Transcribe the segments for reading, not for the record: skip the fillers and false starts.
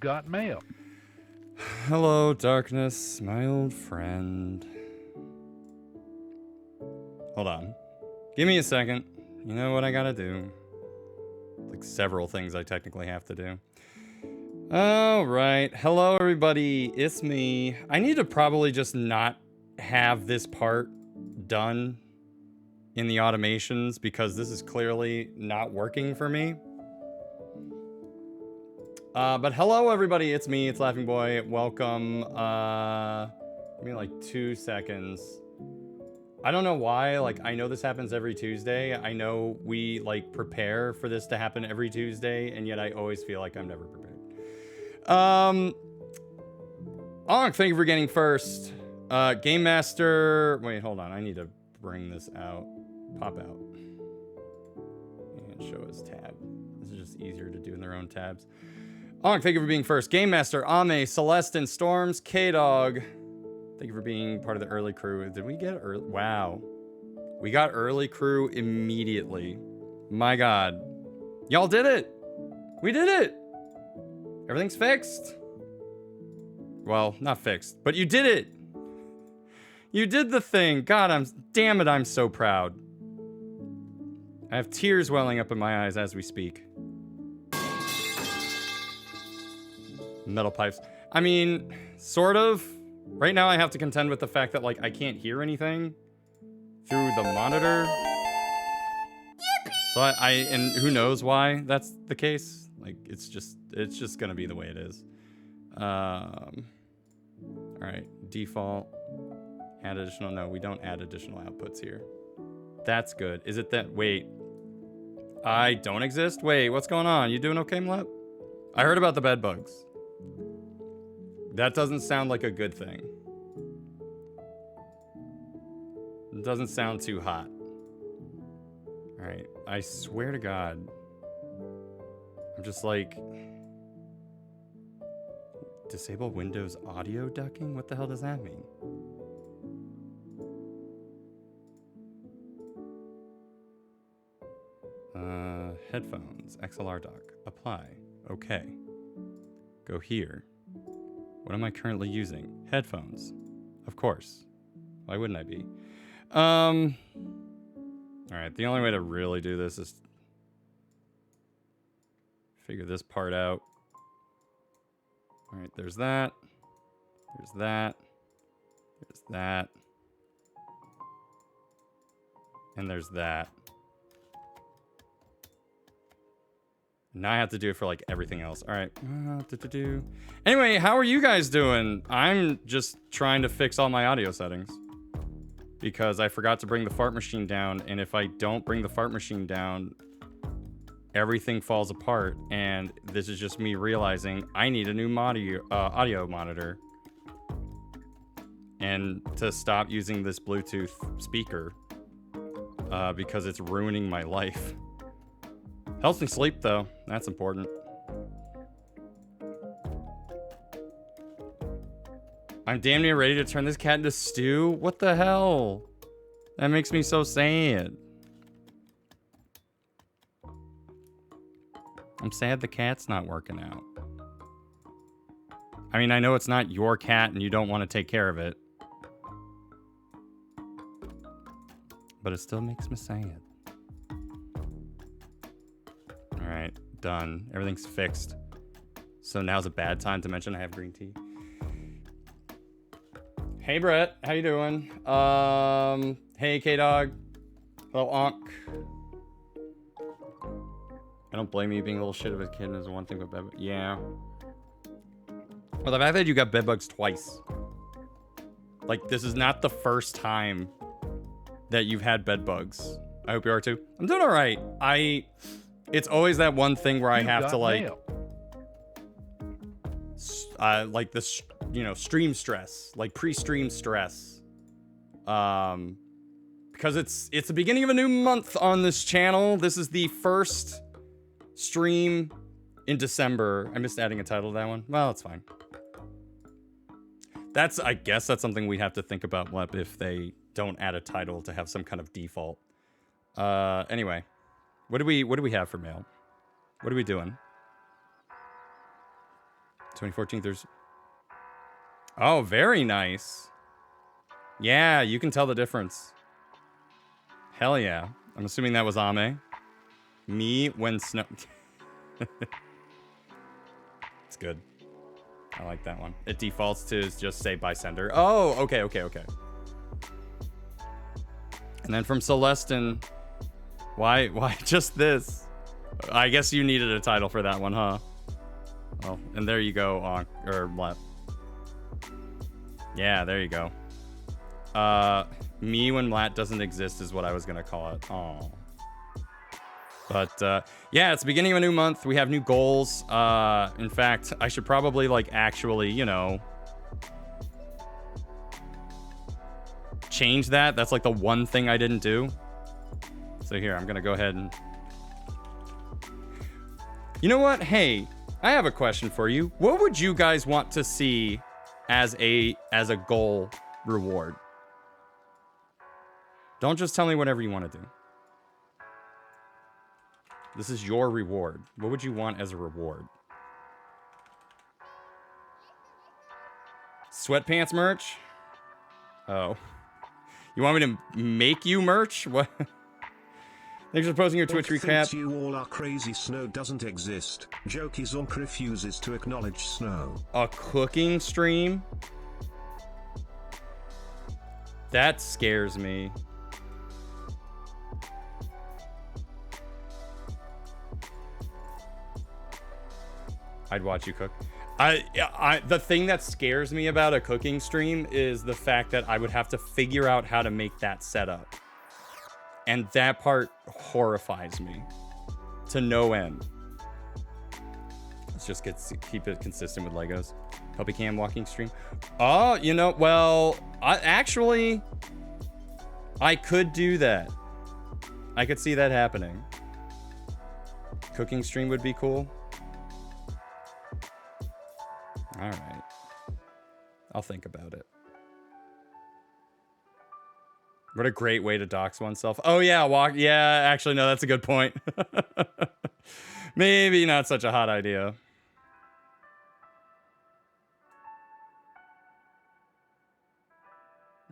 got mail. Hello, darkness, my old friend. Hold on. Give me a second. You know what I gotta do? Like several things I technically have to do. Alright. Hello, everybody. It's me. I need to probably just not have this part done in the automations because this is clearly not working for me. But hello, everybody. It's me. It's Laughingboy. Welcome. Give me like 2 seconds. I don't know why. Like, I know this happens every Tuesday. I know we like prepare for this to happen every Tuesday, and yet I always feel like I'm never prepared. Thank you for getting first. Game Master. Wait, hold on. I need to bring this out. Pop out. And show us tab. This is just easier to do in their own tabs. Thank you for being first. Game Master, Ame, Celeste, and Storms, K-Dog. Thank you for being part of the early crew. Did we get early? Wow. We got early crew immediately. My God. Y'all did it. We did it. Everything's fixed. Well, not fixed, but you did it. You did the thing. God, damn it, I'm so proud. I have tears welling up in my eyes as we speak. Metal pipes. I mean, sort of. Right now I have to contend with the fact that, like, I can't hear anything through the monitor. So and who knows why that's the case. Like, it's just gonna be the way it is. Alright, default. Add additional, no, we don't add additional outputs here. That's good. Is it that, wait. I don't exist? Wait, what's going on? You doing okay, Mlep? I heard about the bed bugs. That doesn't sound like a good thing. It doesn't sound too hot. Alright, I swear to God. I'm just like... Disable Windows audio ducking? What the hell does that mean? Headphones, XLR dock, apply, okay. Go here. What am I currently using? Headphones, of course. Why wouldn't I be? All right, the only way to really do this is figure this part out. All right, there's that. There's that. There's that. And there's that. Now I have to do it for like everything else. All right. Anyway, how are you guys doing? I'm just trying to fix all my audio settings because I forgot to bring the fart machine down. And if I don't bring the fart machine down, everything falls apart. And this is just me realizing I need a new audio monitor and to stop using this Bluetooth speaker because it's ruining my life. Helps me sleep, though. That's important. I'm damn near ready to turn this cat into stew. What the hell? That makes me so sad. I'm sad the cat's not working out. I mean, I know it's not your cat and you don't want to take care of it. But it still makes me sad. Alright, done. Everything's fixed. So now's a bad time to mention I have green tea. Hey Brett, how you doing? Hey K-Dog. Hello Onk. I don't blame you being a little shit of a kid is one thing, but yeah. Well, the fact that you got bedbugs twice. Like, this is not the first time that you've had bedbugs. I hope you are too. I'm doing alright. It's always that one thing where I have to like, like this, you know, stream stress, like pre-stream stress, because it's the beginning of a new month on this channel. This is the first stream in December. I missed adding a title to that one. Well, it's fine. I guess that's something we have to think about if they don't add a title to have some kind of default. Anyway. What do we have for mail? What are we doing? 2014, there's... Oh, very nice. Yeah, you can tell the difference. Hell yeah. I'm assuming that was Ame. Me when snow... It's good. I like that one. It defaults to just say by sender. Oh, okay. And then from Celestin, why just this? I guess you needed a title for that one, huh? Oh, and there you go, or what? Yeah, there you go. Me when Lat doesn't exist is what I was gonna call it. Oh. But yeah, it's the beginning of a new month. We have new goals. In fact, I should probably like actually, you know, change that. That's like the one thing I didn't do. So here, I'm gonna go ahead and... You know what? Hey, I have a question for you. What would you guys want to see as a goal reward? Don't just tell me whatever you want to do. This is your reward. What would you want as a reward? Sweatpants merch? Oh. You want me to make you merch? What? Thanks for posting your Twitch recap. You all are crazy. Snow doesn't exist. Jokey Zonk refuses to acknowledge snow. A cooking stream? That scares me. I'd watch you cook. The thing that scares me about a cooking stream is the fact that I would have to figure out how to make that setup. And that part horrifies me to no end. Let's just keep it consistent with Legos. Puppy cam walking stream. Oh, you know, well, actually, I could do that. I could see that happening. Cooking stream would be cool. All right. I'll think about it. What a great way to dox oneself. Oh, yeah. Yeah, actually, no, that's a good point. Maybe not such a hot idea.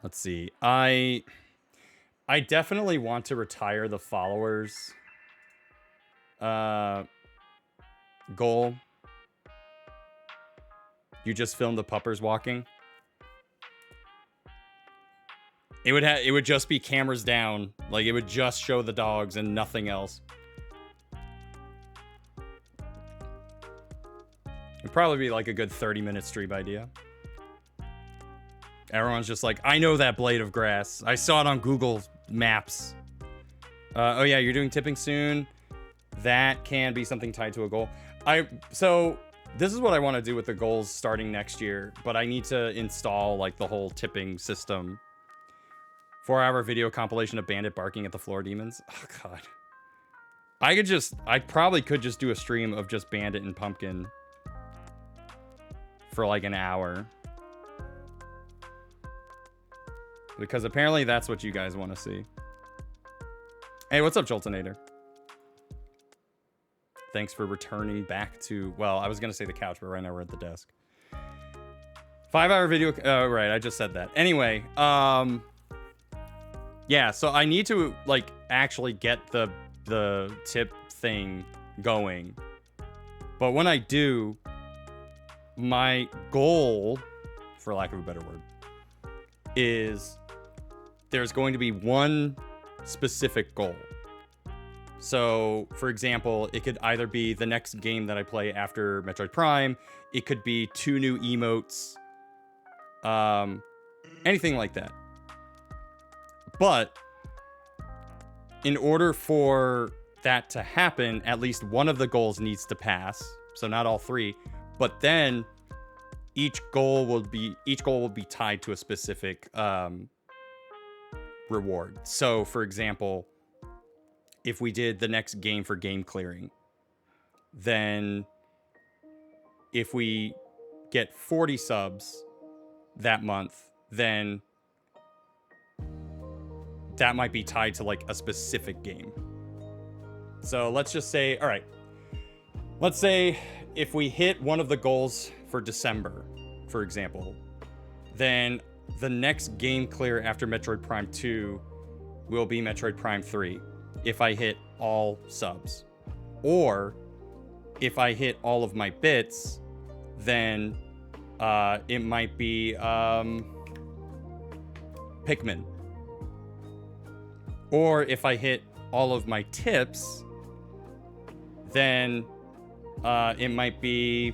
Let's see. I definitely want to retire the followers goal. You just filmed the puppers walking. It would just be cameras down. Like, it would just show the dogs and nothing else. It'd probably be like a good 30-minute stream idea. Everyone's just like, I know that blade of grass. I saw it on Google Maps. Oh yeah, you're doing tipping soon. That can be something tied to a goal. So this is what I want to do with the goals starting next year, but I need to install like the whole tipping system. 4-hour video compilation of Bandit barking at the floor demons. Oh god. I probably could just do a stream of just Bandit and Pumpkin for like an hour. Because apparently that's what you guys want to see. Hey, what's up, Joltonator? Thanks for returning back to, well, I was going to say the couch, but right now we're at the desk. 5-hour video. Oh, right. I just said that. Anyway, yeah, so I need to like actually get the tip thing going. But when I do, my goal, for lack of a better word, is there's going to be one specific goal. So, for example, it could either be the next game that I play after Metroid Prime. It could be 2 new emotes. Anything like that. But in order for that to happen, at least one of the goals needs to pass. So not all 3. But then each goal will be tied to a specific reward. So, for example, if we did the next game for game clearing, then if we get 40 subs that month, then that might be tied to like a specific game. So let's just say, all right, let's say if we hit one of the goals for December, for example, then the next game clear after Metroid Prime 2 will be Metroid Prime 3 if I hit all subs. Or if I hit all of my bits, then it might be Pikmin. Or if I hit all of my tips, then it might be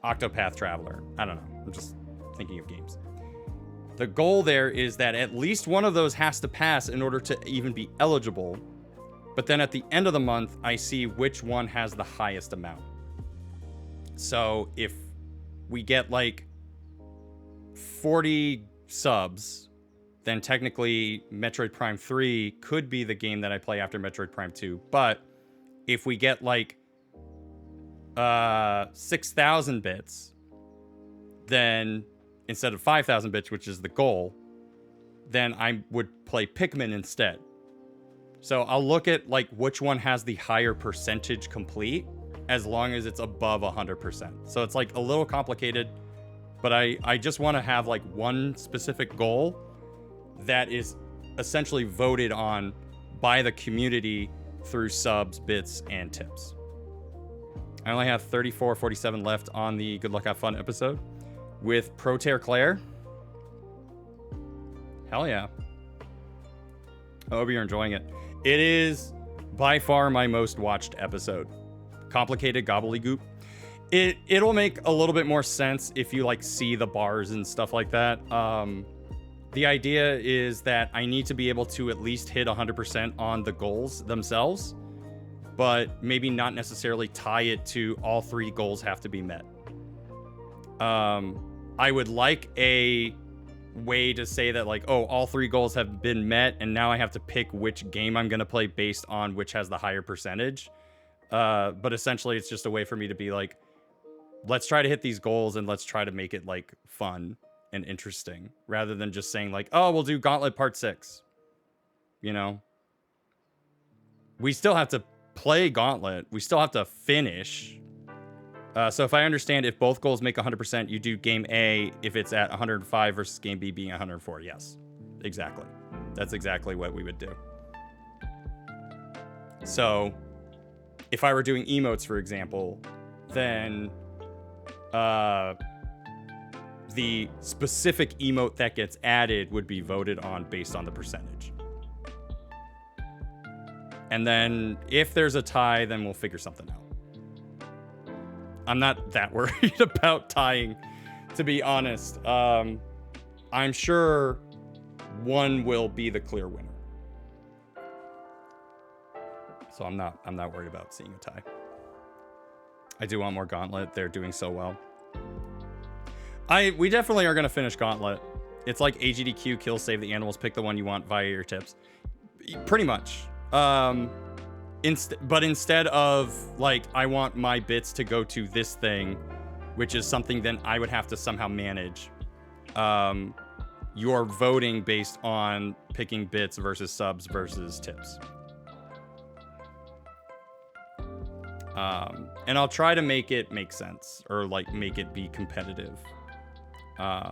Octopath Traveler. I don't know. I'm just thinking of games. The goal there is that at least one of those has to pass in order to even be eligible. But then at the end of the month, I see which one has the highest amount. So if we get like 40 subs, then technically Metroid Prime 3 could be the game that I play after Metroid Prime 2. But if we get like 6,000 bits, then instead of 5,000 bits, which is the goal, then I would play Pikmin instead. So I'll look at like which one has the higher percentage complete, as long as it's above 100%. So it's like a little complicated, but I just want to have like one specific goal that is essentially voted on by the community through subs, bits, and tips. I only have 34:47 left on the Good Luck Have Fun episode with Proteer Claire. Hell yeah. I hope you're enjoying it. It is by far my most watched episode. Complicated gobbledygook. It'll make a little bit more sense if you like see the bars and stuff like that. The idea is that I need to be able to at least hit 100% on the goals themselves, but maybe not necessarily tie it to all 3 goals have to be met. I would like a way to say that like, oh, all 3 goals have been met, and now I have to pick which game I'm going to play based on which has the higher percentage. But essentially it's just a way for me to be like, let's try to hit these goals and let's try to make it like fun and interesting, rather than just saying like, oh, we'll do Gauntlet Part 6. You know? We still have to play Gauntlet. We still have to finish. So if I understand, if both goals make 100%, you do game A if it's at 105 versus game B being 104. Yes, exactly. That's exactly what we would do. So if I were doing emotes, for example, then the specific emote that gets added would be voted on based on the percentage. And then if there's a tie, then we'll figure something out. I'm not that worried about tying, to be honest. I'm sure one will be the clear winner. So I'm not worried about seeing a tie. I do want more Gauntlet. They're doing so well. We definitely are going to finish Gauntlet. It's like AGDQ, kill, save the animals, pick the one you want via your tips. Pretty much. But instead of, like, I want my bits to go to this thing, which is something then I would have to somehow manage, you're voting based on picking bits versus subs versus tips. And I'll try to make it make sense, or, like, make it be competitive.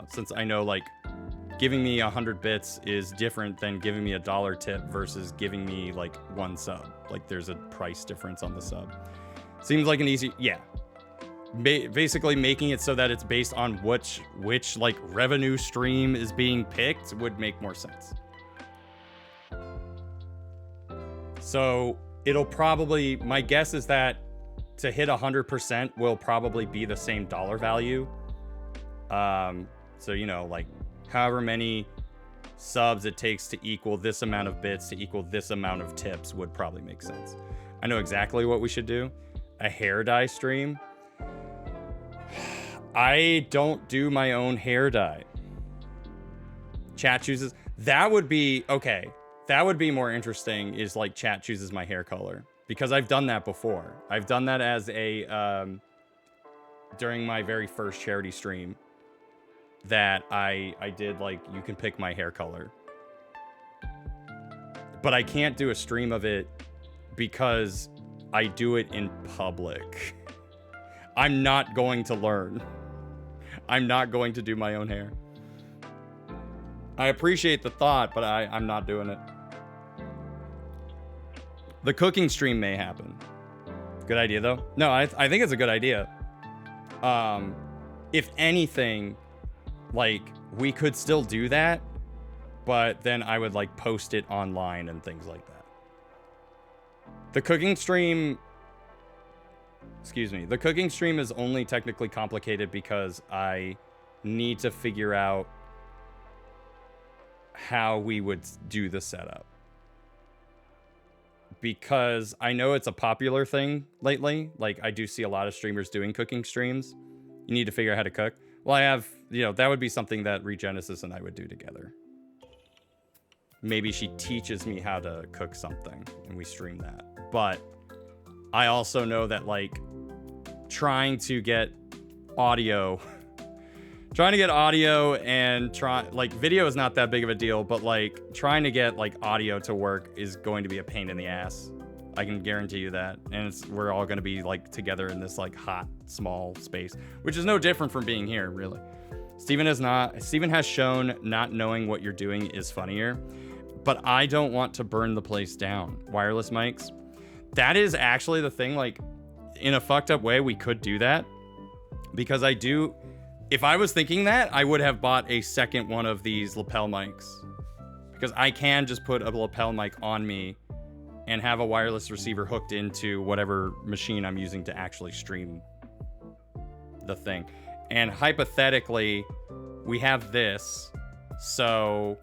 Since I know, like, giving me 100 bits is different than giving me $1 tip versus giving me like 1 sub. Like there's a price difference on the sub. Seems like an easy, yeah. Basically making it so that it's based on which like revenue stream is being picked would make more sense. So it'll probably, my guess is that to hit 100% will probably be the same dollar value. So, you know, like however many subs it takes to equal this amount of bits to equal this amount of tips would probably make sense. I know exactly what we should do. A hair dye stream. I don't do my own hair dye. Chat chooses. That would be, okay. That would be more interesting, is like chat chooses my hair color. Because I've done that before. I've done that as a, during my very first charity stream. That I did, like, you can pick my hair color. But I can't do a stream of it because I do it in public. I'm not going to learn. I'm not going to do my own hair. I appreciate the thought, but I'm not doing it. The cooking stream may happen. Good idea, though. No, I think it's a good idea. If anything, like, we could still do that, but then I would, like, post it online and things like that. The cooking stream... Excuse me. The cooking stream is only technically complicated because I need to figure out how we would do the setup. Because I know it's a popular thing lately. Like, I do see a lot of streamers doing cooking streams. You need to figure out how to cook. Well, I have, you know, that would be something that Regenesis and I would do together. Maybe she teaches me how to cook something and we stream that. But I also know that, like, trying to get audio and like, video is not that big of a deal, but like trying to get like audio to work is going to be a pain in the ass. I can guarantee you that. And we're all going to be like together in this like hot, small space, which is no different from being here, really. Steven has shown not knowing what you're doing is funnier, but I don't want to burn the place down. Wireless mics. That is actually the thing. Like, in a fucked up way, we could do that because if I was thinking that, I would have bought a second one of these lapel mics because I can just put a lapel mic on me and have a wireless receiver hooked into whatever machine I'm using to actually stream the thing. And hypothetically, we have this, so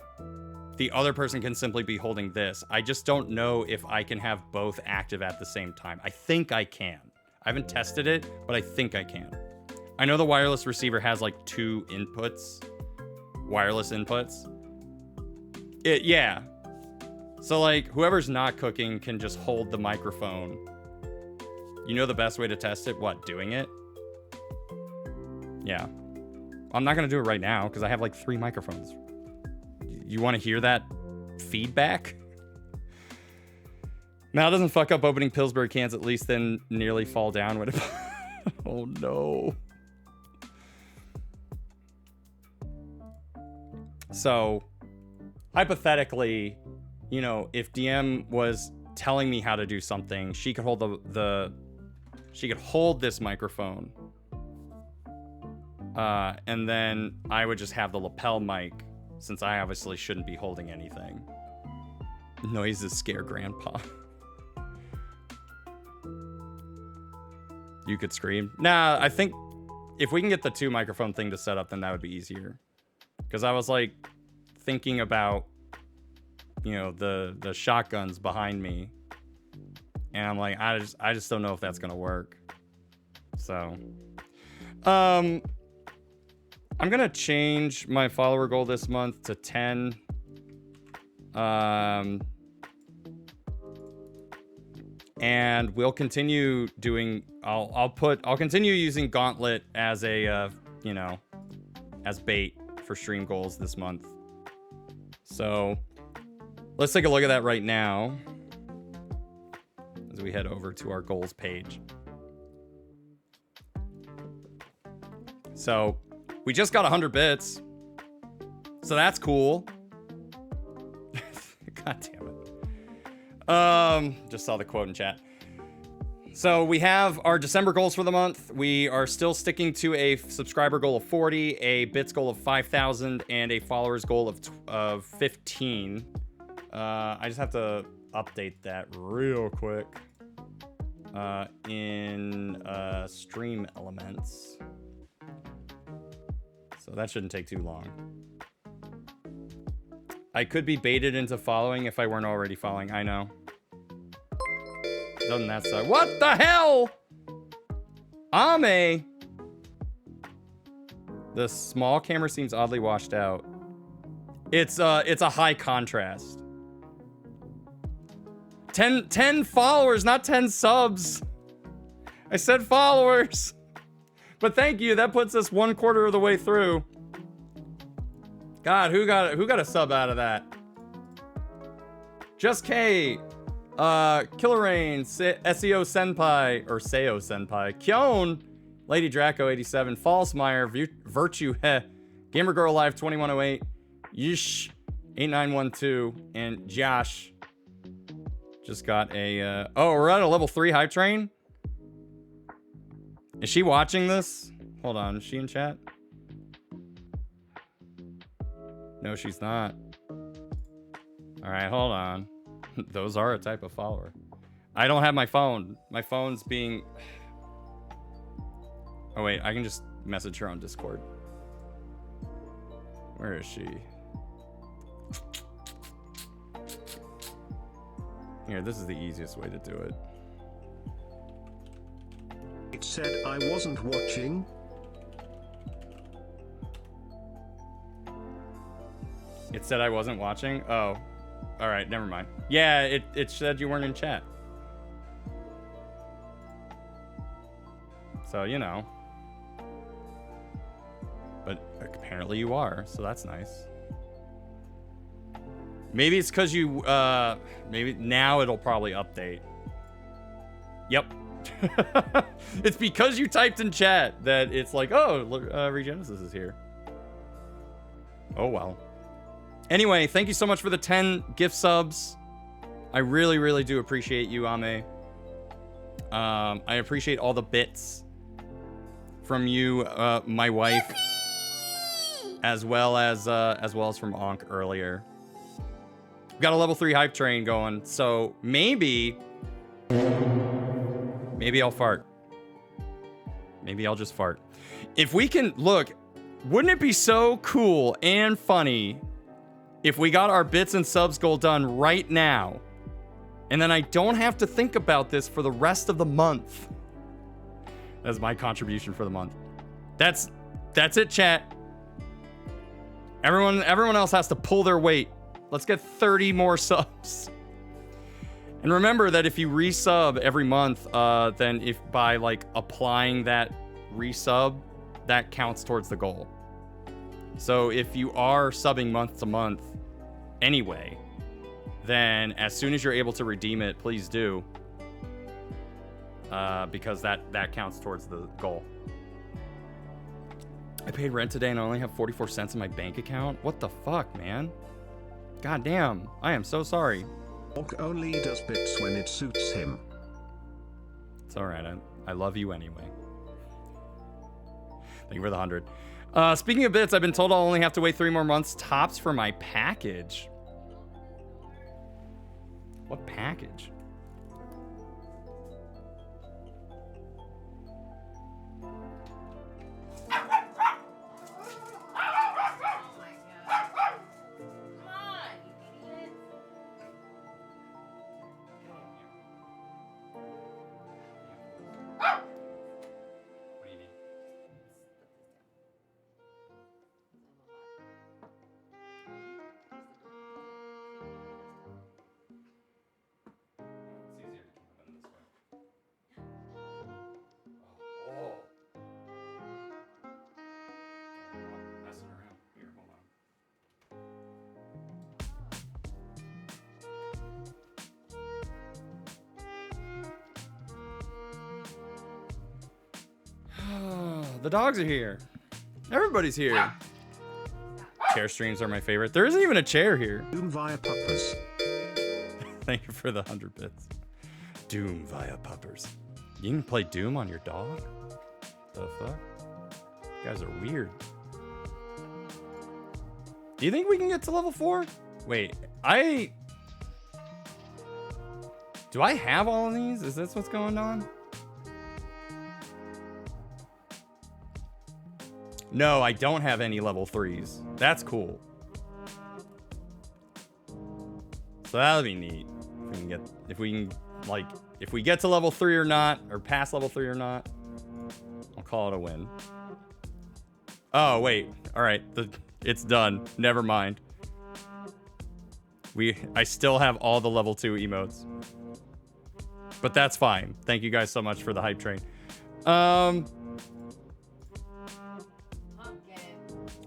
the other person can simply be holding this. I just don't know if I can have both active at the same time. I think I can. I haven't tested it, but I think I can. I know the wireless receiver has like 2 inputs, wireless inputs. Yeah. So like, whoever's not cooking can just hold the microphone. You know the best way to test it? What, doing it? Yeah. I'm not gonna do it right now because I have like 3 microphones. You want to hear that feedback? Mal doesn't fuck up opening Pillsbury cans, at least then nearly fall down when it... Oh no. So, hypothetically, you know, if DM was telling me how to do something, she could hold she could hold this microphone. And then I would just have the lapel mic, since I obviously shouldn't be holding anything. Noises scare grandpa. You could scream. Nah, I think if we can get the 2 microphone thing to set up, then that would be easier. Because I was like thinking about, you know, the shotguns behind me. And I'm like, I just don't know if that's gonna work. So I'm gonna change my follower goal this month to 10. And we'll continue doing, I'll continue using Gauntlet as a, you know, as bait for stream goals this month. So let's take a look at that right now as we head over to our goals page. So we just got 100 bits. So that's cool. God damn it. Just saw the quote in chat. So we have our December goals for the month. We are still sticking to a subscriber goal of 40, a bits goal of 5,000, and a followers goal of 15. I just have to update that real quick in stream elements. So that shouldn't take too long. I could be baited into following if I weren't already following. I know. Doesn't that suck? What the hell? Ame. The small camera seems oddly washed out. It's a high contrast. 10 followers, not 10 subs. I said followers. But thank you. That puts us 1/4 of the way through. God, who got a sub out of that? Just K, Killer Rain, SEO Senpai, or Seo Senpai, Kyon, Lady Draco 87, Fallsmeyer, Virtue Heh, Gamer Girl Live 2108, Yish 8912, and Josh just got a oh, we're at a level 3 hype train. Is she watching this? Hold on, is she in chat? No, she's not. All right, hold on. Those are a type of follower. I don't have my phone. My phone's being... Oh, wait. I can just message her on Discord. Where is she? Here, this is the easiest way to do it. It said I wasn't watching. It said I wasn't watching? Oh. All right, never mind. Yeah, it said you weren't in chat. So, you know. But apparently you are, so that's nice. Maybe it's because you, maybe now it'll probably update. Yep. It's because you typed in chat that it's like, oh, Regenesis is here. Oh, well. Anyway, thank you so much for the 10 gift subs. I really, really do appreciate you, Ame. I appreciate all the bits from you, my wife, as well as from Onk earlier. We've got a level 3 hype train going, so maybe I'll fart. Maybe I'll just fart. If we can look, wouldn't it be so cool and funny if we got our bits and subs goal done right now, and then I don't have to think about this for the rest of the month? That's my contribution for the month. That's it, chat. Everyone else has to pull their weight. Let's get 30 more subs. And remember that if you resub every month, then if by like applying that resub, that counts towards the goal. So if you are subbing month to month anyway, then as soon as you're able to redeem it, please do. Because that counts towards the goal. I paid rent today and I only have 44 cents in my bank account. What the fuck, man? God damn. I am so sorry. Onk only does bits when it suits him. It's alright. I love you anyway. Thank you for the 100. Speaking of bits, I've been told I'll only have to wait 3 more months tops for my package. What package? The dogs are here. Everybody's here. Chair streams are my favorite. There isn't even a chair here. Doom via puppers. Thank you for the 100 bits. Doom via puppers. You can play Doom on your dog? The fuck? You guys are weird. Do you think we can get to level 4? Wait, do I have all of these? Is this what's going on? No, I don't have any level 3s. That's cool. So that'll be neat. If we get to level 3 or not, or past level 3 or not, I'll call it a win. Oh, wait. All right. It's done. Never mind. I still have all the level 2 emotes. But that's fine. Thank you guys so much for the hype train.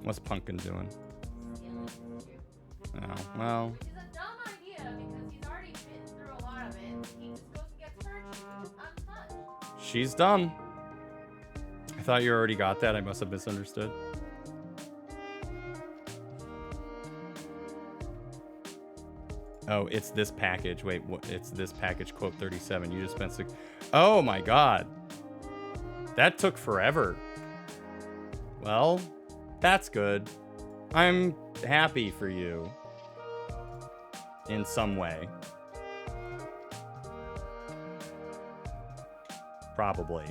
What's Pumpkin doing? Oh, well. Which is a dumb idea because he's already been through a lot of it. He just goes and gets searched, which is untouched. She's dumb. thought you already got that. I must have misunderstood. Oh, it's this package. Wait, what? It's this package, quote 37. You just spent 6. Oh my god. That took forever. Well, that's good. I'm happy for you. In some way. Probably.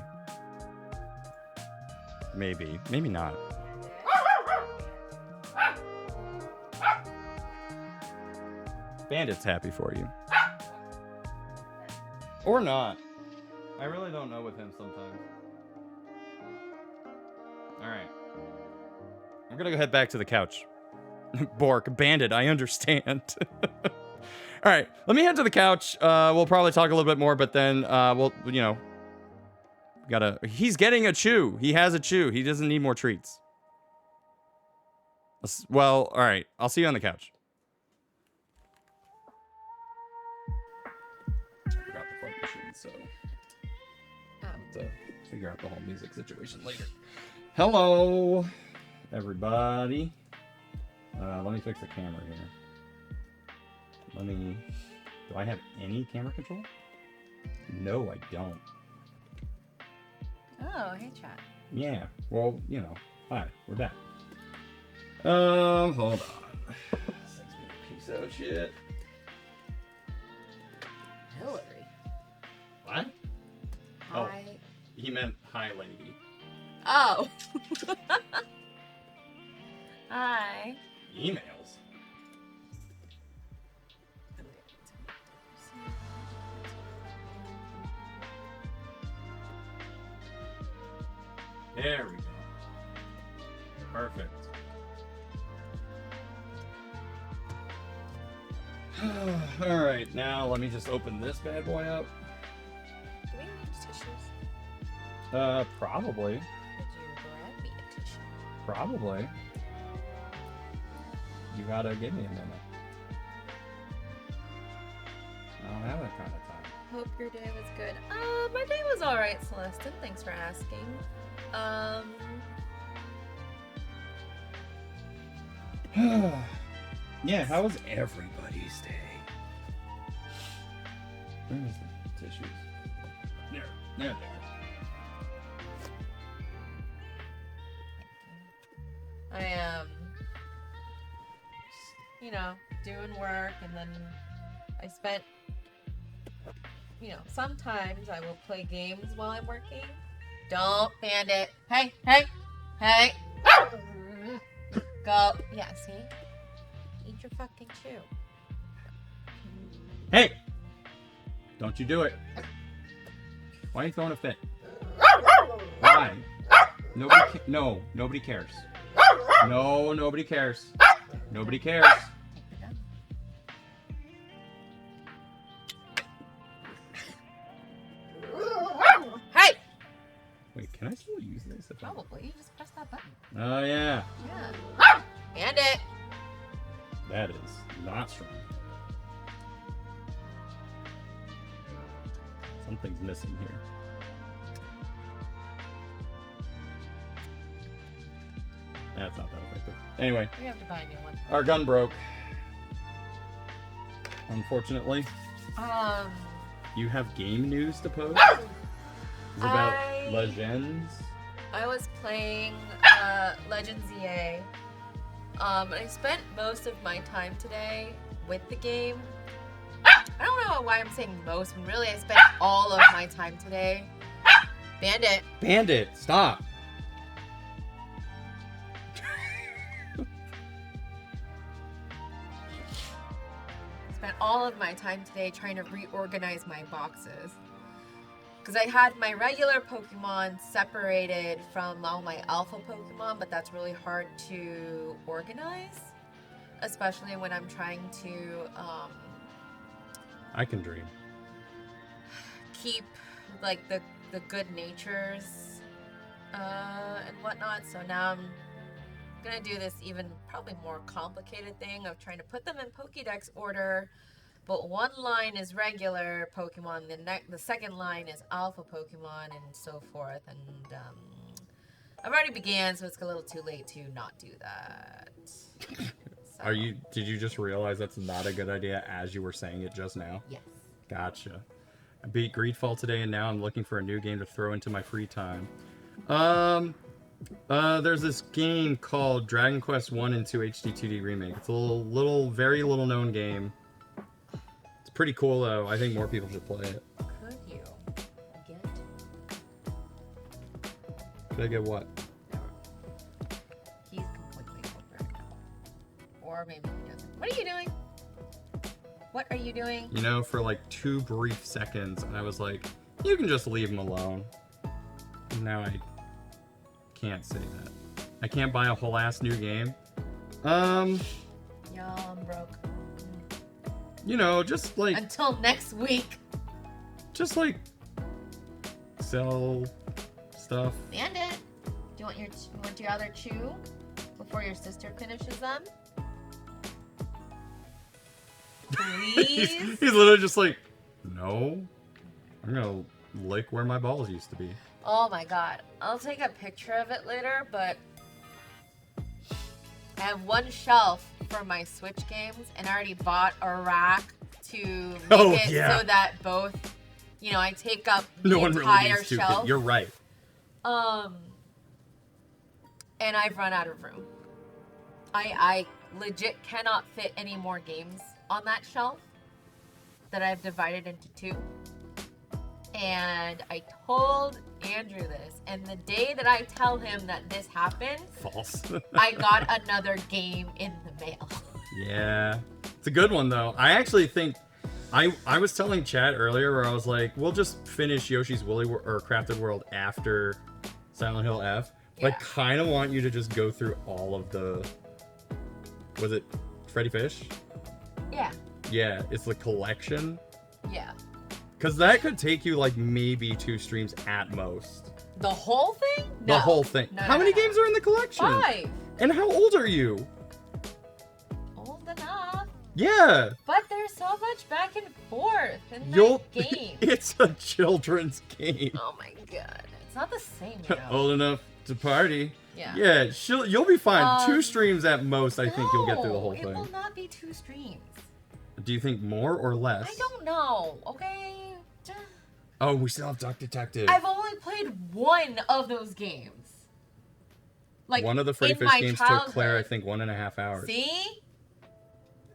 Maybe. Maybe not. Bandit's happy for you. Or not. I really don't know with him sometimes. Alright. I'm gonna go head back to the couch. Bork, Bandit, I understand. Alright, let me head to the couch. We'll probably talk a little bit more, but then we'll, you know. He's getting a chew. He has a chew. He doesn't need more treats. Well, alright. I'll see you on the couch. Forgot the fart machine, so I'll have to figure out the whole music situation later. Hello, everybody. Let me fix the camera here. Do I have any camera control? No, I don't. Oh, hey, chat. Yeah, well, you know. Hi, we're back. Hold on. This thing's being a piece of shit. Hillary. What? Hi. Oh, he meant hi, lady. Oh. Hi. Emails. There we go. Perfect. All right, now let me just open this bad boy up. Do we need tissues? Probably. Would you grab me a tissue? Probably. You gotta give me a minute. I don't have that kind of time. Hope your day was good. My day was alright, Celestin. Thanks for asking. Yeah, how was everybody's day? Where's the tissues? There they are. I am, you know, doing work, and then I spent, you know, sometimes I will play games while I'm working. Don't, Bandit. Hey, hey, hey. Go. Yeah, see? Eat your fucking chew. Hey! Don't you do it. Why are you throwing a fit? Why? No, nobody cares. No, nobody cares. Nobody cares. Take the gun. Hey! Wait, can I still use this? Probably. You just press that button. Oh, yeah. Yeah. Bandit! That is not strong. Something's missing here. That's not that effective. Anyway, We have to buy a new one. our gun broke. Unfortunately. You have game news to post? It's about Legends? I was playing Legends EA. I spent most of my time today with the game. I don't know why I'm saying most, when really I spent all of my time today. Bandit. Bandit, stop. Spent all of my time today trying to reorganize my boxes. Because I had my regular Pokemon separated from all my alpha Pokemon, but that's really hard to organize. Especially when I'm trying to I can dream. keep like the good natures and whatnot. So now I'm gonna do this even probably more complicated thing of trying to put them in Pokédex order, but one line is regular Pokemon, the second line is alpha Pokemon, and so forth. And I've already began, so it's a little too late to not do that. So, Did you just realize that's not a good idea as you were saying it just now? Yes. Gotcha. I beat Greedfall today, and now I'm looking for a new game to throw into my free time. There's this game called Dragon Quest 1 and 2 HD 2D Remake. It's a very little known game. It's pretty cool, though. I think more people should play it. Could you get it? Could I get what? He's completely over now. Or maybe he doesn't. What are you doing? What are you doing? You know, for like 2 brief seconds, I was like, you can just leave him alone. And now I can't say that. I can't buy a whole ass new game. Yeah, I'm broke. You know, just like... Until next week. Just like... Sell stuff. And it. Do you want your other chew before your sister finishes them? Please? he's literally just like, no. I'm gonna lick where my balls used to be. Oh my god. I'll take a picture of it later, but I have one shelf for my Switch games, and I already bought a rack to make it so that both, you know, I take up the entire shelf. You're right. And I've run out of room. I legit cannot fit any more games on that shelf that I've divided into 2. And I told Andrew this, and the day that I tell him that this happened, false. I got another game in the mail. Yeah. It's a good one, though. I actually think... I was telling Chad earlier where I was like, we'll just finish Yoshi's Woolly or Crafted World after Silent Hill F. But I kind of want you to just go through all of the... Was it Freddy Fish? Yeah. Yeah, it's the collection. Yeah. Because that could take you like maybe 2 streams at most. The whole thing? No. The whole thing. No, how many games are in the collection? 5. And how old are you? Old enough. Yeah. But there's so much back and forth in that game. It's a children's game. Oh my god. It's not the same, you know. Old enough to party. Yeah. Yeah, you'll be fine. 2 streams at most, I think you'll get through the whole thing. It will not be 2 streams. Do you think more or less? I don't know, okay? Oh, we still have Duck Detective. I've only played one of those games. Like, one of the Freddy Fish games took Claire, I think, 1.5 hours. See?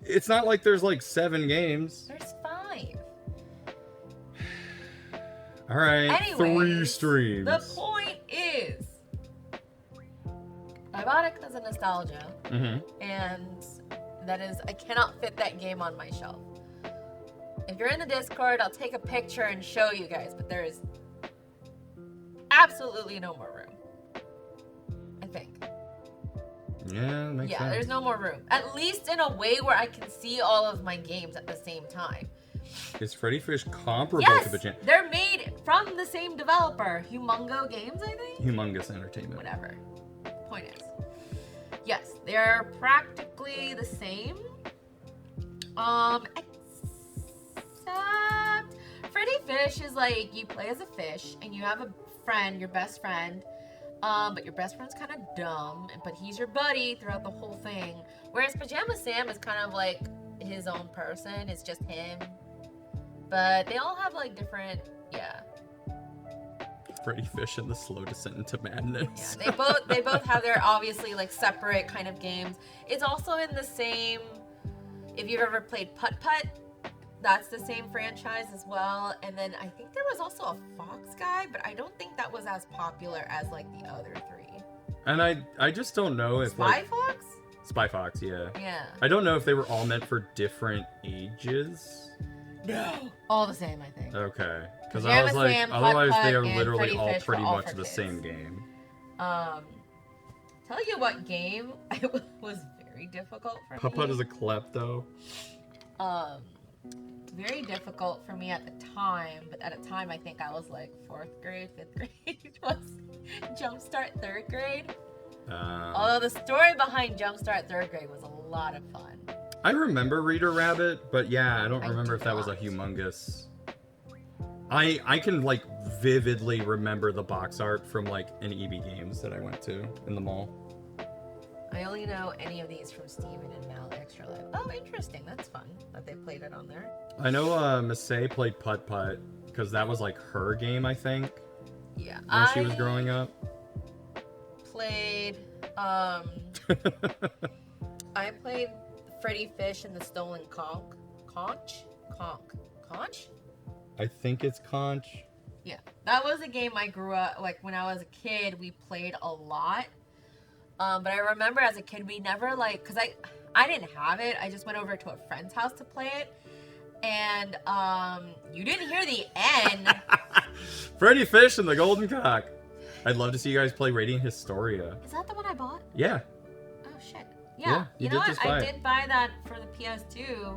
It's not like there's like 7 games. There's 5. Alright, Anyways, 3 streams. The point is, I bought it because of nostalgia. And that is, I cannot fit that game on my shelf. If you're in the Discord, I'll take a picture and show you guys, but there is absolutely no more room. I think. Yeah, makes sense. There's no more room. At least in a way where I can see all of my games at the same time. Is Freddy Fish comparable to Pajama? They're made from the same developer. Humongo Games, I think? Humongous Entertainment. Whatever. Point is. Yes, they're practically the same. Except Freddy Fish is like, you play as a fish and you have a friend, your best friend. But your best friend's kind of dumb, but he's your buddy throughout the whole thing. Whereas Pajama Sam is kind of like his own person. It's just him. But they all have like different, Freddy Fish and the Slow Descent into Madness. Yeah, they both have their obviously like separate kind of games. It's also in the same, if you've ever played Putt Putt, that's the same franchise as well. And then I think there was also a Fox guy, but I don't think that was as popular as like the other 3. And I just don't know if Spy Fox? Spy Fox, yeah. Yeah. I don't know if they were all meant for different ages. No. All the same, I think. Okay. Because I was like, Sam, otherwise Putt-Putt, they are and literally Freddy all Fish pretty were all much for the kids. same game. Tell you what game was very difficult for me. Putt-Putt is a klepto. Very difficult for me at the time, but at a time I think I was like 4th grade, 5th grade was Jumpstart 3rd grade. Although the story behind Jumpstart 3rd grade was a lot of fun. I remember Reader Rabbit, but yeah, I don't remember if that was a humongous... I can like vividly remember the box art from like an EB Games that I went to in the mall. I only know any of these from Steven and Mal Extra Life. Oh, interesting. That's fun that they played it on there. I know Massey played Putt Putt because that was like her game, I think. Yeah. When she was growing up. Played I played Freddy Fish and the Stolen Conch? I think it's Conch. Yeah. That was a game I grew up, like when I was a kid, we played a lot. But I remember as a kid, we never like, cause I didn't have it. I just went over to a friend's house to play it. And you didn't hear the end. Freddy Fish and the Golden Cock. I'd love to see you guys play Radiant Historia. Is that the one I bought? Yeah. Oh shit. Yeah. you You know did what? just buy I it. did buy that for the PS2.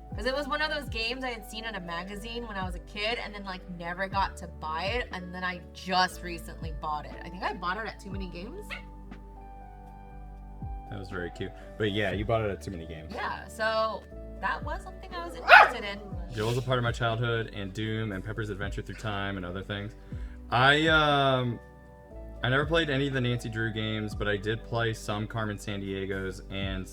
Because it was one of those games I had seen in a magazine when I was a kid and then like never got to buy it, and then I just recently bought it. I think I bought it at Too Many Games. That was very cute. But yeah, you bought it at Too Many Games. Yeah, so that was something I was interested in. It was a part of my childhood, and Doom and Pepper's Adventure Through Time and other things. I never played any of the Nancy Drew games, but I did play some Carmen Sandiego's and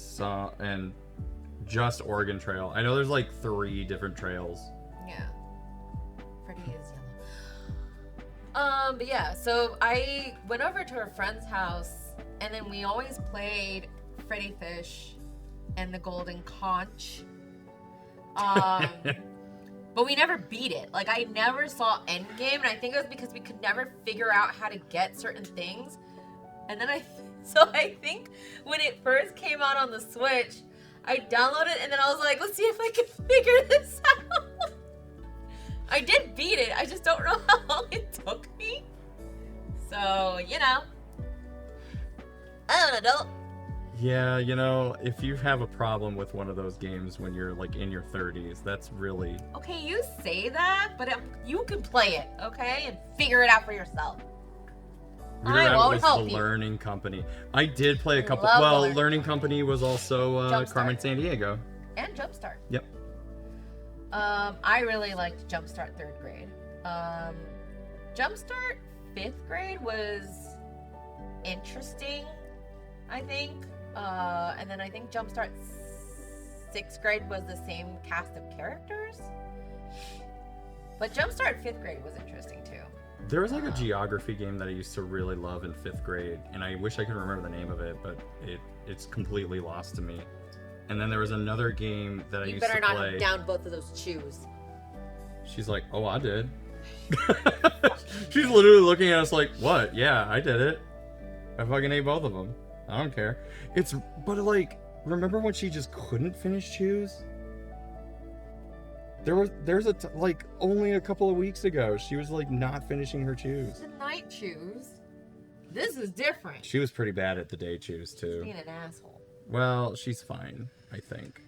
just Oregon Trail. I know there's like 3 different trails. Yeah. Freddy is yellow. But yeah, so I went over to a friend's house, and then we always played Freddy Fish and the Golden Conch. But we never beat it. Like, I never saw Endgame, and I think it was because we could never figure out how to get certain things. And then I think when it first came out on the Switch, I downloaded it, and then I was like, let's see if I can figure this out. I did beat it. I just don't know how long it took me. So, you know. I'm an adult. Yeah, you know, if you have a problem with one of those games when you're like in your 30s, that's really... Okay, you say that, but you can play it, okay? And figure it out for yourself. I won't help you. Learning Company. I did play a couple... Love Well, Learning Learning Company was also Jumpstart. Carmen Sandiego. And Jumpstart. Yep. I really liked Jumpstart 3rd grade. Jumpstart 5th grade was interesting, I think. And then I think Jumpstart 6th grade was the same cast of characters. But Jumpstart 5th grade was interesting too. There was like a geography game that I used to really love in 5th grade, and I wish I could remember the name of it, but it's completely lost to me. And then there was another game that I used to play. You better not down both of those chews. She's like, oh, I did. She's literally looking at us like, what? Yeah, I did it. I fucking ate both of them. I don't care. But like, remember when she just couldn't finish chews? There's like only a couple of weeks ago, she was like not finishing her chews. The night chews. This is different. She was pretty bad at the day chews too. Being an asshole. Well, she's fine, I think.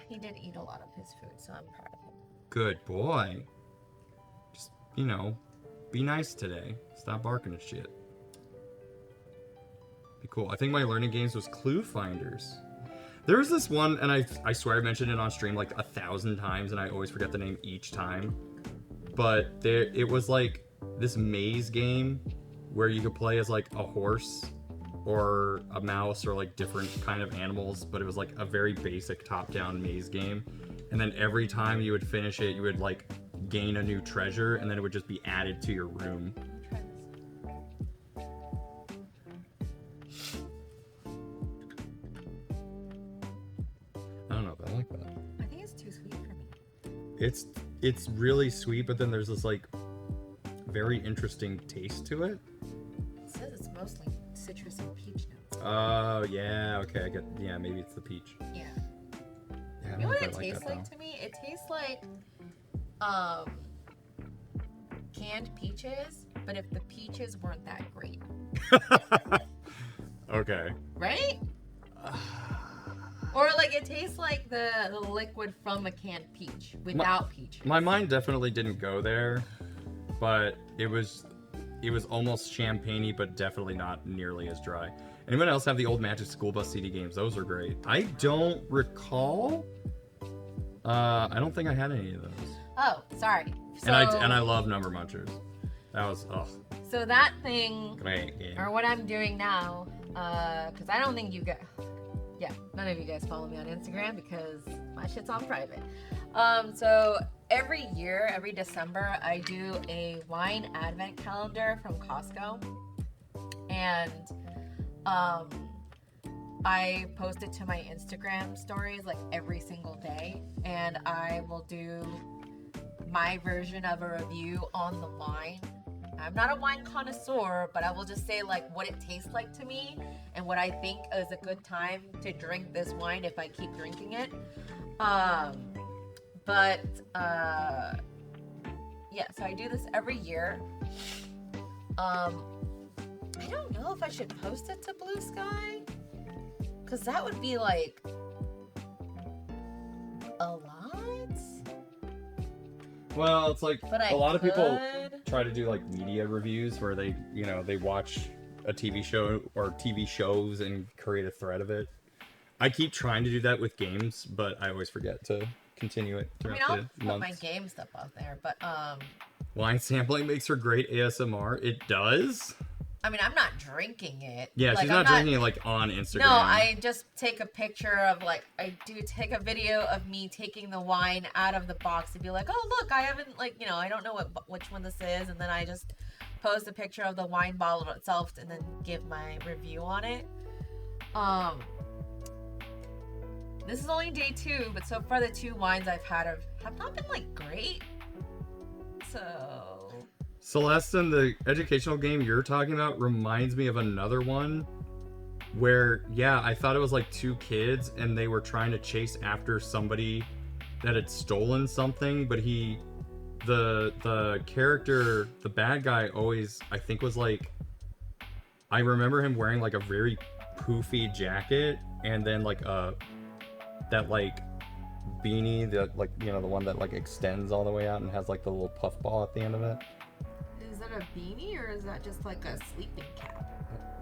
He did eat a lot of his food, so I'm proud of him. Good boy. Just, you know, be nice today. Stop barking at shit. Be cool. I think my learning games was Clue Finders. There was this one, and I swear I mentioned it on stream like 1,000 times, and I always forget the name each time. But it was like this maze game where you could play as like a horse or a mouse or like different kind of animals, but it was like a very basic top-down maze game. And then every time you would finish it, you would like gain a new treasure, and then it would just be added to your room. I don't know if I like that. I think it's too sweet for me. It's really sweet, but then there's this like very interesting taste to it. It says it's mostly citrus and peach notes. Oh yeah, okay, I get. Yeah, maybe it's the peach. Yeah. Yeah, I You don't know what if it I tastes that, like to me? It tastes like canned peaches, but if the peaches weren't that great. Okay. Right? Or like it tastes like the liquid from a canned peach without peach. My mind definitely didn't go there, but it was almost champagne-y, but definitely not nearly as dry. Anyone else have the old Magic School Bus CD games? Those are great. I don't recall. I don't think I had any of those. Oh, sorry. So, And I love Number Munchers. That was So that thing, great game. or what I'm doing now, because I don't think you guys, none of you guys follow me on Instagram because my shit's on private. So every year, every December, I do a wine advent calendar from Costco, and I post it to my Instagram stories like every single day, and I will do my version of a review on the wine. I'm not a wine connoisseur, but I will just say like what it tastes like to me and what I think is a good time to drink this wine if I keep drinking it. So I do this every year. I don't know if I should post it to Blue Sky, because that would be like a lot. Well, it's like But a lot of people could. try to do like media reviews where they, they watch a TV show or TV shows and create a thread of it. I keep trying to do that with games, but I always forget to continue it I throughout mean, I'll the put my months. game stuff out there, but Wine sampling makes for great ASMR. It does. I mean, I'm not drinking it. Yeah, like, she's not drinking it like on Instagram. No, I just take a picture of I do take a video of me taking the wine out of the box to be like, oh look, I haven't I don't know which one this is, and then I just post a picture of the wine bottle itself and then give my review on it. This is only day 2, but so far the 2 wines I've had have not been great. So Celeste, the educational game you're talking about reminds me of another one where, I thought it was like 2 kids and they were trying to chase after somebody that had stolen something, but the character, the bad guy always, I think was I remember him wearing like a very poofy jacket and then that beanie that the one that extends all the way out and has the little puff ball at the end of it. is that a beanie or is that just a sleeping cap?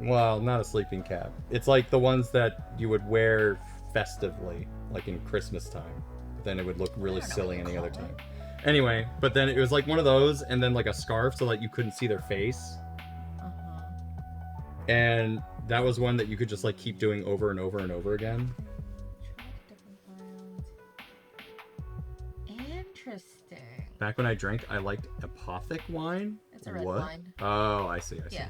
Well, not a sleeping cap. It's like the ones that you would wear festively, like in Christmas time. But then it would look really silly any other time. Anyway, but then it was one of those and then a scarf so that you couldn't see their face. Uh-huh. And that was one that you could just keep doing over and over and over again. Interesting. Back when I drank, I liked Apothic wine. It's a red wine. Oh, I see. Yeah.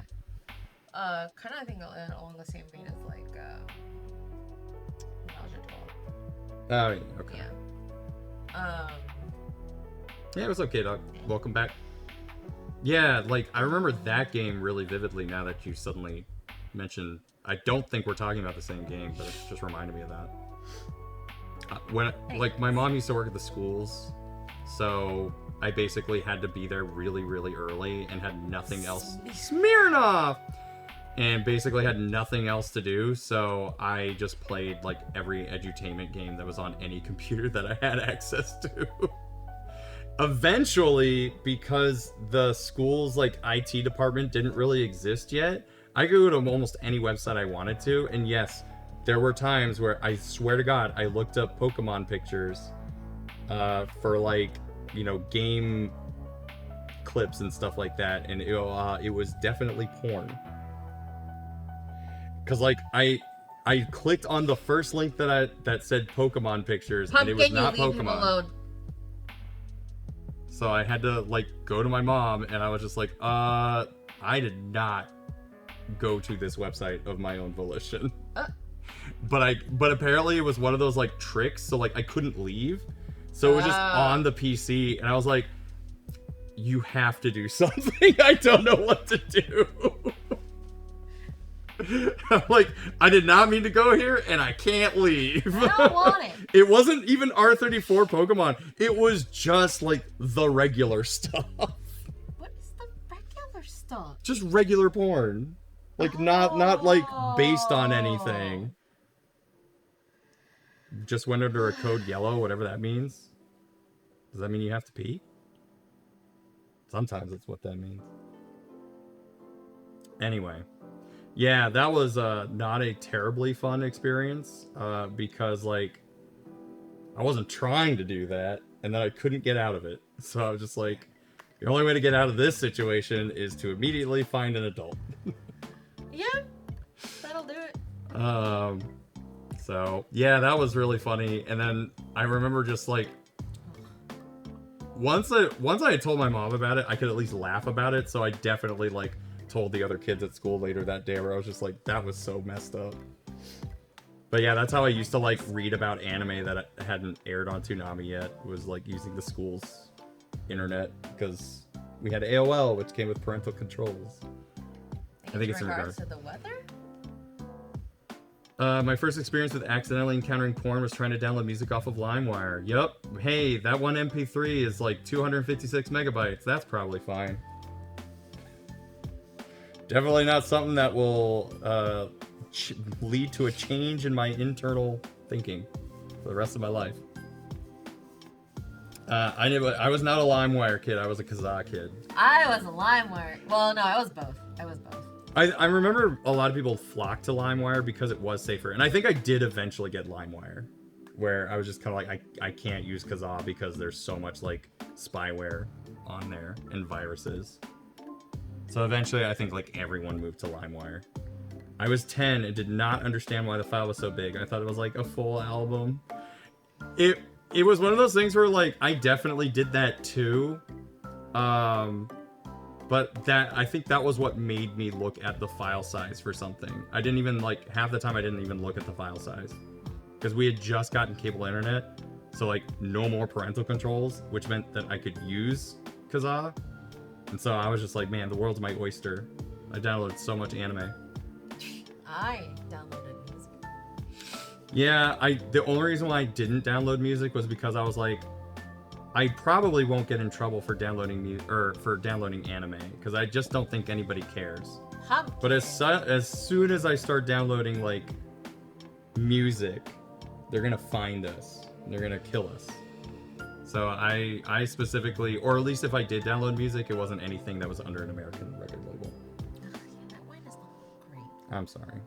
Kind of I think along the same vein as Nausea. Oh, yeah, okay. Yeah. Yeah, it was okay, Doc. Welcome back. Yeah, I remember that game really vividly now that you suddenly mentioned. I don't think we're talking about the same game, but it just reminded me of that. When my mom used to work at the schools, so I basically had to be there really, really early and had nothing else. Smirnoff! And basically had nothing else to do, so I just played every edutainment game that was on any computer that I had access to. Eventually, because the school's IT department didn't really exist yet, I could go to almost any website I wanted to, and yes, there were times where I swear to God, I looked up Pokemon pictures for game clips and stuff like that, and it was definitely porn. Cause I clicked on the first link that said Pokemon pictures, and it was not leave him Pokemon. alone. So I had to go to my mom, and I was just I did not go to this website of my own volition. But apparently it was one of those tricks, so I couldn't leave. So it was just on the PC, and I was like, you have to do something. I don't know what to do. I'm I did not mean to go here, and I can't leave. I don't want it. It wasn't even R34 Pokemon. It was just the regular stuff. What is the regular stuff? Just regular porn. Not based on anything. Just went under a code yellow, whatever that means. Does that mean you have to pee? Sometimes that's what that means. Anyway. Yeah, that was not a terribly fun experience. Because I wasn't trying to do that, and then I couldn't get out of it. So I was just like, the only way to get out of this situation is to immediately find an adult. Yeah, that'll do it. So yeah, that was really funny. And then I remember just like, once I had told my mom about it, I could at least laugh about it. So I definitely like told the other kids at school later that day, where I was just like, that was so messed up. But yeah, that's how I used to like read about anime that hadn't aired on Toonami yet, was like using the school's internet, because we had AOL, which came with parental controls. I think it's in regards to the weather. My first experience with accidentally encountering porn was trying to download music off of LimeWire. Yup. Hey, that one MP3 is like 256 megabytes. That's probably fine. Definitely not something that will lead to a change in my internal thinking for the rest of my life. I was not a LimeWire kid. I was a Kazaa kid. I was a LimeWire. Well, no, I was both. I remember a lot of people flocked to LimeWire because it was safer. And I think I did eventually get LimeWire, where I was just kind of like, I can't use Kazaa because there's so much like spyware on there and viruses. So eventually I think like everyone moved to LimeWire. I was 10 and did not understand why the file was so big. I thought it was like a full album. It was one of those things where like I definitely did that too. But I think that was what made me look at the file size for something. I didn't even like, half the time I didn't even look at the file size. Because we had just gotten cable internet. So like no more parental controls, which meant that I could use Kazaa. And so I was just like, man, the world's my oyster. I downloaded so much anime. I downloaded music. Yeah, the only reason why I didn't download music was because I was like, I probably won't get in trouble for downloading anime, because I just don't think anybody cares. But as soon as I start downloading like music, they're gonna find us. They're gonna kill us. So I specifically, or at least if I did download music, it wasn't anything that was under an American record label. Ugh, yeah, that wine is not great. I'm sorry.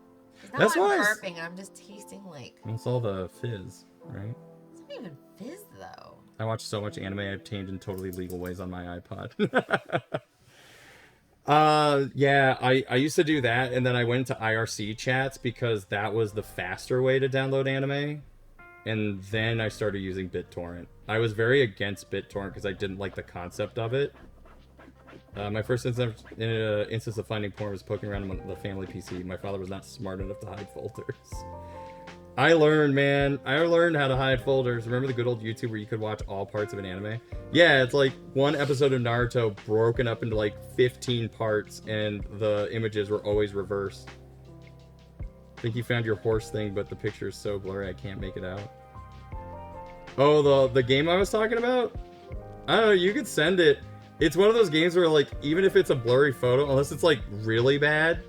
That's why I'm burping. I'm just tasting like. It's all the fizz, right? It's not even fizz though. I watch so much anime I obtained in totally legal ways on my iPod. Yeah, I used to do that, and then I went into IRC chats because that was the faster way to download anime. And then I started using BitTorrent. I was very against BitTorrent because I didn't like the concept of it. My first instance of finding porn was poking around on the family PC. My father was not smart enough to hide folders. I learned, man. I learned how to hide folders. Remember the good old YouTube where you could watch all parts of an anime? Yeah, it's like one episode of Naruto broken up into like 15 parts, and the images were always reversed. I think you found your horse thing, but the picture is so blurry I can't make it out. Oh, the game I was talking about? I don't know, you could send it. It's one of those games where like, even if it's a blurry photo, unless it's like really bad,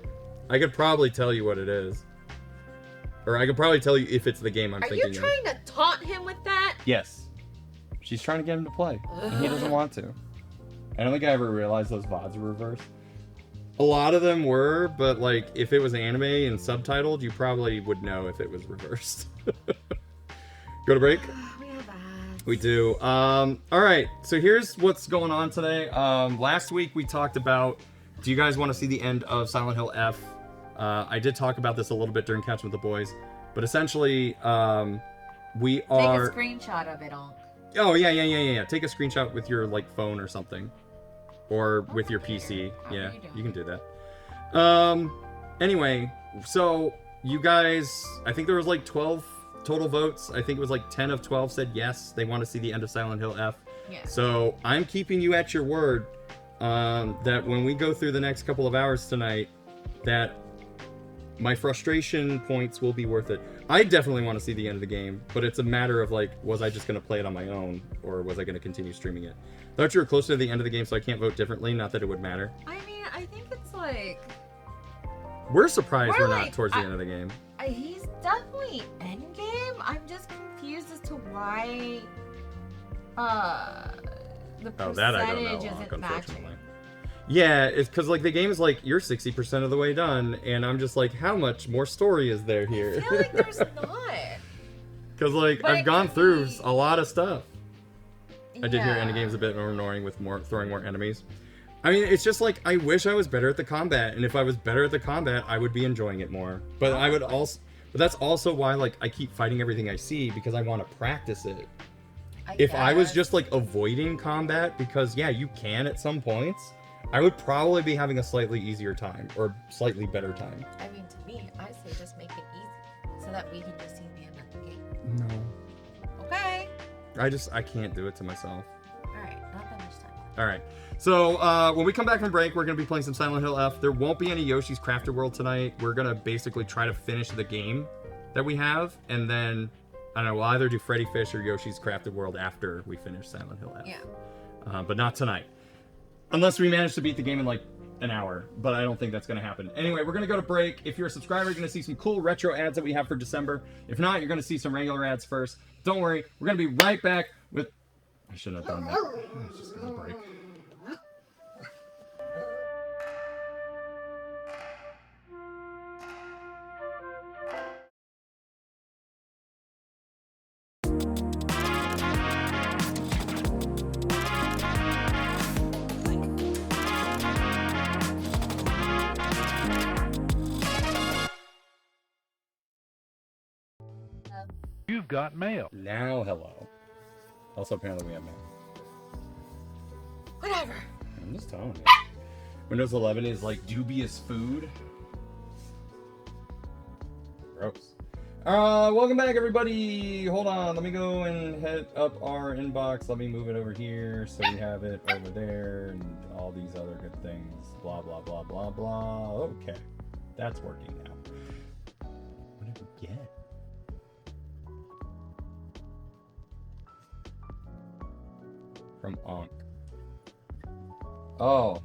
I could probably tell you what it is. Or I could probably tell you if it's the game I'm thinking of. Are you trying to taunt him with that? Yes. She's trying to get him to play, and he doesn't want to. I don't think I ever realized those VODs were reversed. A lot of them were, but like, if it was anime and subtitled, you probably would know if it was reversed. Go to break? We have ads. We do. Alright, so here's what's going on today. Last week we talked about, do you guys want to see the end of Silent Hill F? I did talk about this a little bit during Catch with the Boys, but essentially, we are... Take a screenshot of it, Onk. Oh, yeah. Take a screenshot with your, like, phone or something. Or with your PC. Yeah, you can do that. Anyway, so you guys, I think there was like 12 total votes. I think it was like 10 of 12 said yes, they want to see the end of Silent Hill F. Yeah. So I'm keeping you at your word that when we go through the next couple of hours tonight, that my frustration points will be worth it. I definitely want to see the end of the game, but it's a matter of like, was I just going to play it on my own, or was I going to continue streaming it? I thought you were closer to the end of the game, so I can't vote differently. Not that it would matter. I mean, I think it's like... We're surprised we're like, not towards the end of the game. He's definitely endgame. I'm just confused as to why the percentage isn't matching. Yeah, it's because like the game is like, you're 60% of the way done, and I'm just like, how much more story is there here? I feel like there's not. Because like, I've gone through a lot of stuff. I did hear endgame's a bit more annoying with throwing more enemies. I mean, it's just like, I wish I was better at the combat, and if I was better at the combat, I would be enjoying it more. But I would also, but that's also why, like, I keep fighting everything I see, because I want to practice it. If I was just, like, avoiding combat, because, yeah, you can at some points, I would probably be having a slightly easier time, or slightly better time. I mean, to me, I say just make it easy, so that we can just see the end of the game. No. Okay. I can't do it to myself. Alright, not that much time. Alright. So, when we come back from break, we're going to be playing some Silent Hill F. There won't be any Yoshi's Crafted World tonight. We're going to basically try to finish the game that we have, and then, I don't know, we'll either do Freddy Fish or Yoshi's Crafted World after we finish Silent Hill F. Yeah. But not tonight. Unless we manage to beat the game in, like, an hour. But I don't think that's going to happen. Anyway, we're going to go to break. If you're a subscriber, you're going to see some cool retro ads that we have for December. If not, you're going to see some regular ads first. Don't worry. We're going to be right back with... I shouldn't have done that. It's just going to break. You've got mail. Now, hello. Also, apparently we have mail. Whatever. I'm just telling you. Windows 11 is like dubious food. Gross. Welcome back, everybody. Hold on. Let me go and head up our inbox. Let me move it over here so we have it over there and all these other good things. Blah, blah, blah, blah, blah. Okay. That's working now. What did we get? From Onk. Oh.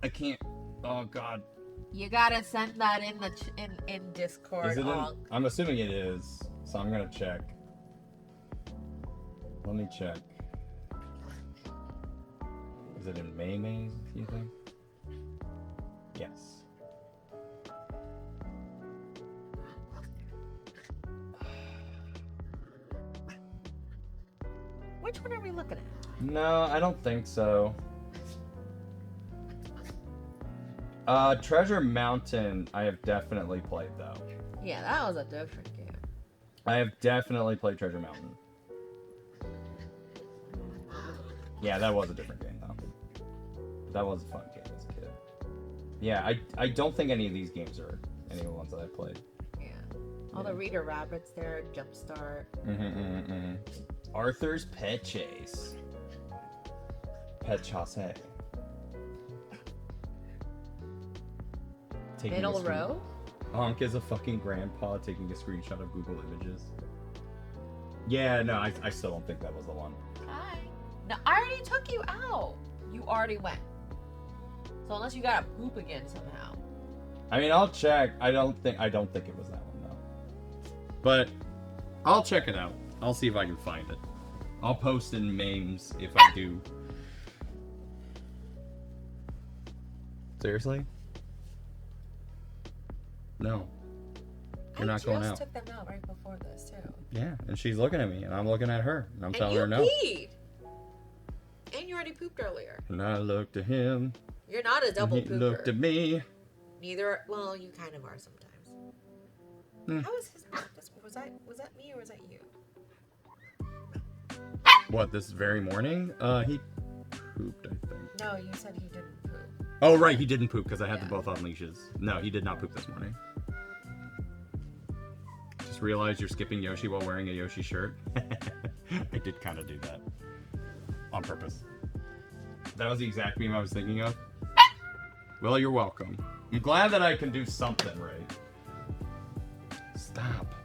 I can't. Oh God. You gotta send that in the in Discord. Is it in? I'm assuming it is, so I'm gonna check. Let me check. Is it in May's, do you think? Yes. Which one are we looking at? No, I don't think so. Treasure Mountain, I have definitely played though. Yeah, that was a different game. I have definitely played Treasure Mountain. Yeah, that was a different game though. That was a fun game as a kid. Yeah, I don't think any of these games are any of the ones that I played. Yeah. All the Reader Rabbits there, Jumpstart. Arthur's Pet Chase. Pet Chasse. Middle Row? Honk is a fucking grandpa taking a screenshot of Google Images. Yeah, no, I still don't think that was the one. Hi. No, I already took you out. You already went. So unless you gotta poop again somehow. I mean, I'll check. I don't think it was that one though. But I'll check it out. I'll see if I can find it. I'll post in memes if I do. Seriously? No. You're not going out. I just took them out right before this too. Yeah, and she's looking at me, and I'm looking at her, and I'm telling her no. And you peed. And you already pooped earlier. And I looked at him. You're not a double and he pooper. looked at me. Neither. Well, you kind of are sometimes. How was his? Was that me or was that you? What, this very morning? He pooped, I think. No, you said he didn't poop. Oh, right, he didn't poop because I had them both on leashes. No, he did not poop this morning. Just realized you're skipping Yoshi while wearing a Yoshi shirt. I did kind of do that. On purpose. That was the exact meme I was thinking of. Well, you're welcome. I'm glad that I can do something right. Stop.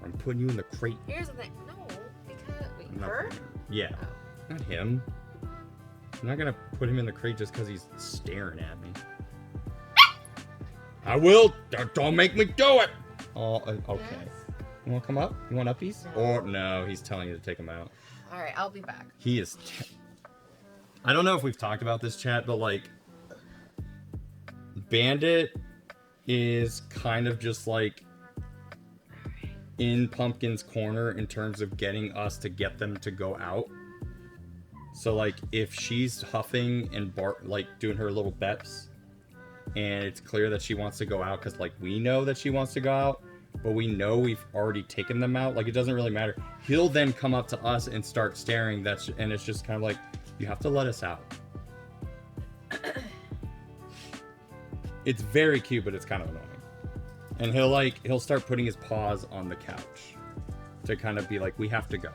I'm putting you in the crate. Here's the thing. No, because... Wait, Not her? Yeah. Oh. Not him. I'm not gonna put him in the crate just because he's staring at me. I will! Don't make me do it! Oh, okay. Yes. You wanna come up? You want uppies? No. Or, no, he's telling you to take him out. Alright, I'll be back. He is... I don't know if we've talked about this, chat, but, like... Bandit is kind of just, like... in Pumpkin's corner in terms of getting us to get them to go out. So like if she's huffing and like doing her little beps, and it's clear that she wants to go out because like we know that she wants to go out, but we know we've already taken them out, like it doesn't really matter. He'll then come up to us and start staring. And it's just kind of like, you have to let us out. It's very cute, but it's kind of annoying. And he'll start putting his paws on the couch to kind of be like, we have to go.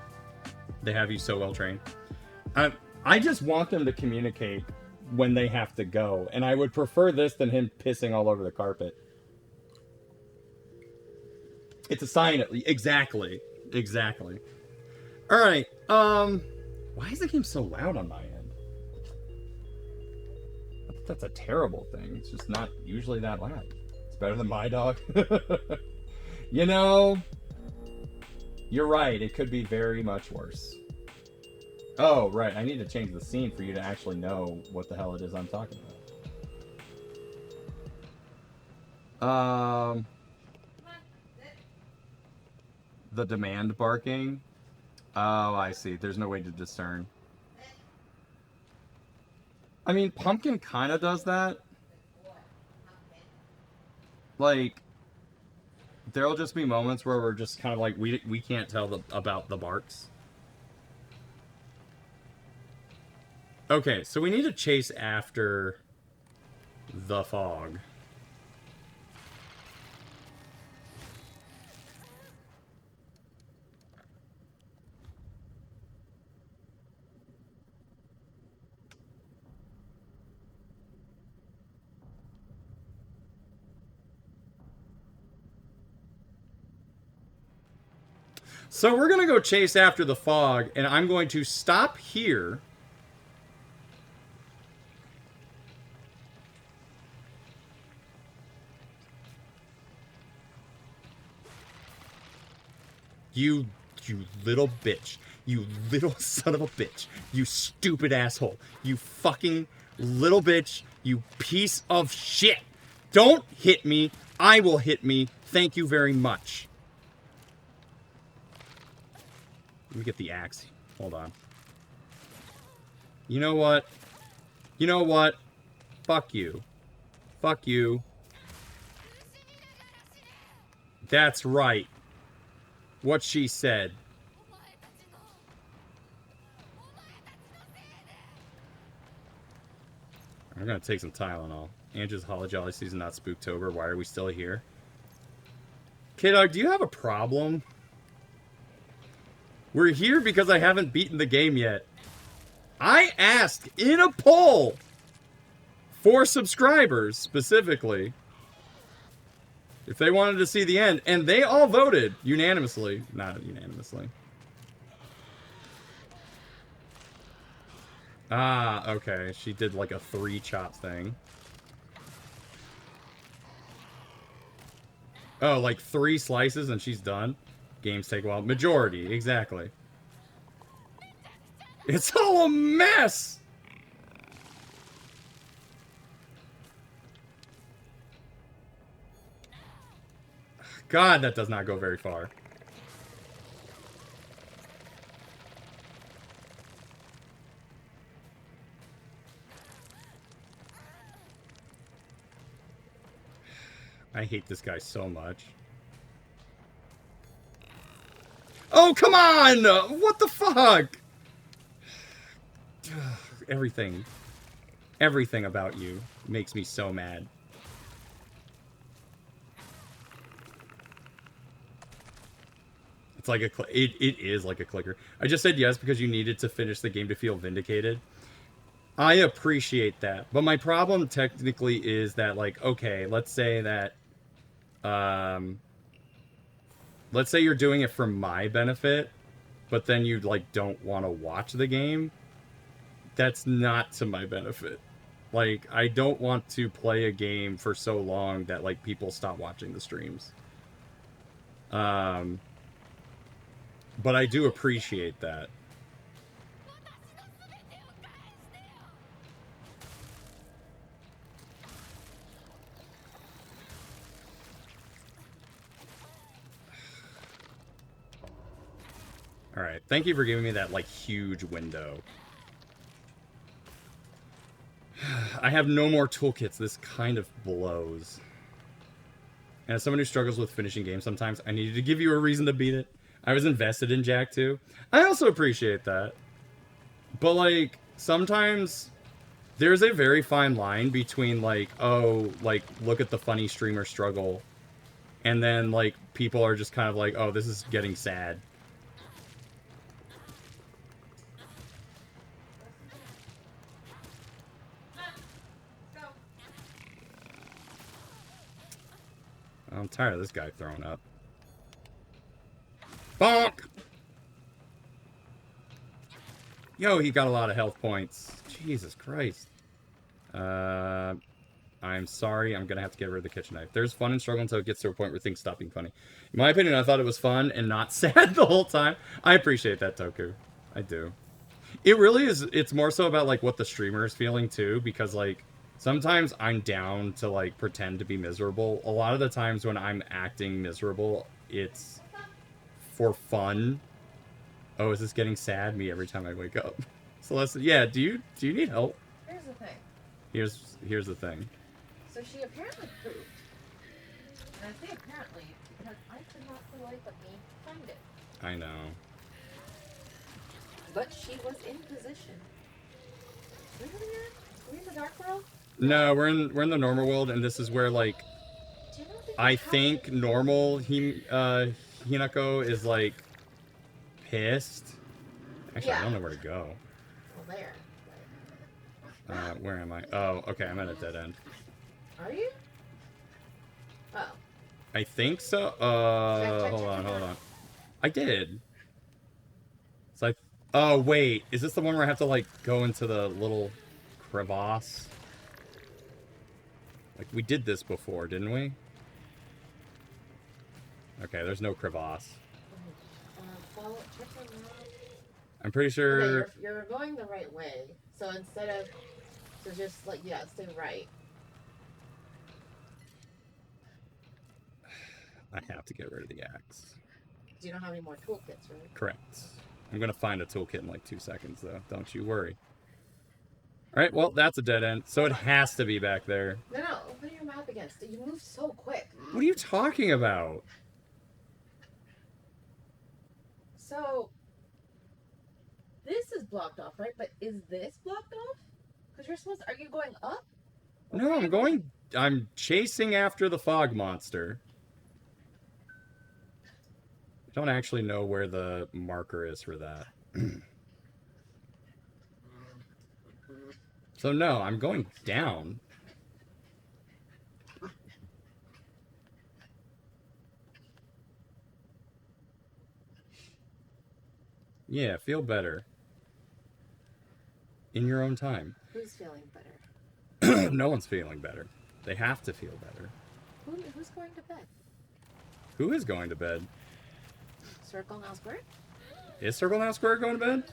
They have you so well trained. I just want them to communicate when they have to go, and I would prefer this than him pissing all over the carpet. It's a sign. Exactly. All right. Why is the game so loud on my end? That's a terrible thing. It's just not usually that loud. It's better than my dog. You know, you're right. It could be very much worse. Oh, right. I need to change the scene for you to actually know what the hell it is I'm talking about. The demand barking. Oh, I see. There's no way to discern. I mean, Pumpkin kind of does that. Like, there'll just be moments where we're just kind of like, we can't tell about the barks. Okay, so we need to chase after the fog. So we're going to go chase after the fog, and I'm going to stop here. You little bitch. You little son of a bitch. You stupid asshole. You fucking little bitch. You piece of shit. Don't hit me. I will hit me. Thank you very much. Let me get the axe. Hold on. You know what? You know what? Fuck you. Fuck you. That's right. What she said. I'm gonna take some Tylenol. Andrew's Holly Jolly season, not Spooktober. Why are we still here? K-Dog, do you have a problem? We're here because I haven't beaten the game yet. I asked in a poll for subscribers, specifically, if they wanted to see the end, and they all voted unanimously. Not unanimously. Ah, okay. She did like a 3-chop thing. Oh, like 3 slices and she's done? Games take a while. Majority, exactly. It's all a mess! God, that does not go very far. I hate this guy so much. Oh, come on! What the fuck? Everything about you makes me so mad. It's like it is like a clicker. I just said yes because you needed to finish the game to feel vindicated. I appreciate that. But my problem technically is that, like, okay, let's say that let's say you're doing it for my benefit, but then you like don't want to watch the game. That's not to my benefit. Like, I don't want to play a game for so long that like people stop watching the streams. But I do appreciate that. Alright, thank you for giving me that, like, huge window. I have no more toolkits. This kind of blows. And as someone who struggles with finishing games sometimes, I needed to give you a reason to beat it. I was invested in Jack too. I also appreciate that. But, like, sometimes there's a very fine line between, like, oh, like, look at the funny streamer struggle. And then, like, people are just kind of like, oh, this is getting sad. I'm tired of this guy throwing up. Bonk! Yo, he got a lot of health points. Jesus Christ. I'm sorry, I'm gonna have to get rid of the kitchen knife. There's fun and struggle until it gets to a point where things stop being funny. In my opinion, I thought it was fun and not sad the whole time. I appreciate that, Toku. I do. It really is, it's more so about, like, what the streamer is feeling, too, because, like, sometimes I'm down to, like, pretend to be miserable. A lot of the times when I'm acting miserable, it's for fun. Oh, is this getting sad? Me every time I wake up. Celeste, yeah, do you need help? Here's the thing. Here's the thing. So she apparently pooped. And I say apparently because I could not for the life of me find it. I know. But she was in position. Where are we at? Are we in the dark world? No, we're in the normal world, and this is where, like, Do you know if I think normal Hinako is, like, pissed. Actually, I don't know where to go. Well, there. Where am I? Oh, okay, I'm at a dead end. Are you? Oh. I think so. Hold on. I did. It's like, oh wait, is this the one where I have to, like, go into the little crevasse? Like, we did this before, didn't we? Okay, there's no crevasse. Check the map. I'm pretty sure. Okay, you're going the right way. So instead of, so just like, yeah, stay right. I have to get rid of the axe. You don't have any more toolkits, right? Correct. I'm gonna find a toolkit in like 2 seconds, though. Don't you worry. Alright, well, that's a dead end. So it has to be back there. No, open your map again. You moved so quick. What are you talking about? So, this is blocked off, right? But is this blocked off? Because you're supposed to, are you going up? No, I'm chasing after the fog monster. I don't actually know where the marker is for that. So no, I'm going down. Yeah, feel better. In your own time. Who's feeling better? No one's feeling better. They have to feel better. Who's going to bed? Who is going to bed? Circle now square? Is Circle Now Square going to bed?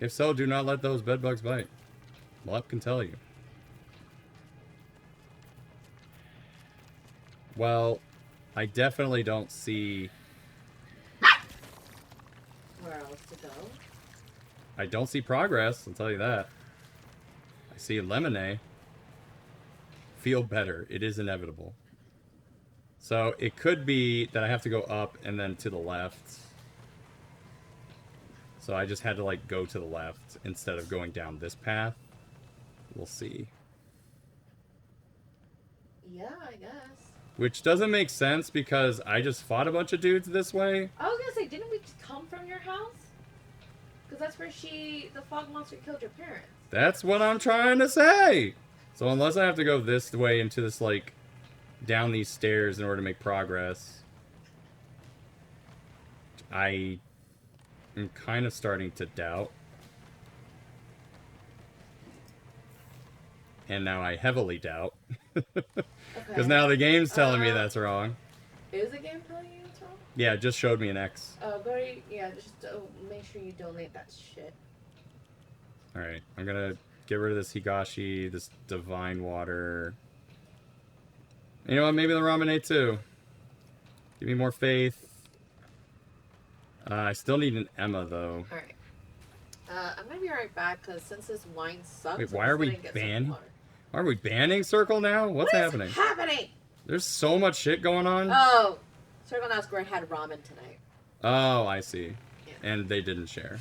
If so, do not let those bedbugs bite. Lep can tell you. Well, I definitely don't see... Where else to go? I don't see progress, I'll tell you that. I see lemonade. Feel better. It is inevitable. So it could be that I have to go up and then to the left. So I just had to, like, go to the left instead of going down this path. We'll see. Yeah, I guess. Which doesn't make sense because I just fought a bunch of dudes this way. I was gonna say, didn't we come from your house? Because that's where the fog monster killed your parents. That's what I'm trying to say. So unless I have to go this way into this, like, down these stairs in order to make progress, I am kind of starting to doubt. And now I heavily doubt. Because now the game's telling me that's wrong. Is the game telling you it's wrong? Yeah, it just showed me an X. Go to, just make sure you donate that shit. Alright, I'm gonna get rid of this Higashi, this Divine Water. You know what, maybe the Ramen too. Give me more faith. I still need an Emma, though. All right. I'm gonna be right back because since this wine sucks, Wait, I'm why just are we gonna get some banning? water. Are we banning Circle now? What's What is happening? happening? There's so much shit going on. Oh, Circle Now Square had ramen tonight. Oh, I see. Yeah. And they didn't share.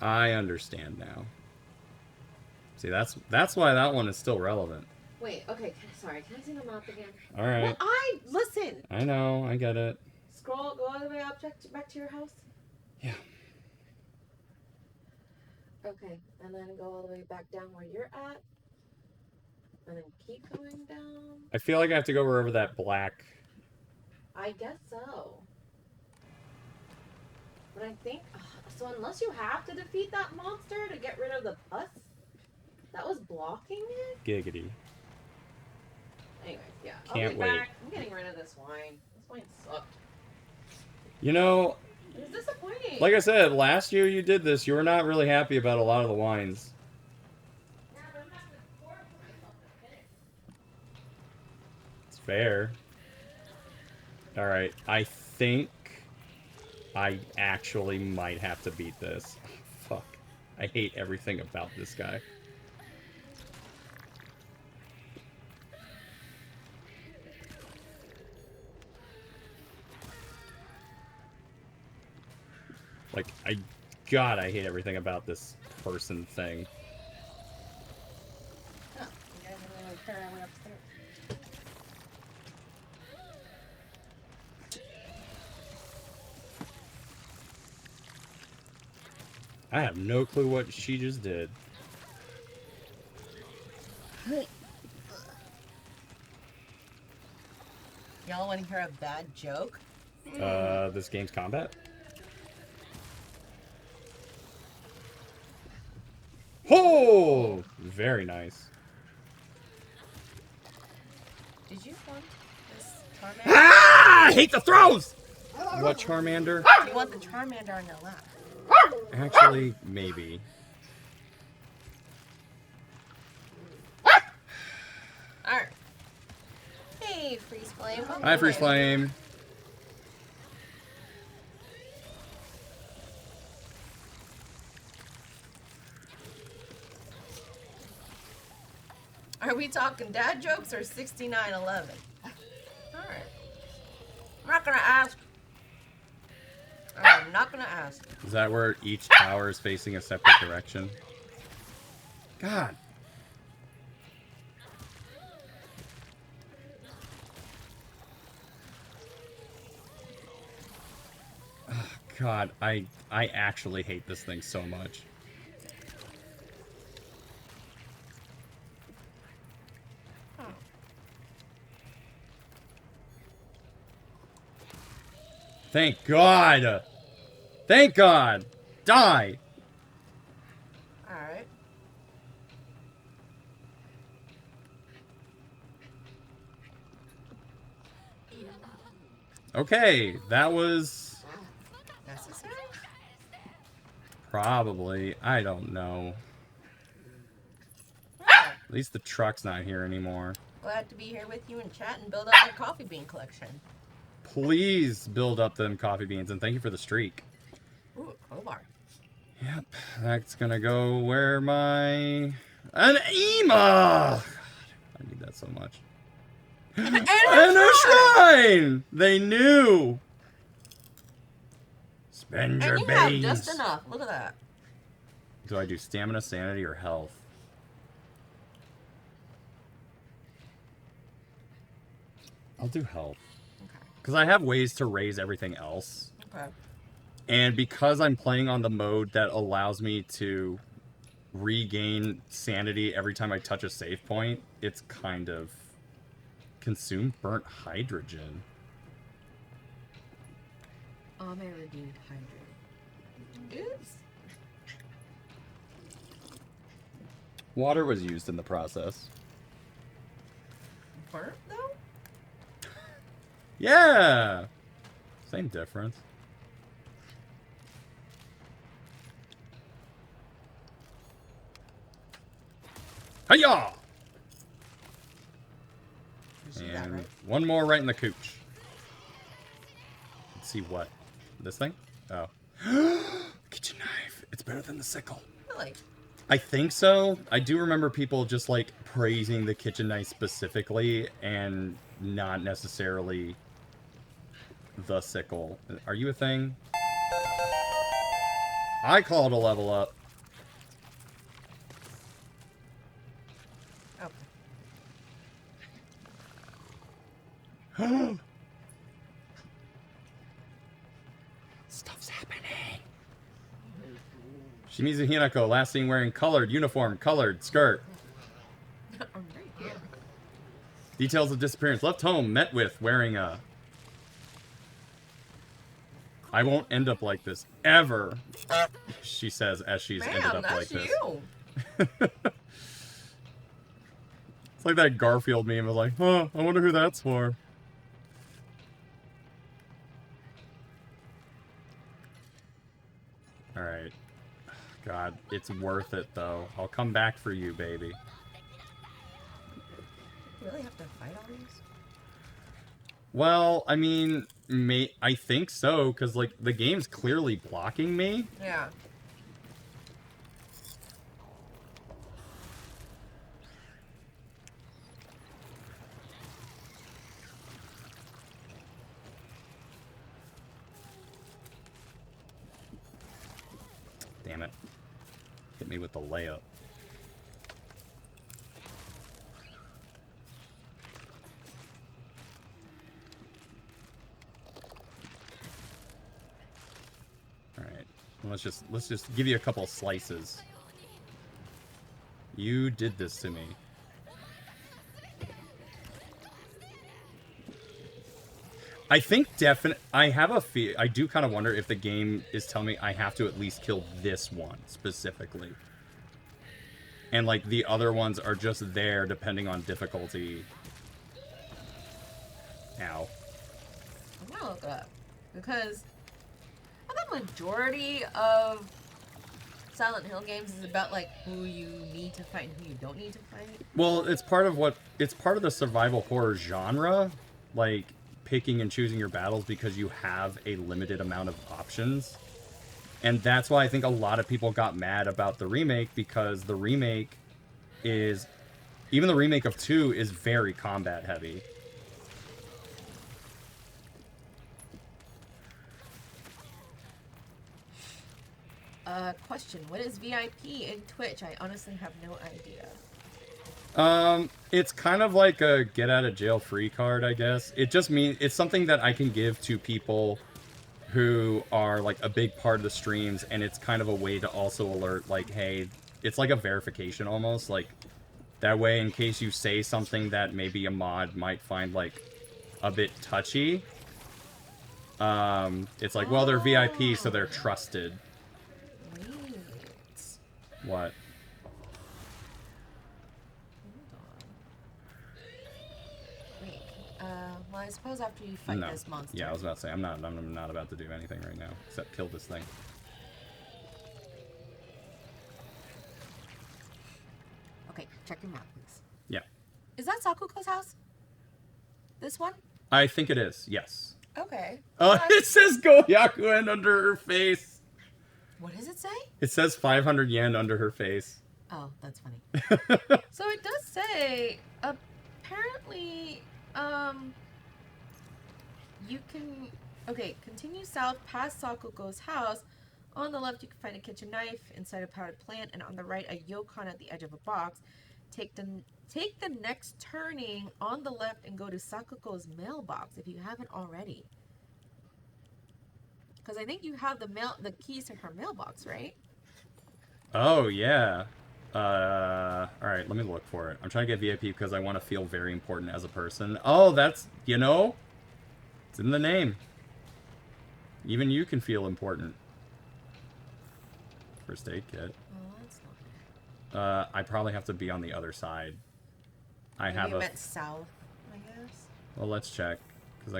I understand now. See, that's why that one is still relevant. Wait, okay, sorry, can I see the map again? All right. Well, listen. I know, I get it. Go all the way up, back to your house. Yeah. Okay, and then go all the way back down where you're at. And then keep going down. I feel like I have to go wherever that black... I guess so. But I think... so unless you have to defeat that monster to get rid of the pus that was blocking it? Giggity. Anyways, yeah. Can't I'll be wait. back. I'm getting rid of this wine. This wine sucked. You know, It was disappointing. like I said, last year you did this, you were not really happy about a lot of the wines. Yeah, but I'm not gonna pour it for myself to finish. It's fair. Alright, I think I actually might have to beat this. Fuck. I hate everything about this guy. Like, God, I hate everything about this person thing. Oh, you guys didn't really care I went upstairs. I have no clue what she just did. Y'all want to hear a bad joke? This game's combat? Oh! Very nice. Did you want this Charmander? Ah! I hate the throws! What Charmander? You want the Charmander on your lap? Actually, maybe. Alright. Hey, Freeze Flame. Hi, Freeze Flame. Are we talking dad jokes or 6911? Alright. I'm not gonna ask. I'm not gonna ask. Is that where each tower is facing a separate direction? God. Oh, God, I actually hate this thing so much. Thank God! Thank God! Die! Alright. Okay, that was... Necessary? Probably. I don't know. Alright. At least the truck's not here anymore. Glad to be here with you and chat and build up your coffee bean collection. Please build up them coffee beans, and thank you for the streak. Ooh, a crowbar. Yep, that's gonna go where my... An Ema! God, I need that so much. And a shrine! They knew! Spend your And you have beans. just enough. Look at that. Do I do stamina, sanity, or health? I'll do health. Okay. Because I have ways to raise everything else. Okay. And because I'm playing on the mode that allows me to regain sanity every time I touch a save point, it's kind of... Consume burnt hydrogen. I redeemed hydrogen. Oops. Water was used in the process. Burnt, though? Yeah! Same difference. Hiya! You see that, And right? one more right in the cooch. Let's see what This thing? Oh. Kitchen knife. It's better than the sickle. Really? I think so. I do remember people just like praising the kitchen knife specifically and not necessarily the sickle. Are you a thing? I called a level up. Okay. Stuff's happening. Shimizu Hinako, last seen wearing colored uniform, colored skirt. I'm right here. Details of disappearance. Left home, met with wearing a... I won't end up like this, ever. She says as she's ended up like this. You. It's like that Garfield meme of like, huh, I wonder who that's for. Alright. God, it's worth it though. I'll come back for you, baby. You really have to fight all these? Well, I mean, I think so, because, like, the game's clearly blocking me. Yeah. Damn it. Hit me with the layup. Alright. Let's just give you a couple slices. You did this to me. I think I have a fear. I do kind of wonder if the game is telling me I have to at least kill this one specifically. And like the other ones are just there depending on difficulty. Ow. I'm gonna look it up. Because I thought the majority of Silent Hill games is about like who you need to fight and who you don't need to fight. Well, it's part of the survival horror genre. Like, picking and choosing your battles because you have a limited amount of options. And that's why I think a lot of people got mad about the remake, because the remake is... Even the remake of 2 is very combat heavy. Question. What is VIP in Twitch? I honestly have no idea. It's kind of like a get out of jail free card, I guess. It just means it's something that I can give to people who are like a big part of the streams, and it's kind of a way to also alert, like, hey, it's like a verification almost, like, that way in case you say something that maybe a mod might find like a bit touchy, it's like, well, they're VIP, so they're trusted. Wait. What? Well, I suppose after you fight this monster. Yeah, I was about to say, I'm not about to do anything right now, except kill this thing. Okay, check your map, please. Yeah. Is that Sakuko's house? This one? I think it is, yes. Okay. It says Go Yakuen under her face. What does it say? It says 500 yen under her face. Oh, that's funny. So it does say, apparently, you can, okay, continue south past Sakuko's house. On the left, you can find a kitchen knife inside a powdered plant, and on the right, a yokon at the edge of a box. Take the next turning on the left and go to Sakuko's mailbox if you haven't already. Because I think you have the keys to her mailbox, right? Oh, yeah. Alright, let me look for it. I'm trying to get VIP because I want to feel very important as a person. Oh, that's, you know, it's in the name. Even you can feel important. First aid kit. Oh, that's not I probably have to be on the other side. Maybe you meant south, I guess. Well, let's check. Because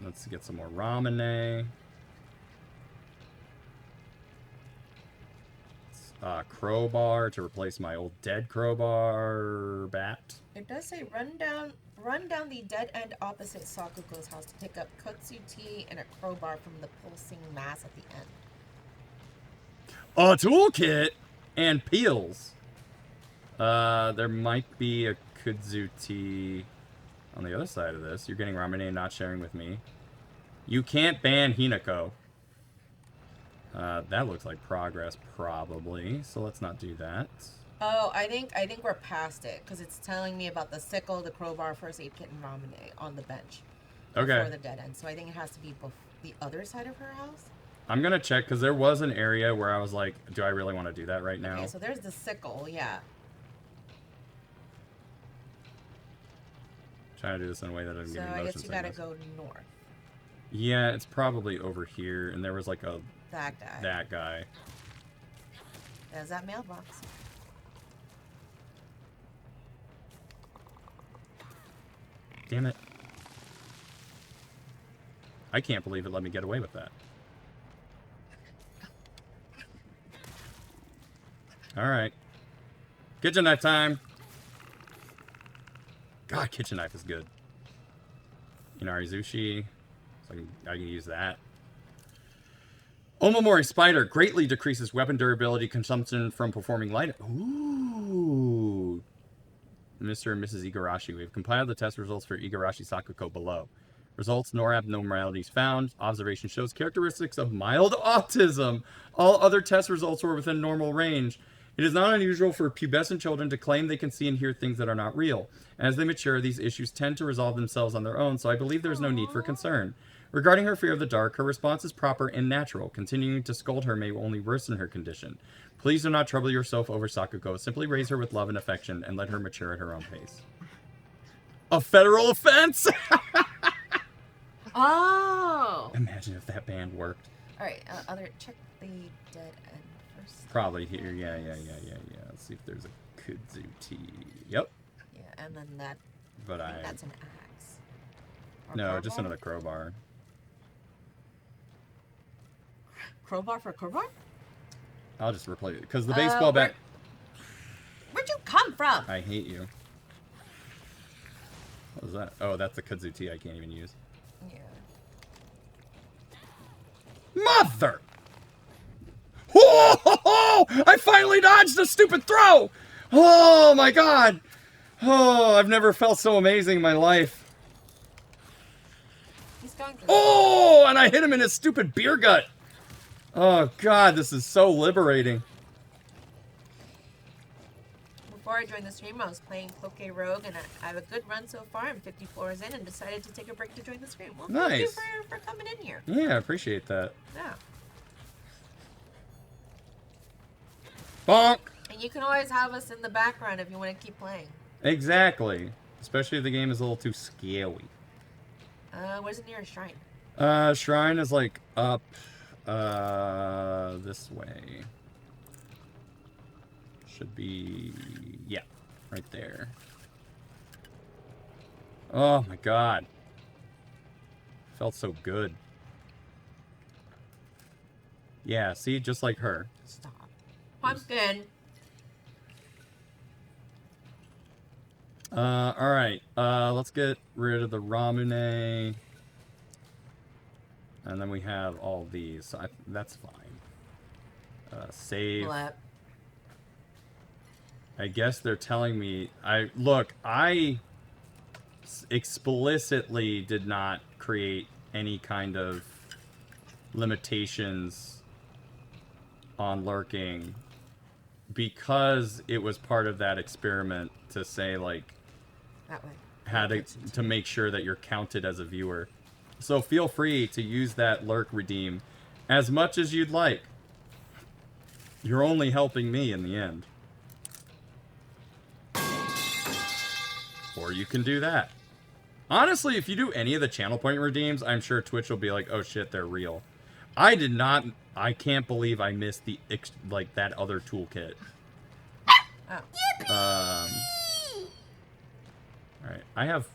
let's get some more ramen. crowbar to replace my old dead crowbar bat. It does say run down the dead end opposite Sakuko's house to pick up kudzu tea and a crowbar from the pulsing mass at the end. A toolkit and peels. There might be a kudzu tea on the other side of this. You're getting ramen and not sharing with me. You can't ban Hinako. That looks like progress, probably. So let's not do that. Oh, I think we're past it because it's telling me about the sickle, the crowbar, first aid kit, and ramen on the bench. Okay. Before the dead end. So I think it has to be the other side of her house. I'm gonna check because there was an area where I was like, do I really want to do that right now? Okay, so there's the sickle, yeah. Trying to do this in a way that doesn't So give me I motion guess you gotta sickness. go north. Yeah, it's probably over here, and there was like a That guy. that guy. There's that mailbox. Damn it! I can't believe it let me get away with that. All right, kitchen knife time. God, kitchen knife is good. Inari Zushi, so I can use that. Omamori Spider greatly decreases weapon durability consumption from performing light. Ooh. Mr. and Mrs. Igarashi. We have compiled the test results for Igarashi Sakuko below. Results, no abnormalities found. Observation shows characteristics of mild autism. All other test results were within normal range. It is not unusual for pubescent children to claim they can see and hear things that are not real. As they mature, these issues tend to resolve themselves on their own, so I believe there is no need for concern. Regarding her fear of the dark, her response is proper and natural. Continuing to scold her may only worsen her condition. Please do not trouble yourself over Sakuko. Simply raise her with love and affection and let her mature at her own pace. A federal offense? Oh! Imagine if that band worked. Alright, check the dead end first. Probably here. Yeah. Let's see if there's a kudzu tea. Yep. Yeah, and then that. But I think that's an axe. Or No, just crowbar? another crowbar. Crowbar for crowbar? I'll just replace it. Because the baseball bat... Where'd you come from? I hate you. What was that? Oh, that's the kudzu tea I can't even use. Yeah. Mother! Oh, I finally dodged the stupid throw! Oh my god! Oh, I've never felt so amazing in my life. He's going for Oh, and I hit him in his stupid beer gut. Oh god, this is so liberating. Before I joined the stream, I was playing Cloquet Rogue, and I have a good run so far. I'm 50 floors in and decided to take a break to join the stream. Well, thank you Nice. for coming in here. Yeah, I appreciate that. Yeah. Bonk! And you can always have us in the background if you want to keep playing. Exactly. Especially if the game is a little too scary. Where's the nearest shrine? Shrine is like up this way. Should be, yeah, right there. Oh my god. Felt so good. Yeah, see, just like her. Stop. Pumpkin. Alright, let's get rid of the Ramune. And then we have all these, so that's fine. Save. Blep. I guess they're telling me, I explicitly did not create any kind of limitations on lurking because it was part of that experiment to say, like, That way. how to make sure that you're counted as a viewer. So feel free to use that lurk redeem as much as you'd like. You're only helping me in the end. Or you can do that. Honestly, if you do any of the channel point redeems, I'm sure Twitch will be like, oh shit, they're real. I did not, I can't believe I missed the, like, that other toolkit. Oh. Alright, I have,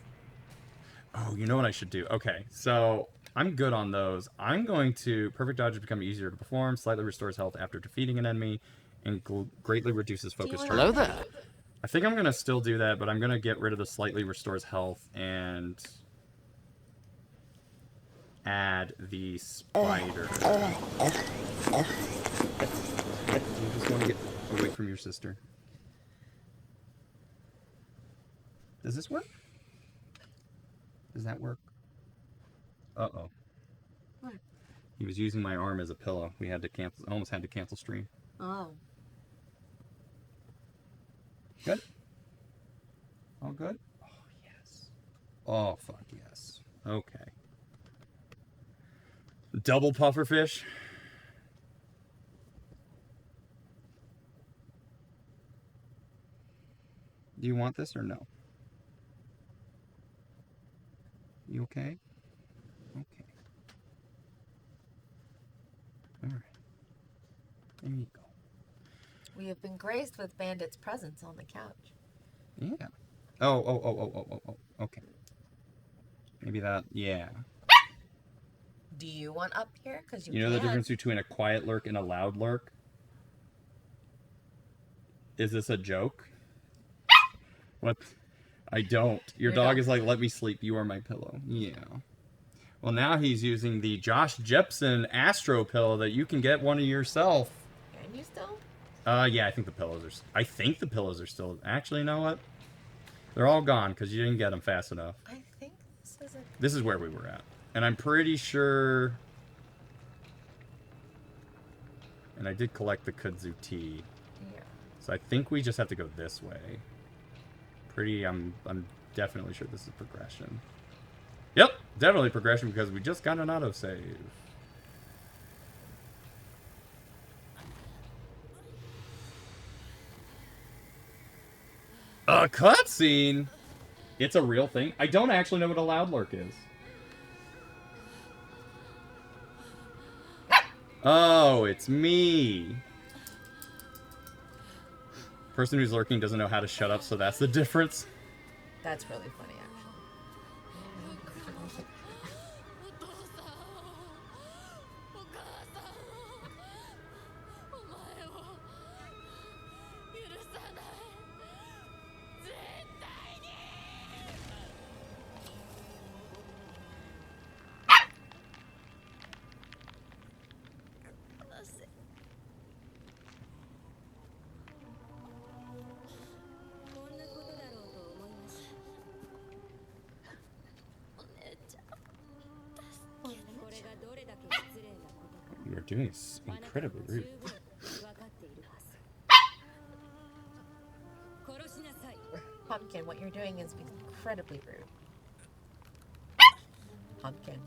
oh, you know what I should do? Okay, so I'm good on those. I'm going to, perfect dodge has become easier to perform, slightly restores health after defeating an enemy, and greatly reduces focus charge. Hello there. I think I'm gonna still do that, but I'm gonna get rid of the slightly restores health and add the spider. You just want to get away from your sister. Does this work? Does that work? Uh-oh. What? He was using my arm as a pillow. We had to cancel, almost had to cancel stream. Oh. Good? All good? Oh, yes. Oh, fuck yes. Okay. Double pufferfish. Do you want this or no? You okay? Okay. All right. There you go. We have been graced with Bandit's presence on the couch. Yeah. Oh. Okay. Maybe that, yeah. Do you want up here? Because You know the difference between a quiet lurk and a loud lurk? Is this a joke? What? I don't. Your dog is like, let me sleep. You are my pillow. Yeah. Well, now he's using the Josh Jepson Astro pillow that you can get one of yourself. Can you still? Yeah, I think the pillows are. I think the pillows are still. Actually, you know what? They're all gone because you didn't get them fast enough. I think this is a... This is where we were at, and I'm pretty sure. And I did collect the kudzu tea. Yeah. So I think we just have to go this way. I'm definitely sure this is progression. Yep, definitely progression because we just got an autosave. A cutscene? It's a real thing? I don't actually know what a loud lurk is. Oh, it's me. Person who's lurking doesn't know how to shut up, so that's the difference. That's really funny, actually. You are doing is incredibly rude. Pumpkin, what you're doing is incredibly rude. Pumpkin.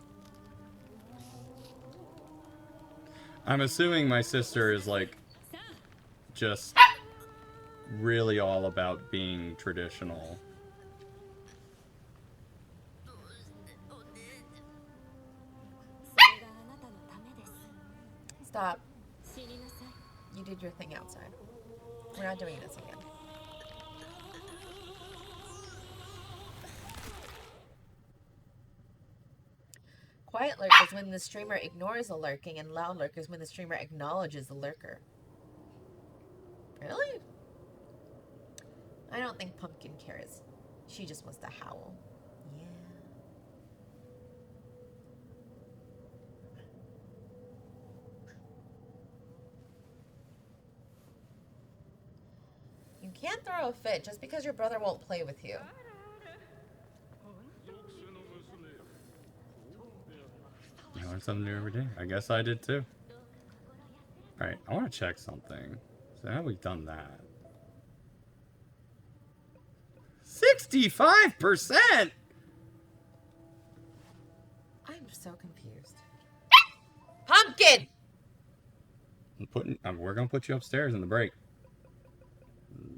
I'm assuming my sister is like just really all about being traditional. Stop. You did your thing outside. We're not doing this again. Quiet lurk is when the streamer ignores the lurking, and loud lurk is when the streamer acknowledges the lurker. Really? I don't think Pumpkin cares. She just wants to howl. Yeah. You can't throw a fit just because your brother won't play with you. I learn something new every day. I guess I did too. Alright, I want to check something. So now we've done that. 65%! I'm so confused. Pumpkin! We're gonna put you upstairs in the break.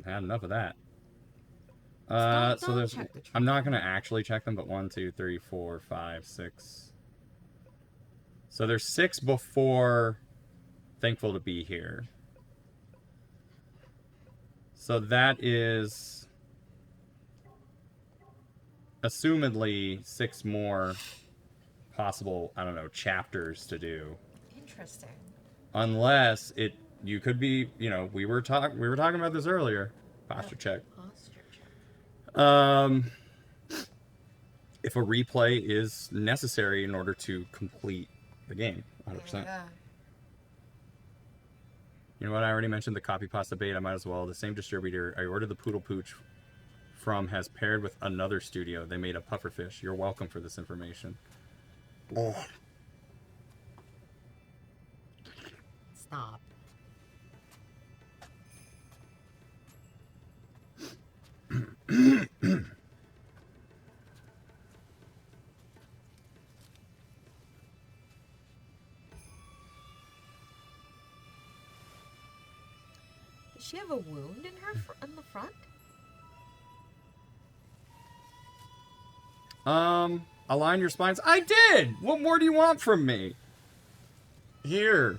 Had enough of that. So there's. I'm not gonna actually check them, but 1, 2, 3, 4, 5, 6. So there's 6 before Thankful to Be Here. So that is assumedly 6 more possible, I don't know, chapters to do. Interesting. Unless it you could be, you know, we were talking about this earlier. Posture check. Posture check. If a replay is necessary in order to complete the game, 100%. Yeah. You know what? I already mentioned the copy pasta bait. I might as well. The same distributor I ordered the Poodle Pooch from has paired with another studio. They made a pufferfish. You're welcome for this information. Oh. Stop. Does she have a wound in her in the front? Align your spines. I did! What more do you want from me? Here.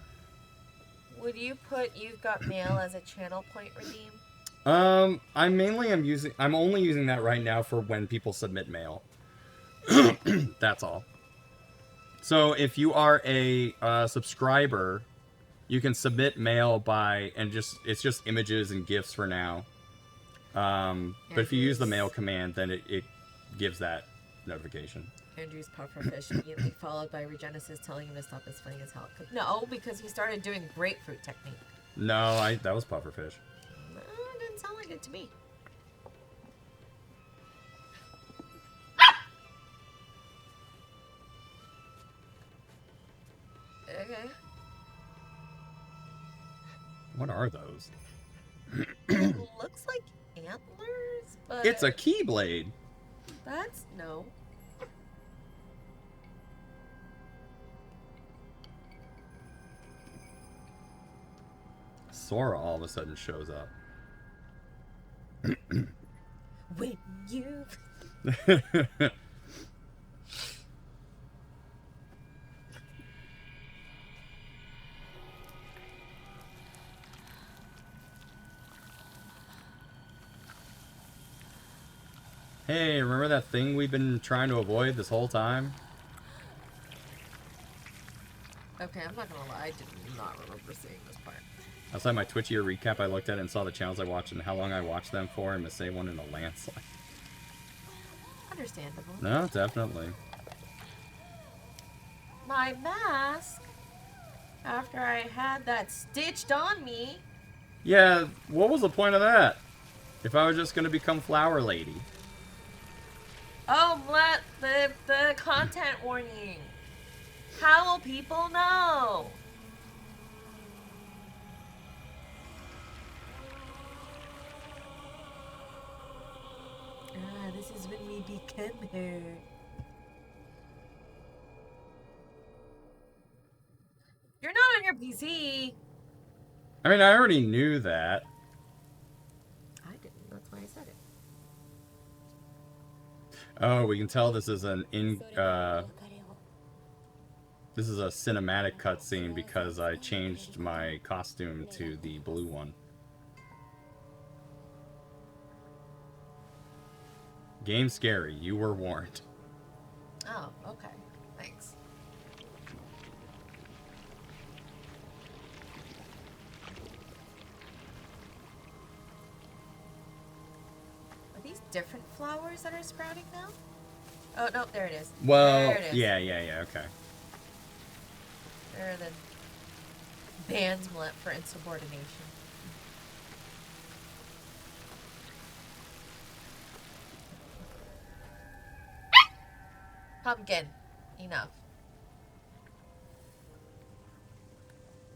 Would you put "You've Got Mail" as a channel point redeem? I'm only using that right now for when people submit mail. That's all. So if you are a subscriber, you can submit mail it's just images and GIFs for now. But if you use the mail command, then it gives that notification. Andrew's pufferfish immediately followed by Regenesis telling him to stop his funny as hell. No, because he started doing grapefruit technique. No, that was pufferfish. No, it didn't sound like it to me. Okay. What are those? It looks like antlers, but It's a keyblade. that's no. Sora all of a sudden shows up. When you Hey, remember that thing we've been trying to avoid this whole time? Okay, I'm not gonna lie, I did not remember seeing this part. Outside my Twitch year recap, I looked at it and saw the channels I watched and how long I watched them for, and missed one in a landslide. Understandable. No, definitely. My mask, after I had that stitched on me. Yeah, what was the point of that? If I was just gonna become Flower Lady. Oh, the content warning. How will people know? Ah, this is when we become her. You're not on your PC. I mean, I already knew that. I didn't. That's why I said it. Oh, we can tell this is this is a cinematic cutscene because I changed my costume to the blue one. Game scary. You were warned. Oh, okay. Thanks. Are these different flowers that are sprouting now? Oh, no, there it is. Well, there it is. yeah, okay. They're the bandsmlet for insubordination. Pumpkin. Enough.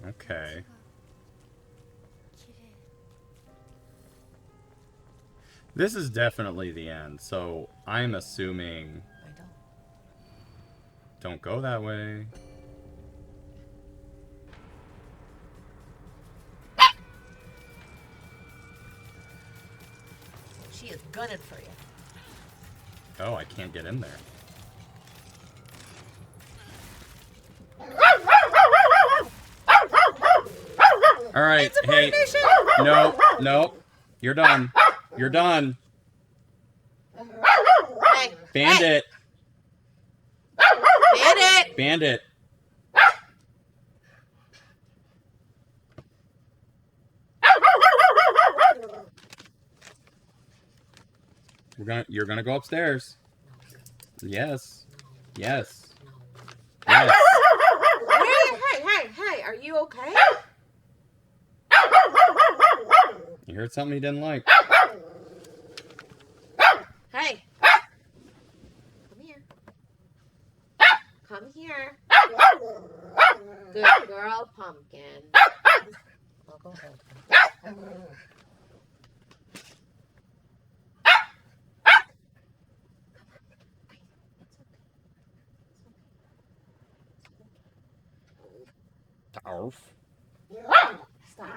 Okay. This is definitely the end, so I'm assuming... I don't. Don't go that way. She is gunning for you. Oh, I can't get in there. Alright, hey. No. You're done. You're done. Hey, Bandit. Bandit! Bandit. You're gonna go upstairs. Yes. Yes. Yes. Hey, are you okay? You heard something he didn't like. Hey. Come here. Come here. Good girl, Pumpkin. I'll go hold her. Tarf. Stop.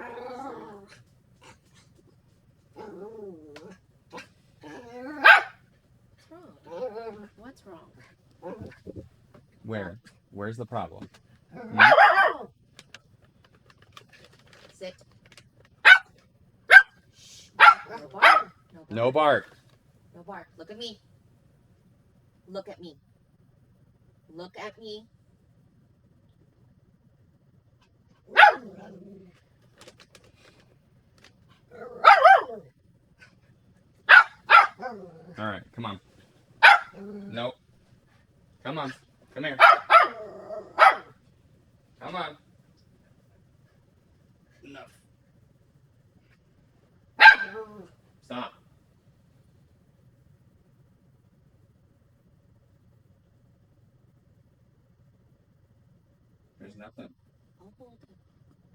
What's wrong? Where? Where's the problem? Sit. Shh. No bark. No bark. No bark. Look at me. Look at me. Look at me. All right, come on. Nope. Come on. Come here. Come on. Enough. Stop. There's nothing. I'll hold it.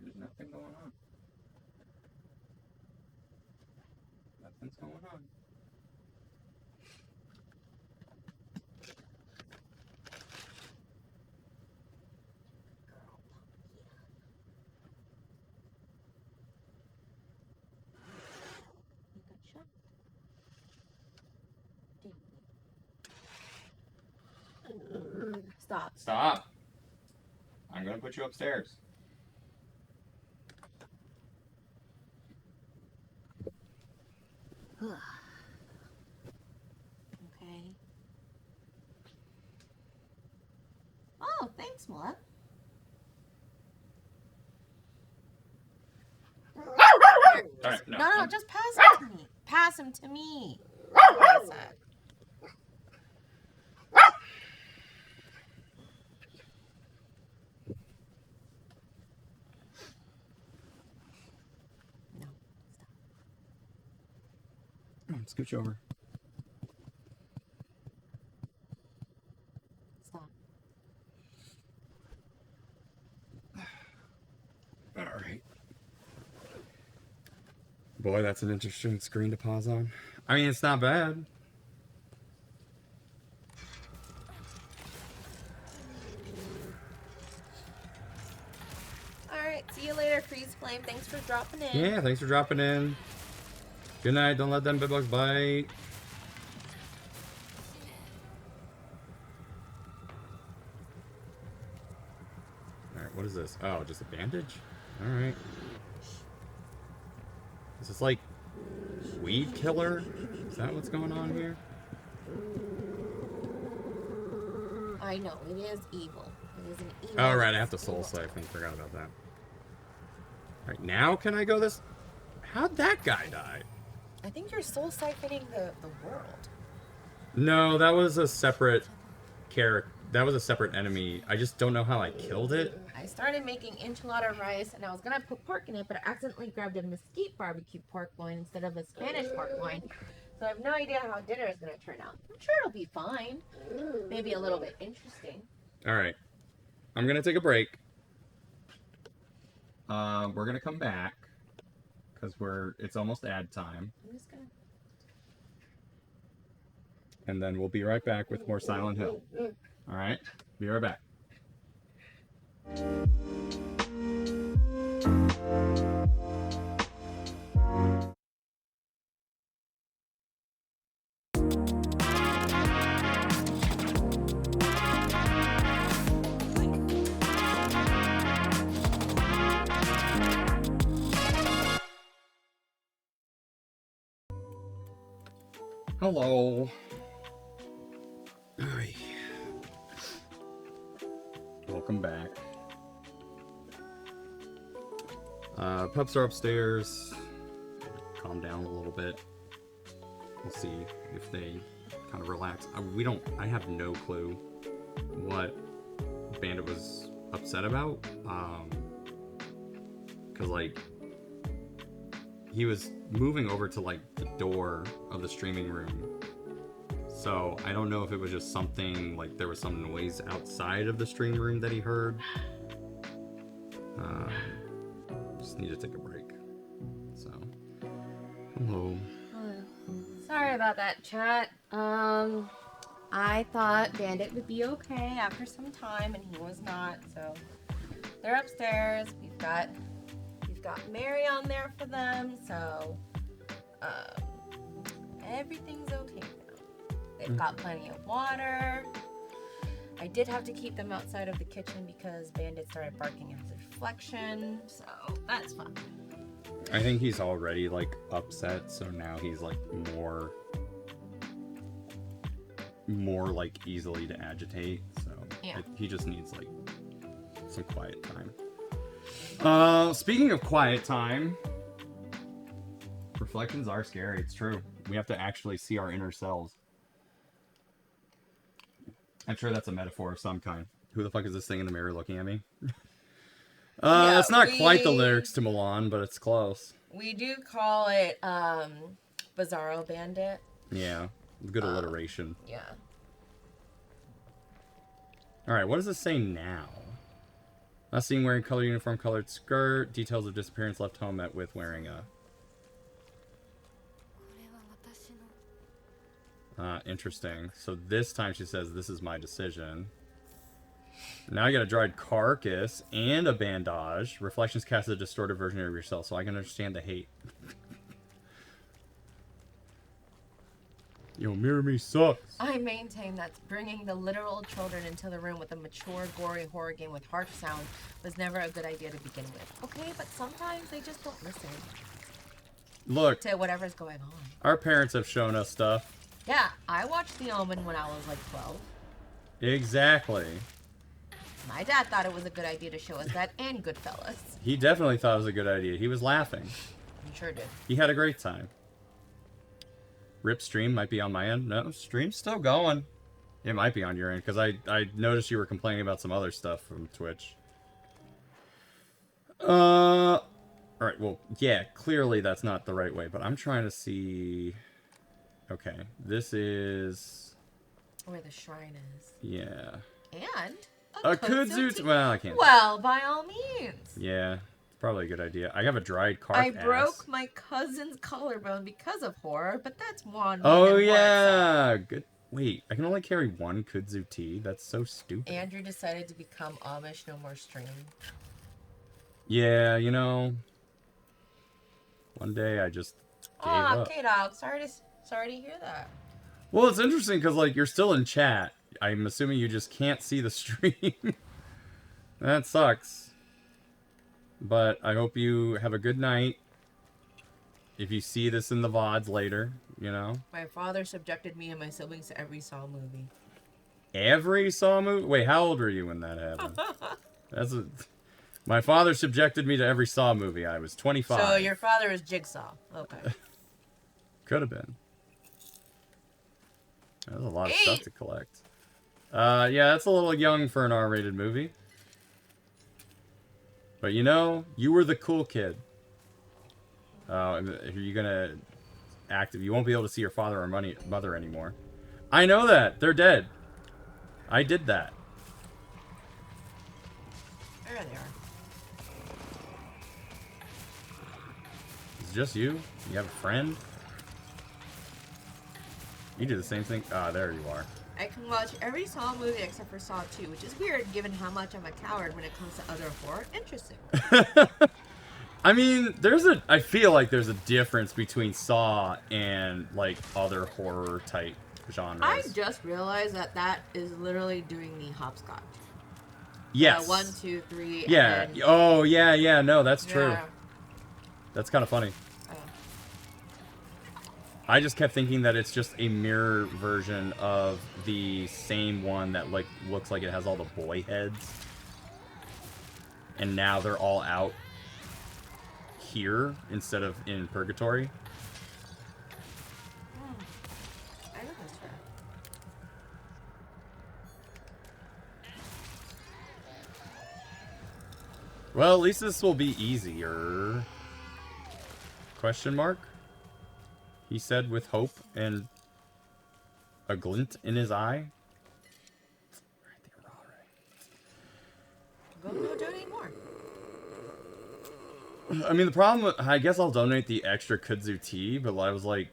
There's nothing going on. Nothing's going on. Stop. Stop. I'm gonna put you upstairs. Okay. Oh, thanks, Mutt. All right, No, just pass him to me. Pass him to me. That's what I said. No, stop. Scooch over. Stop. All right. Boy, that's an interesting screen to pause on. I mean, it's not bad. Alright, see you later, Freeze Flame. Thanks for dropping in. Yeah, thanks for dropping in. Good night. Don't let them bedbugs bite. Alright, what is this? Oh, just a bandage? Alright. Is this like weed killer? Is that what's going on here? I know, it is evil. It is an evil. Oh, right, I have to soul siphon. Forgot about that. Alright, now can I go this? How'd that guy die? I think you're soul siphoning the world. No, that was a separate character. That was a separate enemy. I just don't know how I killed it. I started making enchilada rice and I was gonna put pork in it, but I accidentally grabbed a mesquite barbecue pork loin instead of a Spanish pork loin. So I have no idea how dinner is gonna turn out. I'm sure it'll be fine. Maybe a little bit interesting. Alright. I'm gonna take a break. We're gonna come back. Because it's almost ad time. I'm just gonna... And then we'll be right back with more Silent Hill. Alright? Be right back. Hello. Hi. Welcome back. Pups are upstairs. Calm down a little bit. we'll see if they kind of relax. I have no clue what Bandit was upset about. Because, like, he was moving over to, like, the door of the streaming room. So I don't know if it was just something, like, there was some noise outside of the streaming room that he heard. Just need to take a break. So, hello. Sorry about that, chat. I thought Bandit would be okay after some time, and he was not. So they're upstairs. We've got Mary on there for them. So everything's okay now. They've got plenty of water. I did have to keep them outside of the kitchen because Bandit started barking at his reflection. So that's fine. I think he's already, like, upset, so now he's, like, more like, easily to agitate, so yeah. He just needs, like, some quiet time. Speaking of quiet time, reflections are scary, it's true. We have to actually see our inner selves. I'm sure that's a metaphor of some kind. Who the fuck is this thing in the mirror looking at me? Yeah, it's not quite the lyrics to Milan, but it's close. We do call it Bizarro Bandit. Yeah, good alliteration. Yeah. Alright, what does this say now? Last seen wearing colored uniform, colored skirt. Details of disappearance left home with wearing a... interesting. So this time she says, this is my decision. Now I got a dried carcass and a bandage. Reflections cast a distorted version of yourself, so I can understand the hate. Yo, Mirror Me sucks. I maintain that bringing the literal children into the room with a mature, gory horror game with harsh sound was never a good idea to begin with. Okay, but sometimes they just don't listen. Look. To whatever's going on. Our parents have shown us stuff. Yeah, I watched The Omen when I was like 12. Exactly. My dad thought it was a good idea to show us that and Goodfellas. He definitely thought it was a good idea. He was laughing. He sure did. He had a great time. Rip stream might be on my end. No, stream's still going. It might be on your end, because I noticed you were complaining about some other stuff from Twitch. Alright, well, yeah, clearly that's not the right way, but I'm trying to see... Okay, this is... Where the shrine is. Yeah. And... A kudzu... Well, I can't. Well, by all means. Yeah, it's probably a good idea. I have a dried carp I broke my cousin's collarbone because of horror, but that's one. Oh, yeah. Good. Wait, I can only carry one kudzu tea? That's so stupid. Andrew decided to become Amish, no more stream. Yeah, you know... One day I just gave up. K-Dog, sorry to hear that. Well, it's interesting because, like, you're still in chat. I'm assuming you just can't see the stream. That sucks. But I hope you have a good night. If you see this in the VODs later, you know. My father subjected me and my siblings to every Saw movie. Every Saw movie? Wait, how old were you when that happened? My father subjected me to every Saw movie. I was 25. So your father is Jigsaw. Okay. Could have been. There's a lot of stuff to collect. Yeah, that's a little young for an R-rated movie. But you know, you were the cool kid. If you're gonna act, you won't be able to see your father or mother anymore. I know that. They're dead. I did that. There they are. It's just you? You have a friend? You do the same thing? Ah, there you are. I can watch every Saw movie except for Saw 2, which is weird given how much I'm a coward when it comes to other horror. Interesting. I mean, I feel like there's a difference between Saw and, like, other horror type genres. I just realized that is literally doing the hopscotch. Yes. 1, 2, 3. Yeah. And Oh, yeah. No, that's true. Yeah. That's kind of funny. I just kept thinking that it's just a mirror version of the same one that, like, looks like it has all the boy heads. And now they're all out here instead of in purgatory. Well, at least this will be easier. Question mark? He said with hope and a glint in his eye. Go donate more. I mean, the problem, I guess I'll donate the extra kudzu tea, but I was like,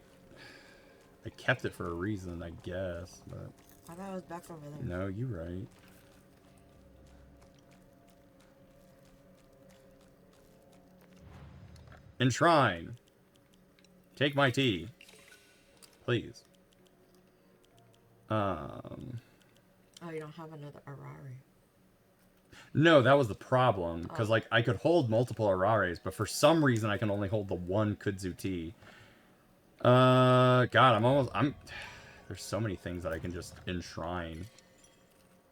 I kept it for a reason, I guess, but... I thought it was back over there. No, you're right. Enshrine. Take my tea. Please. Oh, you don't have another Arari. No, that was the problem. Because, like, I could hold multiple Arares, but for some reason I can only hold the one kudzu tea. God, there's so many things that I can just enshrine.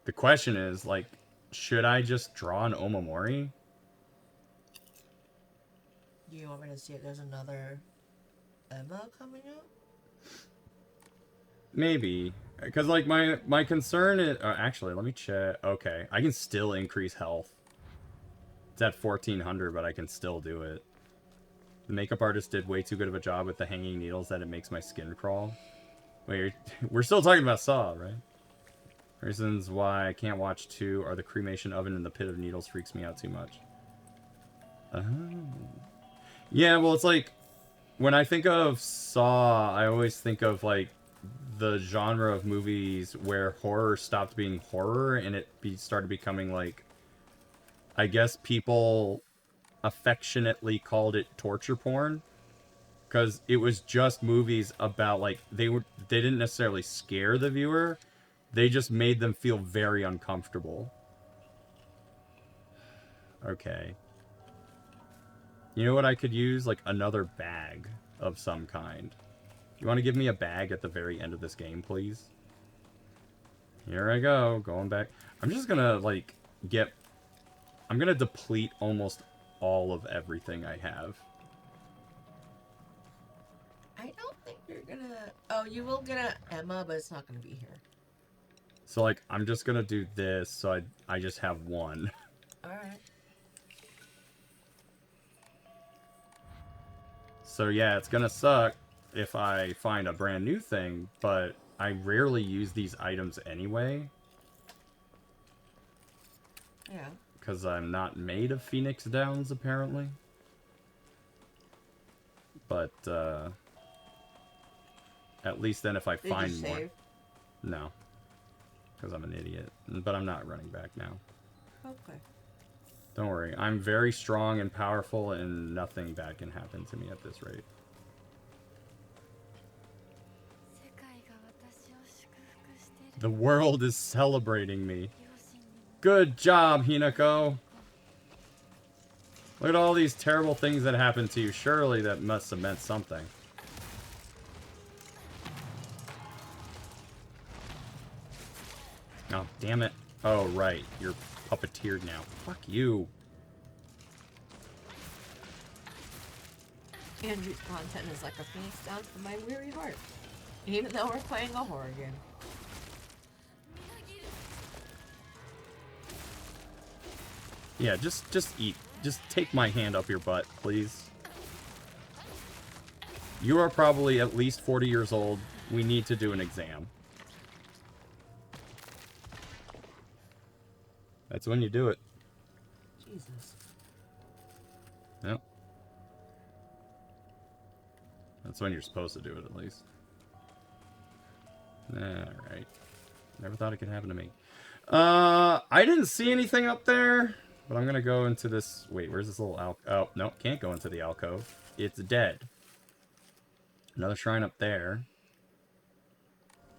The question is, like, should I just draw an Omamori? Do you want me to see if there's another Emma coming up? Maybe. Because, like, my concern is... actually, let me check. Okay, I can still increase health. It's at 1400, but I can still do it. The makeup artist did way too good of a job with the hanging needles that it makes my skin crawl. Wait, we're still talking about Saw, right? Reasons why I can't watch 2 are the cremation oven and the pit of needles freaks me out too much. Oh. Yeah, well, it's like... When I think of Saw, I always think of, like, the genre of movies where horror stopped being horror and it started becoming, like... I guess people affectionately called it torture porn. Because it was just movies about, like, they didn't necessarily scare the viewer. They just made them feel very uncomfortable. Okay. You know what I could use? Like, another bag of some kind. You want to give me a bag at the very end of this game, please? Here I go, going back. I'm just gonna, like, I'm gonna deplete almost all of everything I have. I don't think you're gonna... Oh, you will get an Emma, but it's not gonna be here. So, like, I'm just gonna do this, so I just have one. Alright. So, yeah, it's gonna suck if I find a brand new thing, but I rarely use these items anyway. Yeah. Because I'm not made of Phoenix Downs, apparently. But, at least then if I find more... Save? No. Because I'm an idiot. But I'm not running back now. Okay. Don't worry. I'm very strong and powerful, and nothing bad can happen to me at this rate. The world is celebrating me. Good job, Hinako. Look at all these terrible things that happened to you. Surely that must have meant something. Oh, damn it. Oh, right. You're puppeteered now. Fuck you. Andrew's content is like a phoenix down from my weary heart. Even though we're playing a horror game. Yeah, just eat. Just take my hand up your butt, please. You are probably at least 40 years old. We need to do an exam. That's when you do it. Jesus. Yep. That's when you're supposed to do it, at least. Alright. Never thought it could happen to me. I didn't see anything up there. But I'm gonna go into this... Wait, where's this little alcove? Oh, no, can't go into the alcove. It's dead. Another shrine up there.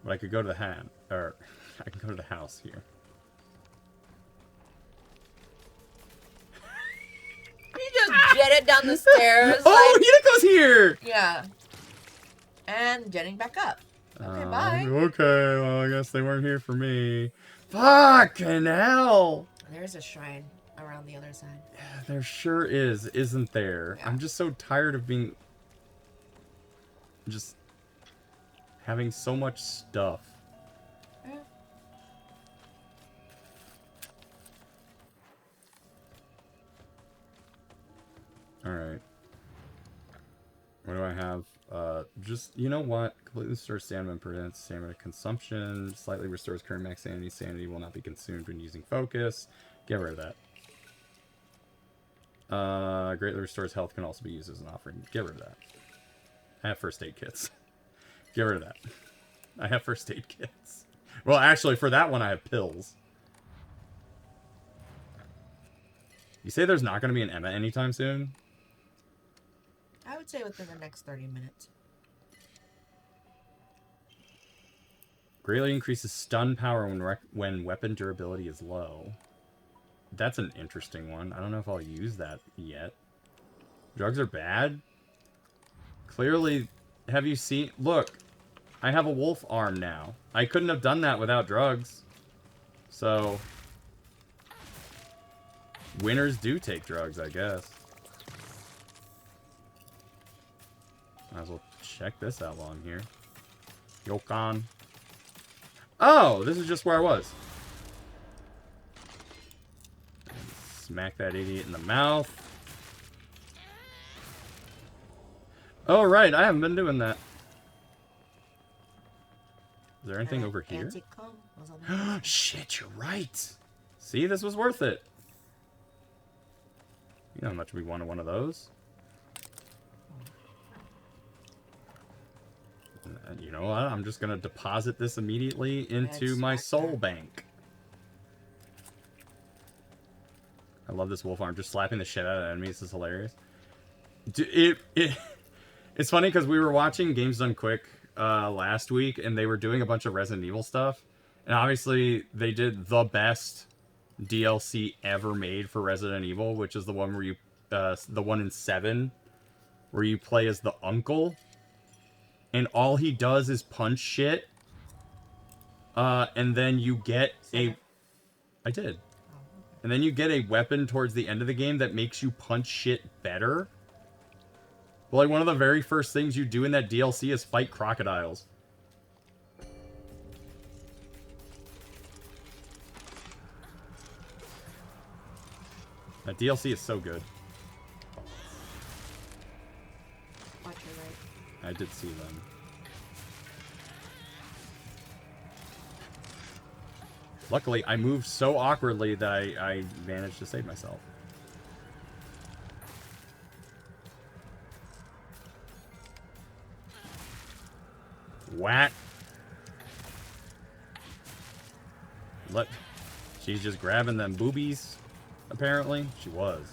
But I could go to the hat. Or, I can go to the house here. You just jet it down the stairs. Oh, Hinako's here! Yeah. And jetting back up. Okay, bye. Okay, well, I guess they weren't here for me. Fucking hell! There's a shrine around the other side. Yeah, there sure is, isn't there? Yeah. I'm just so tired of being... Just... having so much stuff. Yeah. Alright. What do I have? Just, you know what? Completely restores stamina, prevents stamina consumption, slightly restores current max sanity. Sanity will not be consumed when using focus. Get rid of that. Greatly restores health, can also be used as an offering. Get rid of that. I have first aid kits. Get rid of that. I have first aid kits. Well, actually, for that one, I have pills. You say there's not going to be an Emma anytime soon? I would say within the next 30 minutes. Greatly increases stun power when weapon durability is low. That's an interesting one. I don't know if I'll use that yet. Drugs are bad? Clearly, have you seen... Look, I have a wolf arm now. I couldn't have done that without drugs. So... winners do take drugs, I guess. Might as well check this out while I'm here. Yokan. Oh, this is just where I was. Smack that idiot in the mouth. Oh, right. I haven't been doing that. Is there anything over here? Shit, you're right. See, this was worth it. You know how much we wanted one of those. And you know what? I'm just going to deposit this immediately into my soul bank. I love this wolf arm. Just slapping the shit out of enemies is hilarious. It's funny because we were watching Games Done Quick last week, and they were doing a bunch of Resident Evil stuff. And obviously, they did the best DLC ever made for Resident Evil, which is the one where you, the one in 7, where you play as the uncle. And all he does is punch shit. And then you get a... I did. And then you get a weapon towards the end of the game that makes you punch shit better. Well, like, one of the very first things you do in that DLC is fight crocodiles. That DLC is so good. Watch your right. I did see them. Luckily, I moved so awkwardly that I managed to save myself. Whack. She's just grabbing them boobies, apparently. She was.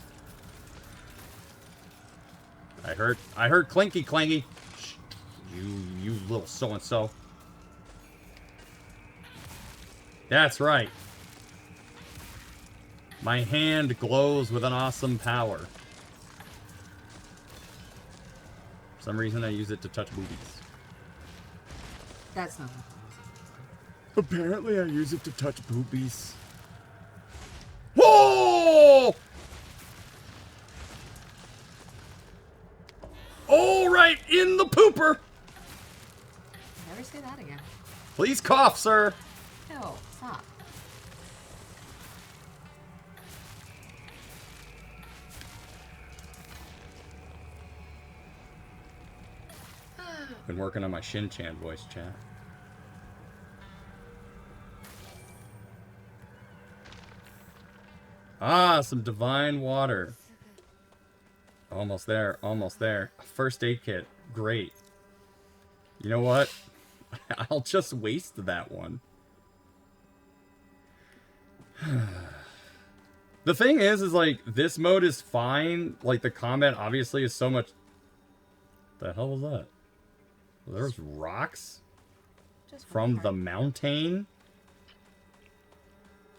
I heard clinky clangy. Shh, you little so-and-so. That's right. My hand glows with an awesome power. For some reason, I use it to touch boobies. That's not what Apparently, I use it to touch boobies. Whoa! All right, in the pooper. Never say that again. Please cough, sir. No, stop. Been working on my Shin-chan voice chat. Ah, some divine water. Almost there, almost there. First aid kit, great. You know what? I'll just waste that one. The thing is like, this mode is fine. Like, the combat obviously is so much... The hell was that? There's rocks? Just From the mountain?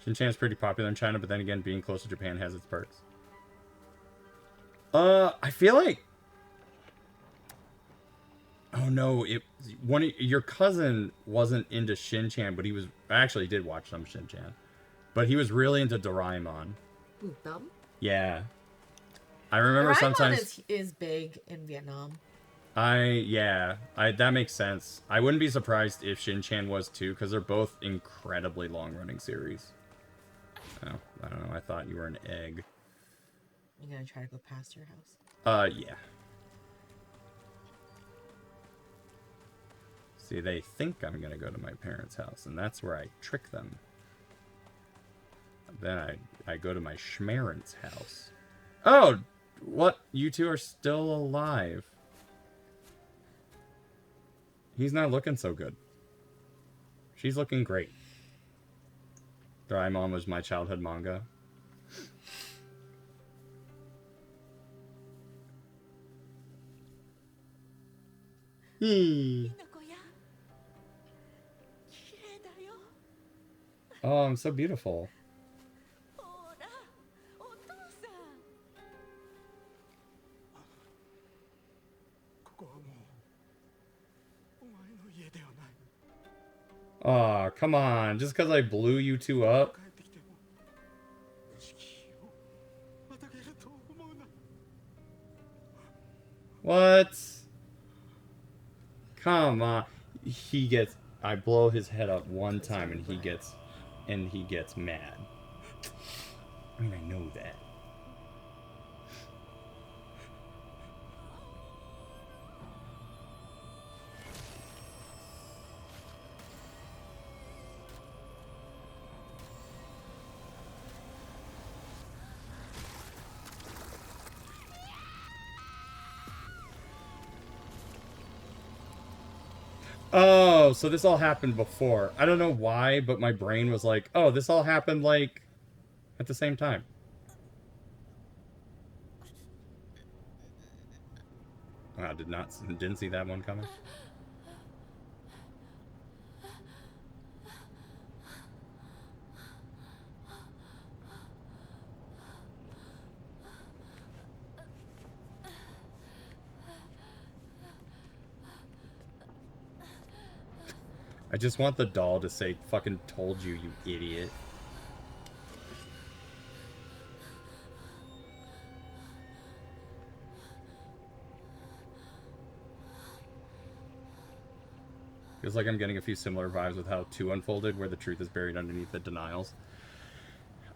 Shin-chan is pretty popular in China, but then again, being close to Japan has its perks. I feel like... Oh no, your cousin wasn't into Shin-chan, but he was... I actually did watch some Shin-chan. But he was really into Doraemon. Ooh, dumb. Yeah. I remember Doraemon sometimes... is big in Vietnam. That makes sense. I wouldn't be surprised if Shin-chan was too, because they're both incredibly long-running series. Oh, I don't know. I thought you were an egg. You gonna try to go past your house? Yeah. See, they think I'm gonna go to my parents' house, and that's where I trick them. Then I go to my schmarent's house. Oh! What? You two are still alive. He's not looking so good. She's looking great. Doraemon was my childhood manga. Oh, I'm so beautiful. Aw, come on. Just because I blew you two up? What? Come on. He gets... I blow his head up one time and he gets mad. I mean, I know that. Oh, so this all happened before. I don't know why, but my brain was like, oh, this all happened, like, at the same time. Wow, didn't see that one coming. I just want the doll to say, fucking told you, you idiot. Feels like I'm getting a few similar vibes with how 2 unfolded, where the truth is buried underneath the denials.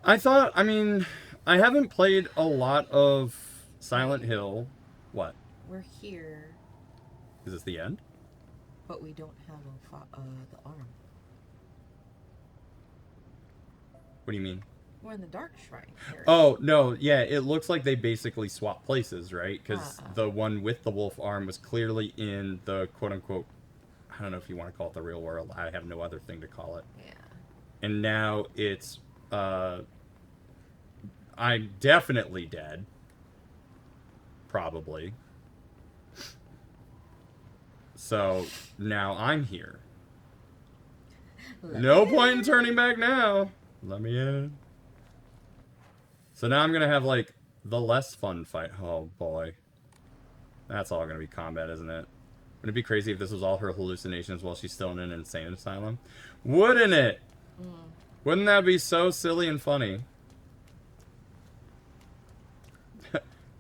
I mean, I haven't played a lot of Silent Hill. What? We're here, Is this the end? but we don't have the arm. What do you mean? We're in the Dark Shrine area. Oh, no, yeah, it looks like they basically swapped places, right? Because the one with the wolf arm was clearly in the quote-unquote, I don't know if you want to call it the real world, I have no other thing to call it. Yeah. And now it's, I'm definitely dead. Probably. So, now I'm here. No point in turning back now. Let me in. So now I'm going to have, like, the less fun fight. Oh, boy. That's all going to be combat, isn't it? Wouldn't it be crazy if this was all her hallucinations while she's still in an insane asylum? Wouldn't it? Wouldn't that be so silly and funny?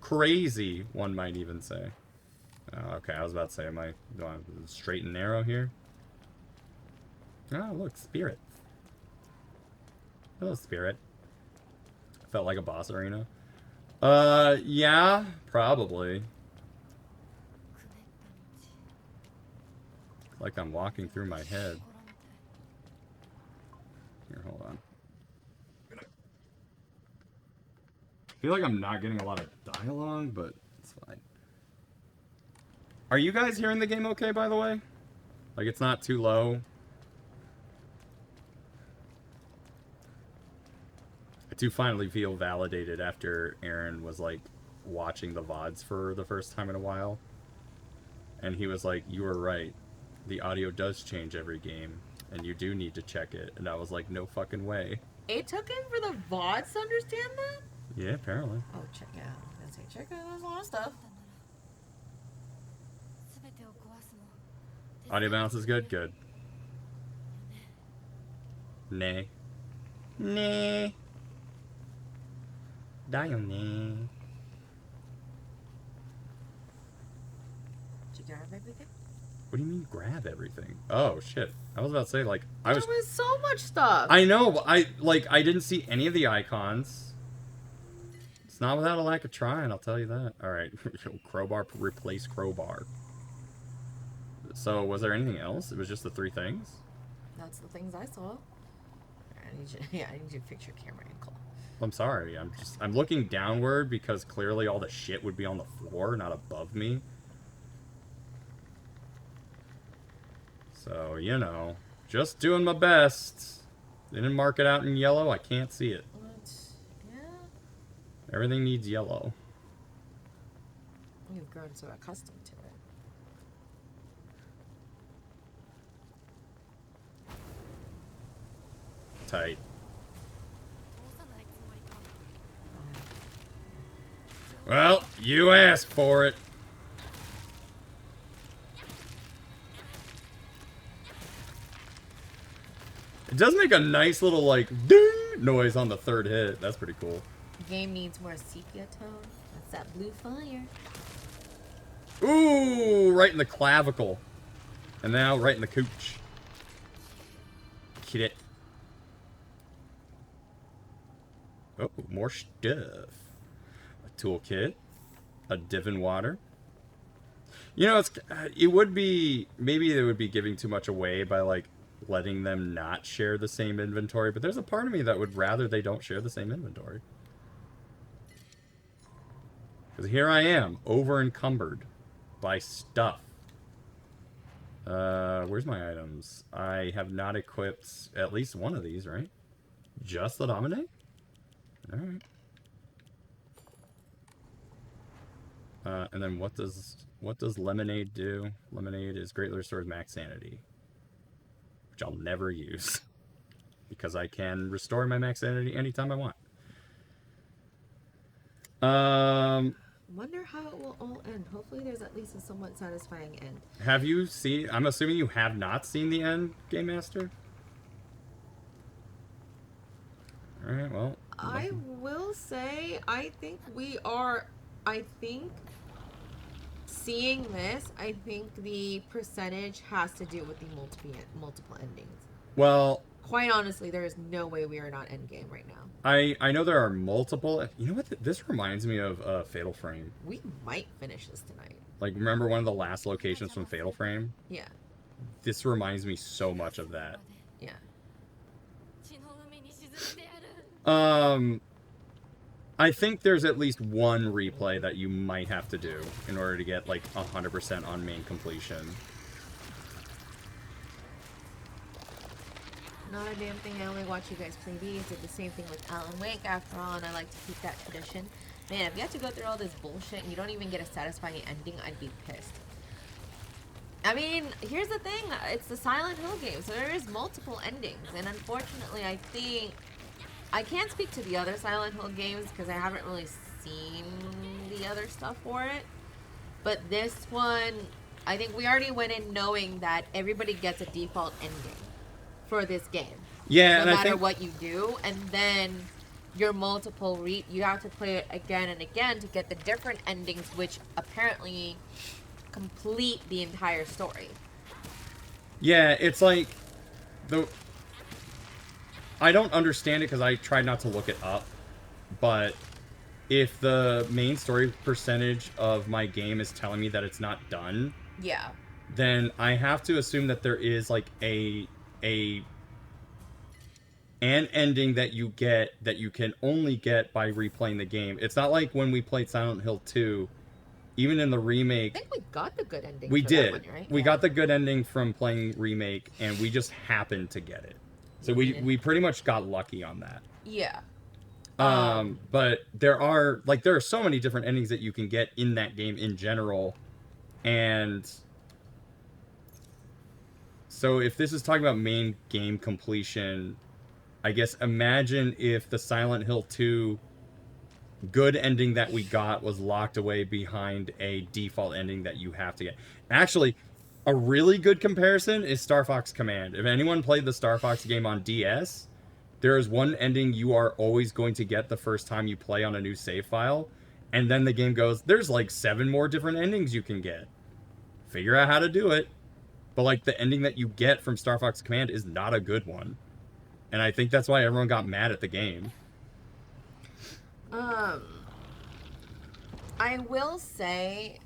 Crazy, one might even say. Oh, okay, I was about to say, am I going straight and narrow here? Oh, look, Spirit. Hello, Spirit. Felt like a boss arena. Yeah, probably. Like I'm walking through my head. Here, hold on. I feel like I'm not getting a lot of dialogue, but it's fine. Are you guys hearing the game okay, by the way? Like, it's not too low? I do finally feel validated after Aaron was, like, watching the VODs for the first time in a while. And he was like, you were right. The audio does change every game, and you do need to check it. And I was like, no fucking way. It took him for the VODs to understand that? Yeah, apparently. Oh, check it out. That's like, check out, there's a lot of stuff. Audio balance is good? Good. Nay. Nay. Did Did you grab everything? What do you mean grab everything? Oh shit. I was about to say, like, I was... There was so much stuff. I know, but I didn't see any of the icons. It's not without a lack of trying, I'll tell you that. Alright, crowbar, replace crowbar. So, was there anything else? It was just the 3 things? That's the things I saw. I need you to fix your camera angle. I'm sorry, I'm looking downward because clearly all the shit would be on the floor, not above me. So, you know, just doing my best. Didn't mark it out in yellow, I can't see it. What? Yeah. Everything needs yellow. You've grown so accustomed to it. Tight. Well, you asked for it. It does make a nice little, like, ding noise on the 3rd hit. That's pretty cool. The game needs more sepia tone. That's that blue fire. Ooh, right in the clavicle. And now right in the cooch. Get it. Oh, more stuff. A toolkit. A divin water. You know, it would be, maybe they would be giving too much away by, like, letting them not share the same inventory, but there's a part of me that would rather they don't share the same inventory. Because here I am, over encumbered by stuff. Where's my items? I have not equipped at least one of these, right? Just the Dominate? Alright. And then what does Lemonade do? Lemonade is greatly restores max sanity. Which I'll never use. Because I can restore my max sanity anytime I want. Wonder how it will all end. Hopefully there's at least a somewhat satisfying end. Have you seen... I'm assuming you have not seen the end, Game Master? Alright, well... I will say, I think we are... seeing this, I think the percentage has to do with the multiple endings. Well... Quite honestly, there is no way we are not endgame right now. I know there are multiple... You know what? This reminds me of Fatal Frame. We might finish this tonight. Like, remember one of the last locations from Fatal Frame? Yeah. This reminds me so much of that. Yeah. I think there's at least one replay that you might have to do in order to get, like, 100% on main completion. Not a damn thing. I only watch you guys play these. Did the same thing with Alan Wake after all, and I like to keep that tradition. Man, if you have to go through all this bullshit and you don't even get a satisfying ending, I'd be pissed. I mean, here's the thing. It's the Silent Hill game, so there is multiple endings. And unfortunately, I think... I can't speak to the other Silent Hill games because I haven't really seen the other stuff for it. But this one, I think we already went in knowing that everybody gets a default ending for this game. Yeah, no matter what you do. And then your multiple you have to play it again and again to get the different endings, which apparently complete the entire story. Yeah, it's like... I don't understand it because I tried not to look it up, but if the main story percentage of my game is telling me that it's not done, yeah, then I have to assume that there is like an ending that you get that you can only get by replaying the game. It's not like when we played Silent Hill 2, even in the remake. I think we got the good ending. We did. That one, right? We got the good ending from playing remake, and we just happened to get it. So we pretty much got lucky on that. Yeah. But there are so many different endings that you can get in that game in general. And so if this is talking about main game completion, I guess imagine if the Silent Hill 2 good ending that we got was locked away behind a default ending that you have to get. Actually, a really good comparison is Star Fox Command. If anyone played the Star Fox game on DS, there is one ending you are always going to get the first time you play on a new save file, and then the game goes, there's like 7 more different endings you can get. Figure out how to do it. But like the ending that you get from Star Fox Command is not a good one. And I think that's why everyone got mad at the game. I will say,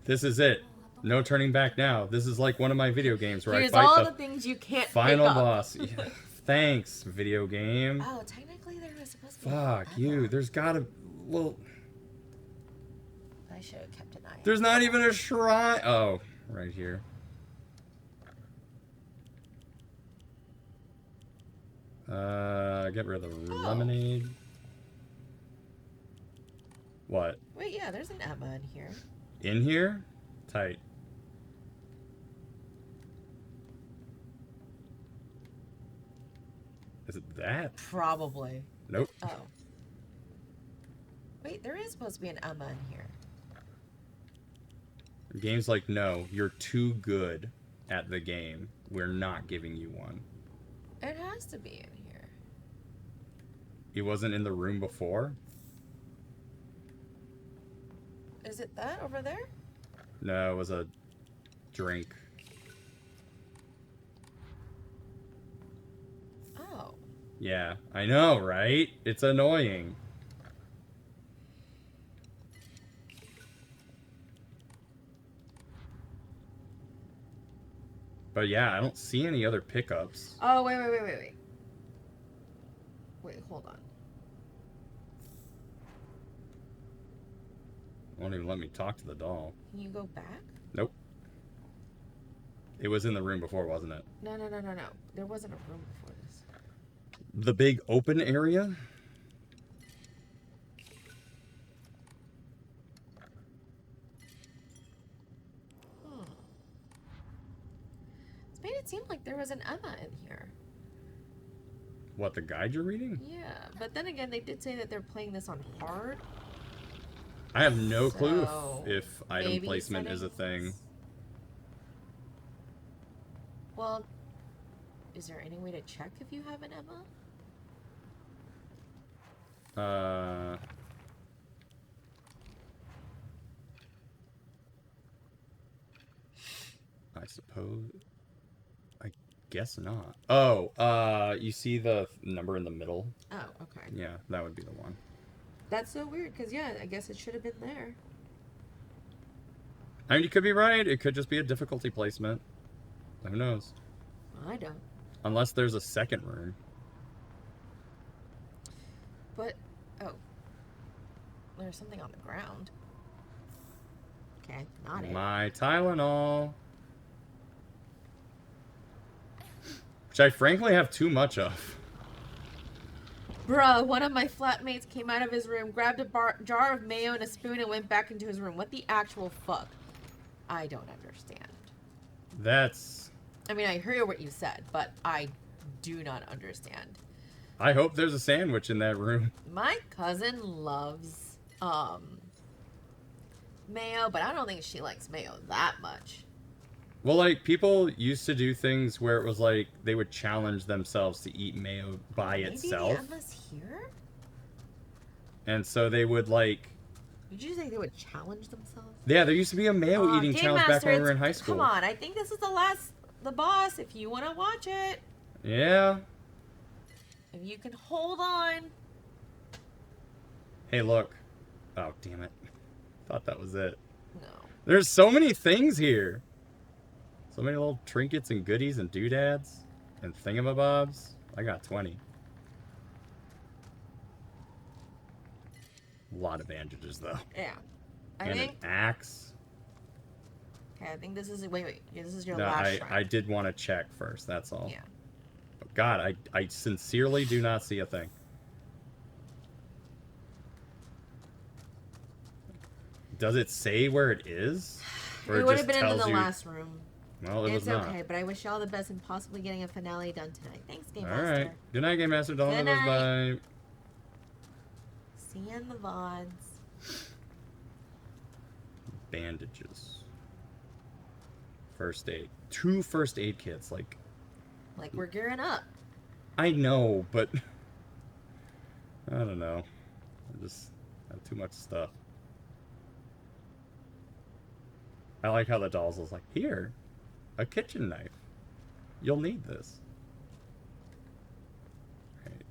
This is it. No turning back now. This is like one of my video games where here's I fight all the the things you can't final pick up. boss. Yeah. Thanks, video game. Oh, technically there was supposed to be. Fuck you. There's gotta. Well, I should have kept an eye. there's not even a shrine. Oh, right here. Get rid of the lemonade. What? Wait, yeah, there's an Emma in here. In here? Tight. Is it that? Probably. Nope. Oh. Wait, there is supposed to be an Emma in here. The game's like, no, you're too good at the game. We're not giving you one. It has to be in here. He wasn't in the room before? Is it that over there? No, it was a drink. Oh. Yeah, I know, right? It's annoying. But yeah, I don't see any other pickups. Oh, wait. Wait, hold on. Won't even let me talk to the doll. Can you go back? Nope. It was in the room before, wasn't it? No. There wasn't a room before this. The big open area? It's made it seem like there was an Emma in here. What, the guide you're reading? Yeah, but then again, they did say that they're playing this on hard. I have no clue So, if item maybe placement is a thing. settings? Well, is there any way to check if you have an Emma? I suppose. I guess not. Oh, you see the number in the middle? Oh, okay. Yeah, that would be the one. That's so weird, because, yeah, I guess it should have been there. I mean, you could be right. It could just be a difficulty placement. Who knows? I don't. Unless there's a second room. But, oh. There's something on the ground. Okay, not it. My Tylenol. Which I frankly have too much of. Bruh, one of my flatmates came out of his room, grabbed a jar of mayo and a spoon, and went back into his room. What the actual fuck? I don't understand. That's... I mean, I hear what you said, but I do not understand. I hope there's a sandwich in that room. My cousin loves mayo, but I don't think she likes mayo that much. Well, like, people used to do things where it was like they would challenge themselves to eat mayo by itself. Maybe the Emma's here? And so they would, like... Did you say they would challenge themselves? Yeah, there used to be a mayo eating Game challenge back Master, when we were in high school. Come on, I think this is the boss, if you want to watch it. Yeah. If you can hold on. Hey, look. Oh, damn it. Thought that was it. No. There's so many things here. So many little trinkets and goodies and doodads and thingamabobs. I got 20. A lot of bandages, though. Yeah. I and think. an axe. Okay, I think this is. Wait. Yeah, this is your No, last shrine. I did want to check first, that's all. Yeah. But God, I sincerely do not see a thing. Does it say where it is? Or It would just have been in tells the you... last room. Well, it was It's not. okay, but I wish you all the best in possibly getting a finale done tonight. Thanks, Game All Master. right. Good night, Game Master. Don't Good let us night. bye. See you in the VODs. Bandages. First aid. 2 first aid kits. Like We're gearing up. I know, but I don't know. I just have too much stuff. I like how the dolls was like, here, a kitchen knife. You'll need this. Right.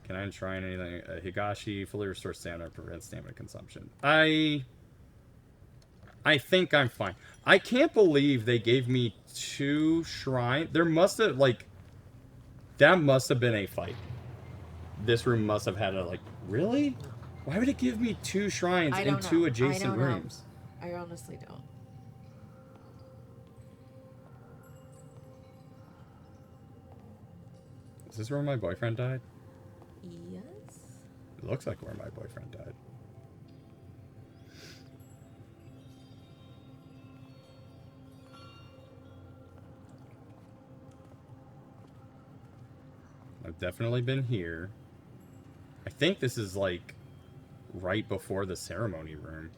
Can I enshrine anything? Higashi fully restores stamina, prevents stamina consumption. I think I'm fine. I can't believe they gave me 2 shrines. There must have, like, that must have been a fight. This room must have had a, like, really? Why would it give me 2 shrines in 2 adjacent rooms? I honestly don't. Is this where my boyfriend died? Yes. It looks like where my boyfriend died. I've definitely been here. I think this is like right before the ceremony room.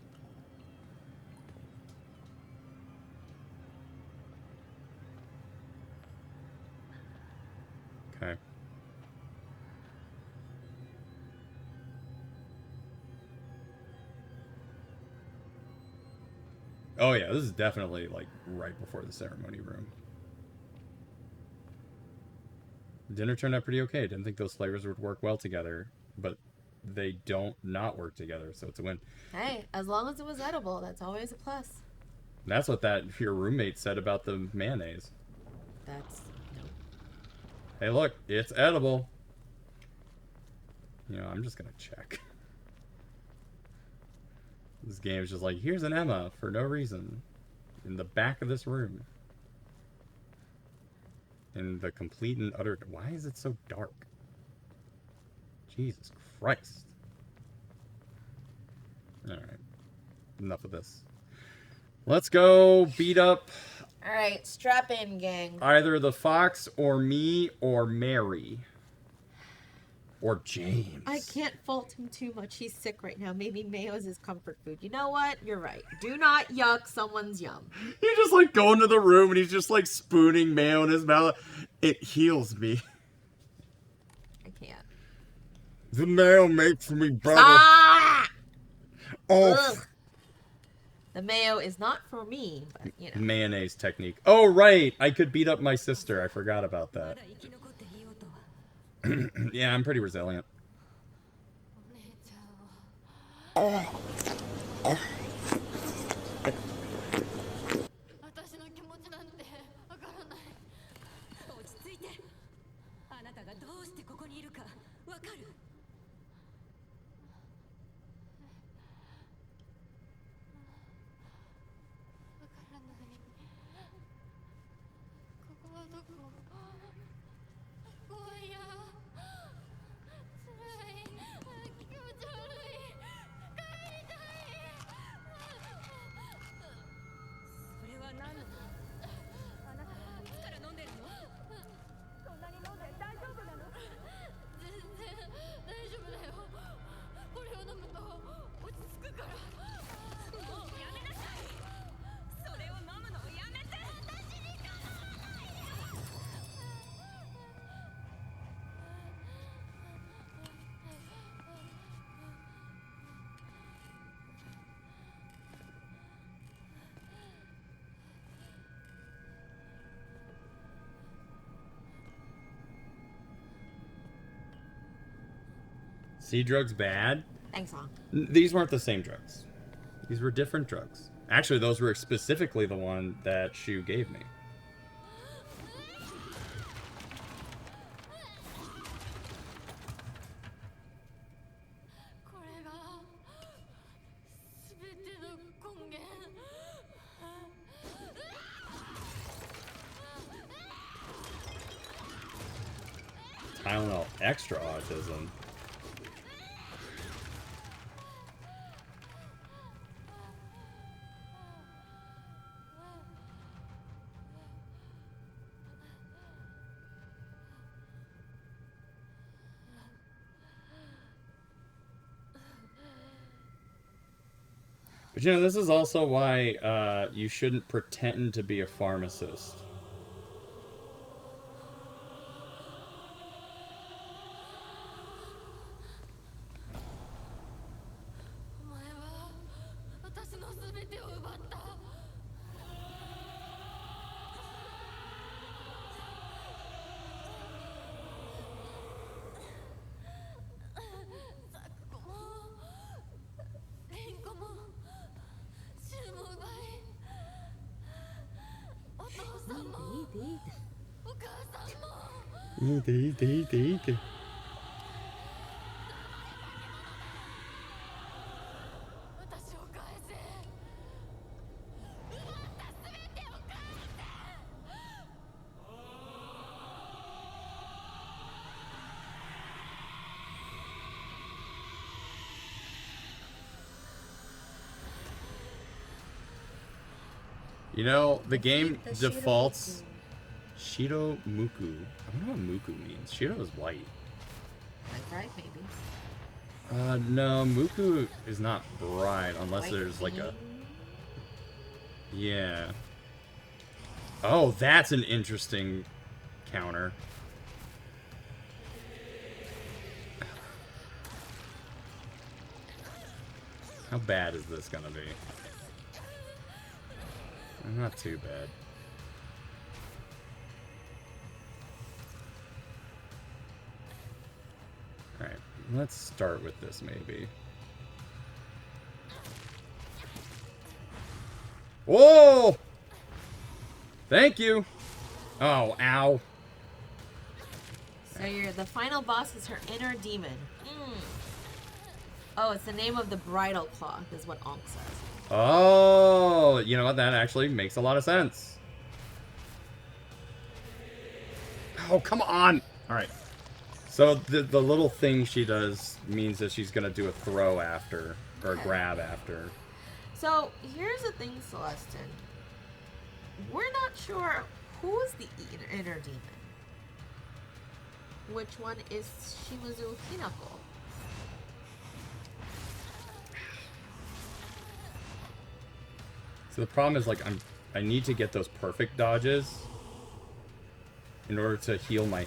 Okay. Oh yeah, this is definitely like right before the ceremony room. Dinner turned out pretty okay. Didn't think those flavors would work well together, but they don't not work together, so it's a win. Hey, as long as it was edible, that's always a plus. That's what your roommate said about the mayonnaise. That's no. Hey, look, it's edible. You know, I'm just gonna check. This game is just like, here's an Emma for no reason in the back of this room. In the complete and utter... Why is it so dark? Jesus Christ. Alright. Enough of this. Let's go beat up... Alright, strap in, gang. Either the fox, or me, or Mary. Or James. I can't fault him too much. He's sick right now. Maybe mayo is his comfort food. You know what? You're right. Do not yuck someone's yum. You just like go into the room and he's just like spooning mayo in his mouth. It heals me. I can't. The mayo makes me better. Ah! Oh. Ugh. The mayo is not for me, but you know. Mayonnaise technique. Oh, right. I could beat up my sister. I forgot about that. Yeah, I'm pretty resilient. See drugs bad? Thanks, Mom. These weren't the same drugs. These were different drugs. Actually, those were specifically the one that Shu gave me. Tylenol extra autism. But you know, this is also why you shouldn't pretend to be a pharmacist. You know, the game The defaults Shido Shido Muku. I don't know what Muku means. Shido is white. Like bright, maybe. No, Muku is not bright unless White there's like a... bean? Yeah. Oh, that's an interesting counter. How bad is this gonna be? Not too bad. Alright, let's start with this maybe. Whoa! Thank you! Oh, ow. So the final boss is her inner demon. Oh, it's the name of the bridal cloth, is what Onk says. Oh, you know what? That actually makes a lot of sense. Oh, come on! Alright. So the little thing she does means that she's gonna do a throw after, or a grab after. So here's the thing, Celestin. We're not sure who is the inner demon. Which one is Shimazu Hinako? So the problem is, like, I need to get those perfect dodges in order to heal my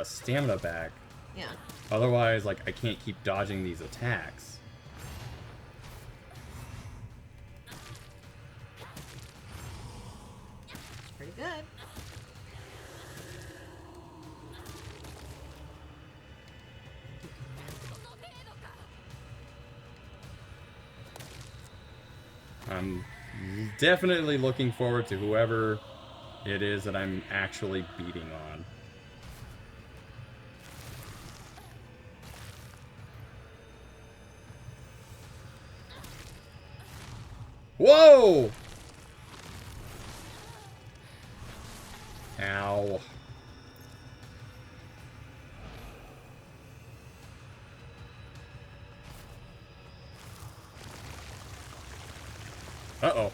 stamina back. Yeah. Otherwise, like, I can't keep dodging these attacks. It's pretty good. I'm definitely looking forward to whoever it is that I'm actually beating on. Whoa! Ow. Uh-oh.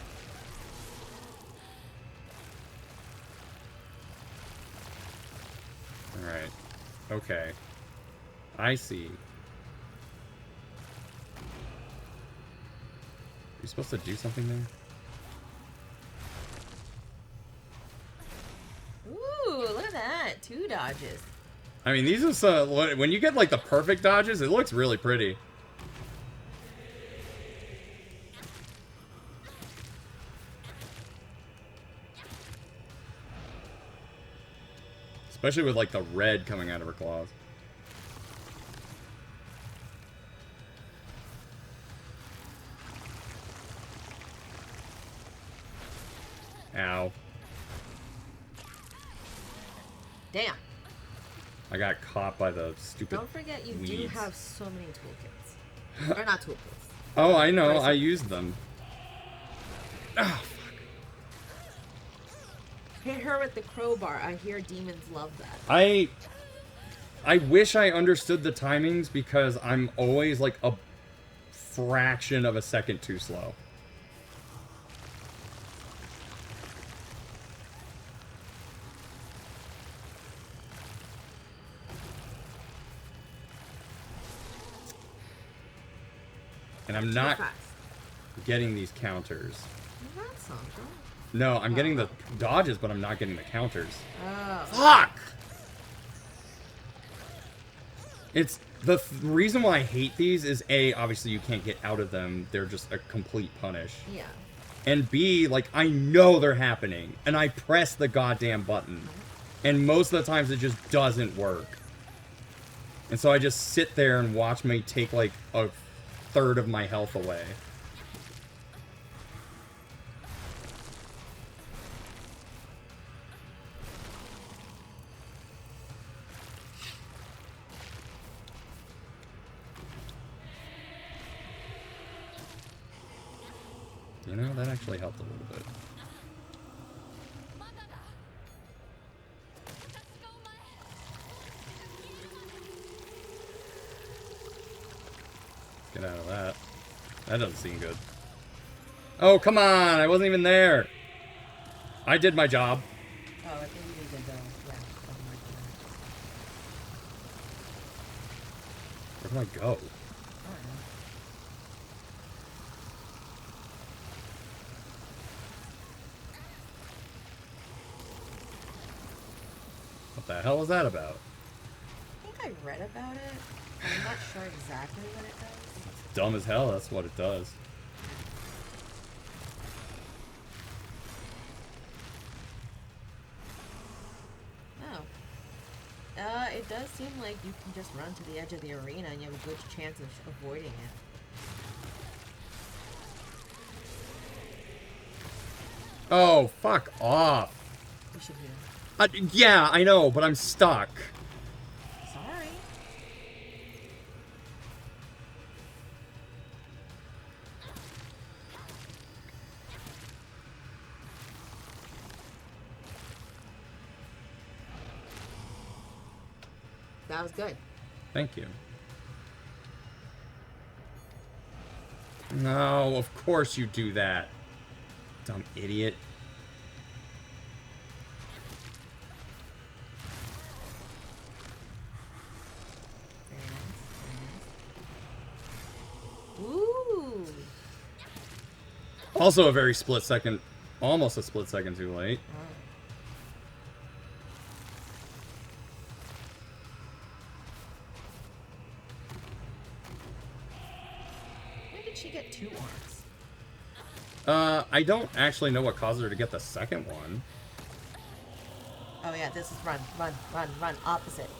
Alright. Okay. I see. You supposed to do something there? Ooh, look at that. 2 dodges. I mean, these are so... When you get, like, the perfect dodges, it looks really pretty. Especially with, like, the red coming out of her claws. Ow. Damn. I got caught by the stupid Don't forget you do weeds. have so many toolkits. Or not toolkits. Oh, I know. I used them. Oh, Hit her with the crowbar. I hear demons love that. I wish I understood the timings because I'm always like a fraction of a second too slow. And I'm not fast. getting these counters. You got some, girl. No, I'm getting the dodges, but I'm not getting the counters. Oh. Fuck! It's the reason why I hate these is A, obviously you can't get out of them. They're just a complete punish. Yeah. And B, like, I know they're happening. And I press the goddamn button. And most of the times it just doesn't work. And so I just sit there and watch me take, like, a third of my health away. You know, that actually helped a little bit. Get out of that. That doesn't seem good. Oh, come on! I wasn't even there! I did my job. Oh, I think you did though. Yeah. Where do I go? I don't know. What the hell was that about? I think I read about it. I'm not sure exactly what it does. Dumb as hell, that's what it does. Oh. It does seem like you can just run to the edge of the arena and you have a good chance of avoiding it. Oh, fuck off. You should heal. Yeah, I know, but I'm stuck. Sorry. That was good. Thank you. No, of course you do that. Dumb idiot. Very nice. Ooh. Also a very split second, almost a split second too late. When did she get 2 arms? I don't actually know what caused her to get the second one. Oh yeah, this is run, run, run, run. Opposite.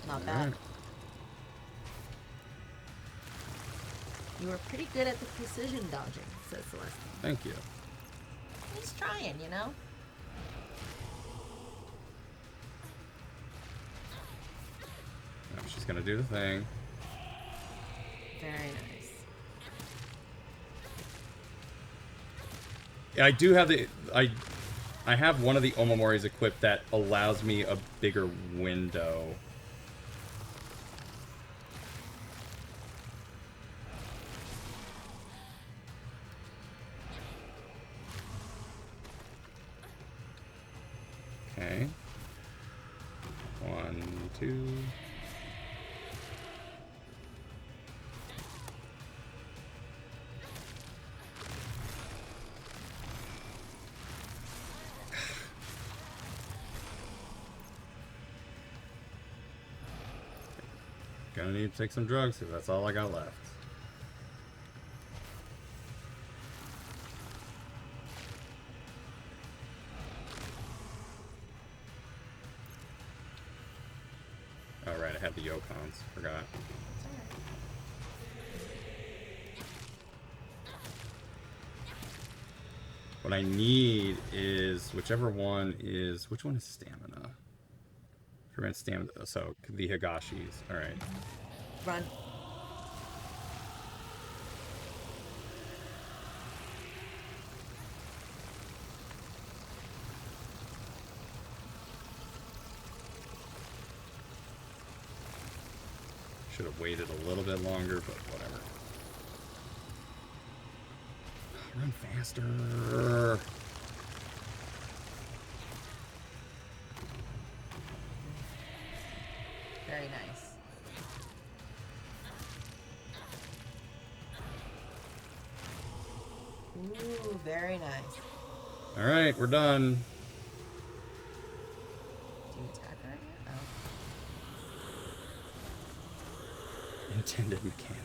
Not bad. Alright. You were pretty good at the precision dodging, says Celeste. Thank you. He's trying, you know? Now she's gonna do the thing. Very nice. Yeah, I do have the I have one of the Omomoris equipped that allows me a bigger window. Okay. 1, 2. Gonna need to take some drugs because that's all I got left. Oh, right, I had the Yokons. Forgot. What I need is whichever one is... Which one is stamina? Prevent stamina. So, the Higashis. Alright. Run. Should have waited a little bit longer, but whatever. Run faster. Very nice. Ooh, very nice. Alright, we're done. Do you attack her again? Oh. Intended mechanic.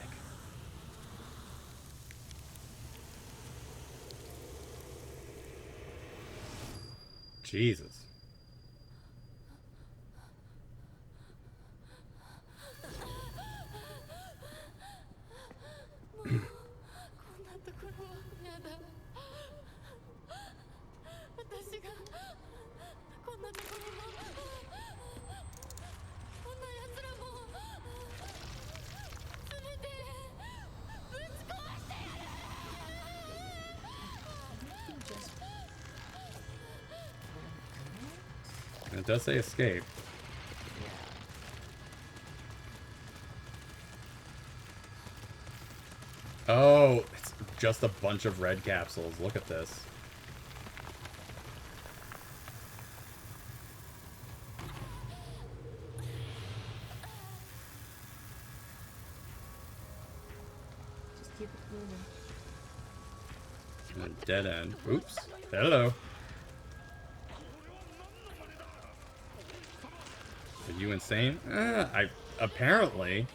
Jesus. And it does say escape. Oh, it's just a bunch of red capsules. Look at this. Just keep it moving. And a dead end. Oops. Hello. Are you insane? Apparently.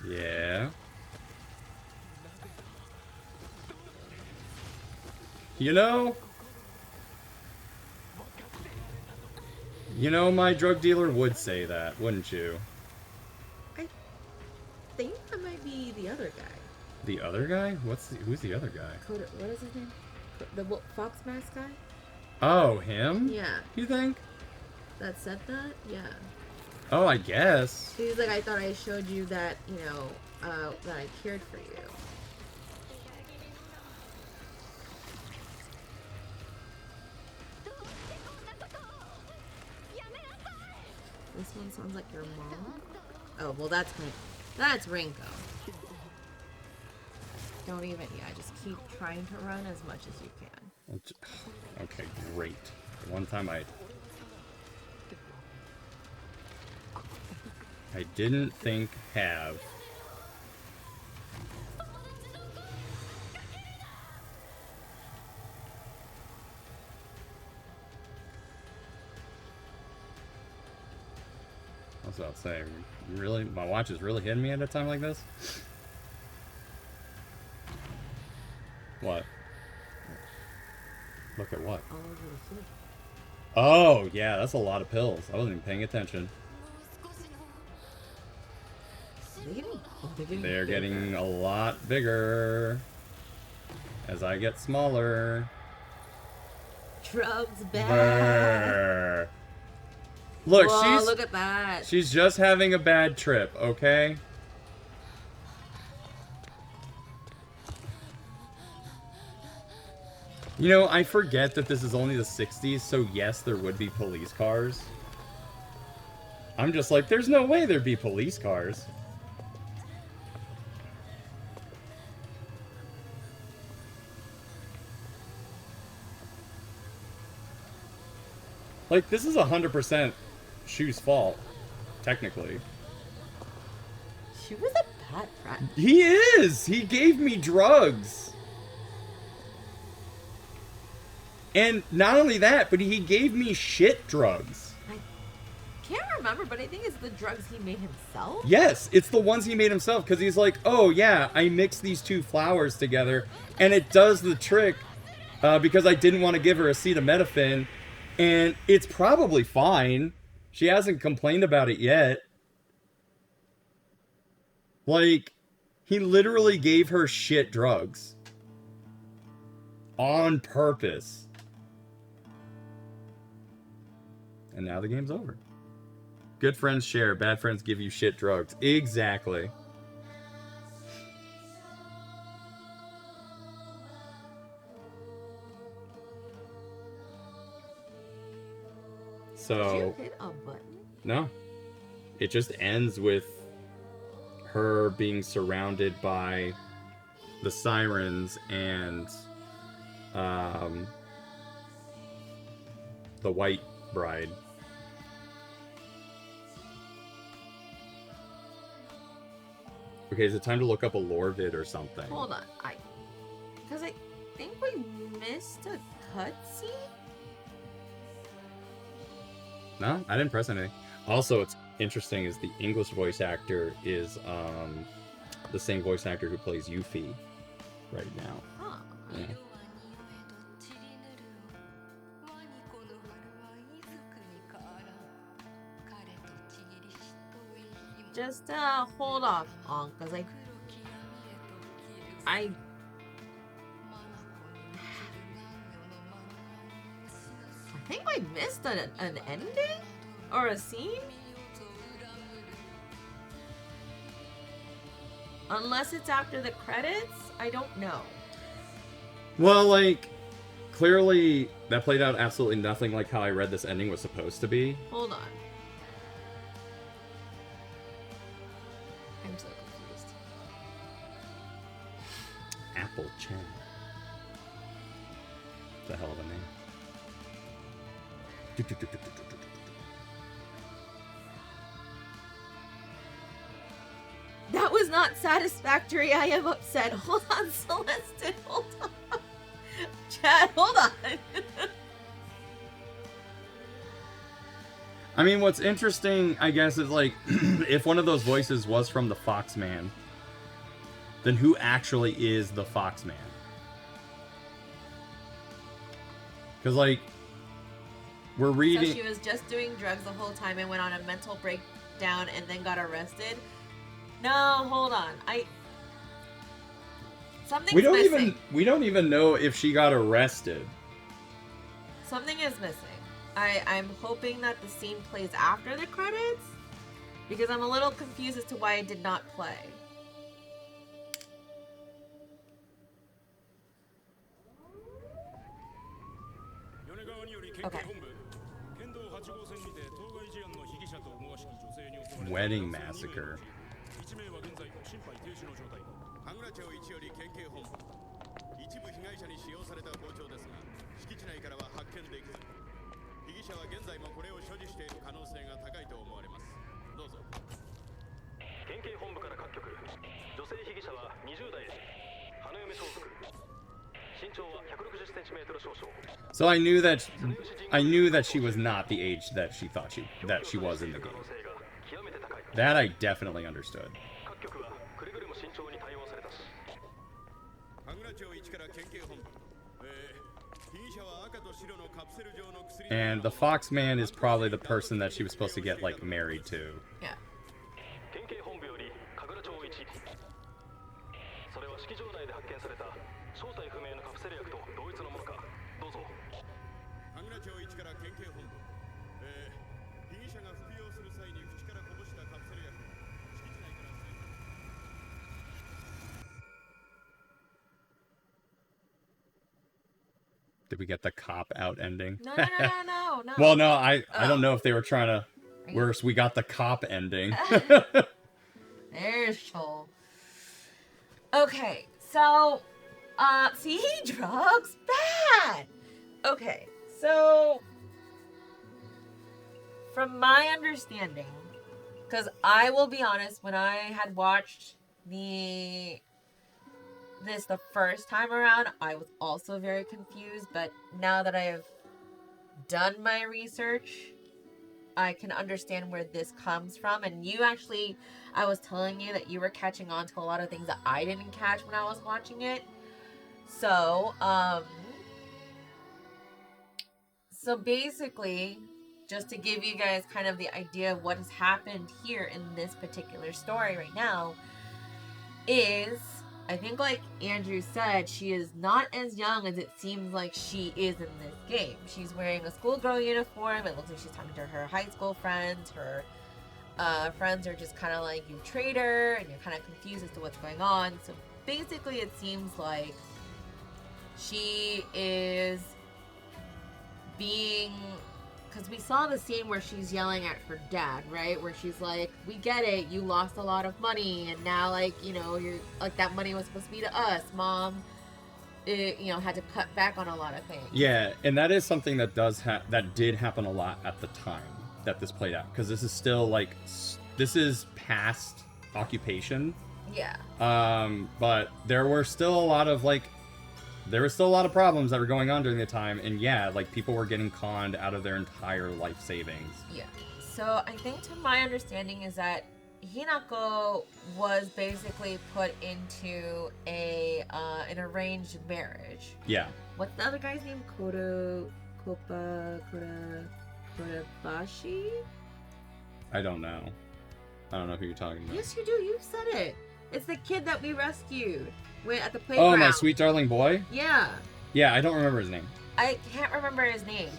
Yeah. You know, my drug dealer would say that, wouldn't you? I think that might be the other guy. The other guy? Who's the other guy? What is his name? The Fox Mask guy? Oh, him? Yeah. You think? That said that? Yeah. Oh, I guess. He's like, I thought I showed you that, you know, that I cared for you. This one sounds like your mom. Oh, well, that's Rinko. Don't even, just keep trying to run as much as you can. Okay, great. The one time I didn't think have. That's what I was saying. Really, my watch is really hitting me at a time like this? What? Look at what? All over the floor. Oh, yeah, that's a lot of pills. I wasn't even paying attention. They're getting a lot bigger as I get smaller. Drugs bad. Brr. Look, Whoa, look at that. She's just having a bad trip, okay? You know, I forget that this is only the 60s, so yes, there would be police cars. I'm just like, there's no way there'd be police cars. Like, this is 100% Shu's fault, technically. She was a bad rat. He is! He gave me drugs! And not only that, but he gave me shit drugs. I can't remember, but I think it's the drugs he made himself. Yes, it's the ones he made himself, because he's like, oh yeah, I mixed these two flowers together, and it does the trick, because I didn't want to give her acetaminophen, and it's probably fine. She hasn't complained about it yet. Like, he literally gave her shit drugs. On purpose. And now the game's over. Good friends share, bad friends give you shit drugs. Exactly. So, Did you hit a button? No. It just ends with her being surrounded by the sirens and the white bride. Okay, is it time to look up a lore vid or something? Hold on, because I think we missed a cutscene. No, I didn't press anything. Also, what's interesting is the English voice actor is the same voice actor who plays Yuffie right now. Huh. Yeah. just hold off on, because I think I missed an ending or a scene. Unless it's after the credits, I don't know. Well, like, clearly that played out absolutely nothing like how I read this ending was supposed to be. Hold on. I'm so confused. Apple Chen. It's a hell of a name. That was not satisfactory. I am upset. Hold on, Celeste. Hold on. Chad, hold on. I mean, what's interesting, I guess, is like, if one of those voices was from the Foxman, then who actually is the Foxman? Because, like, we're reading... So she was just doing drugs the whole time and went on a mental breakdown and then got arrested? No, hold on. Something's missing. We don't even know if she got arrested. Something is missing. I'm hoping that the scene plays after the credits, because I'm a little confused as to why it did not play. Okay. Wedding massacre. So I knew that she was not the age that she thought she was in the game. That I definitely understood. And the Foxman is probably the person that she was supposed to get, like, married to. Yeah. Did we get the cop out ending? No. Well, no, I don't know if they were trying to... Worse, we got the cop ending. There's Shoal. Okay, so, see, drugs bad. Okay, so, from my understanding, because I will be honest, when I had watched this the first time around, I was also very confused, but now that I have done my research, I can understand where this comes from. And you actually, I was telling you that you were catching on to a lot of things that I didn't catch when I was watching it. So basically, just to give you guys kind of the idea of what has happened here in this particular story right now, is, I think like Andrew said, she is not as young as it seems like she is in this game. She's wearing a schoolgirl uniform. It looks like she's talking to her high school friends. Her friends are just kind of like, you traitor, and you're kind of confused as to what's going on. So basically it seems like she is being... Because we saw the scene where she's yelling at her dad, right? Where she's like, we get it, you lost a lot of money, and now, like, you know, you're like, that money was supposed to be to us. Mom, had to cut back on a lot of things. Yeah, and that is something that that did happen a lot at the time that this played out. Because this is still, like, this is past occupation. Yeah. But there were still a lot of, like, problems that were going on during the time, and yeah, like, people were getting conned out of their entire life savings. Yeah. So I think, to my understanding, is that Hinako was basically put into an arranged marriage. Yeah. What's the other guy's name? Korabashi? I don't know. I don't know who you're talking about. Yes, you do. You said it. It's the kid that we rescued at the playground. Oh, my sweet darling boy? Yeah. Yeah, I don't remember his name. I can't remember his name.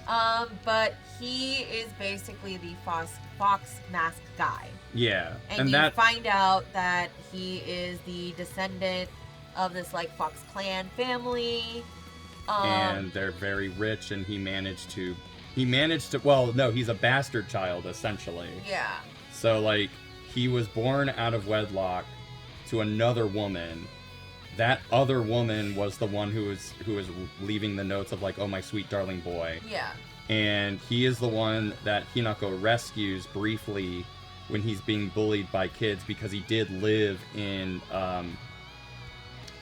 But he is basically the fox mask guy. Yeah. And you find out that he is the descendant of this like Fox clan family. And they're very rich, and he managed to, well, no, he's a bastard child, essentially. Yeah. So, like, he was born out of wedlock to another woman. That other woman was the one who was leaving the notes of, like, oh, my sweet darling boy. Yeah. And he is the one that Hinako rescues briefly when he's being bullied by kids, because he did live in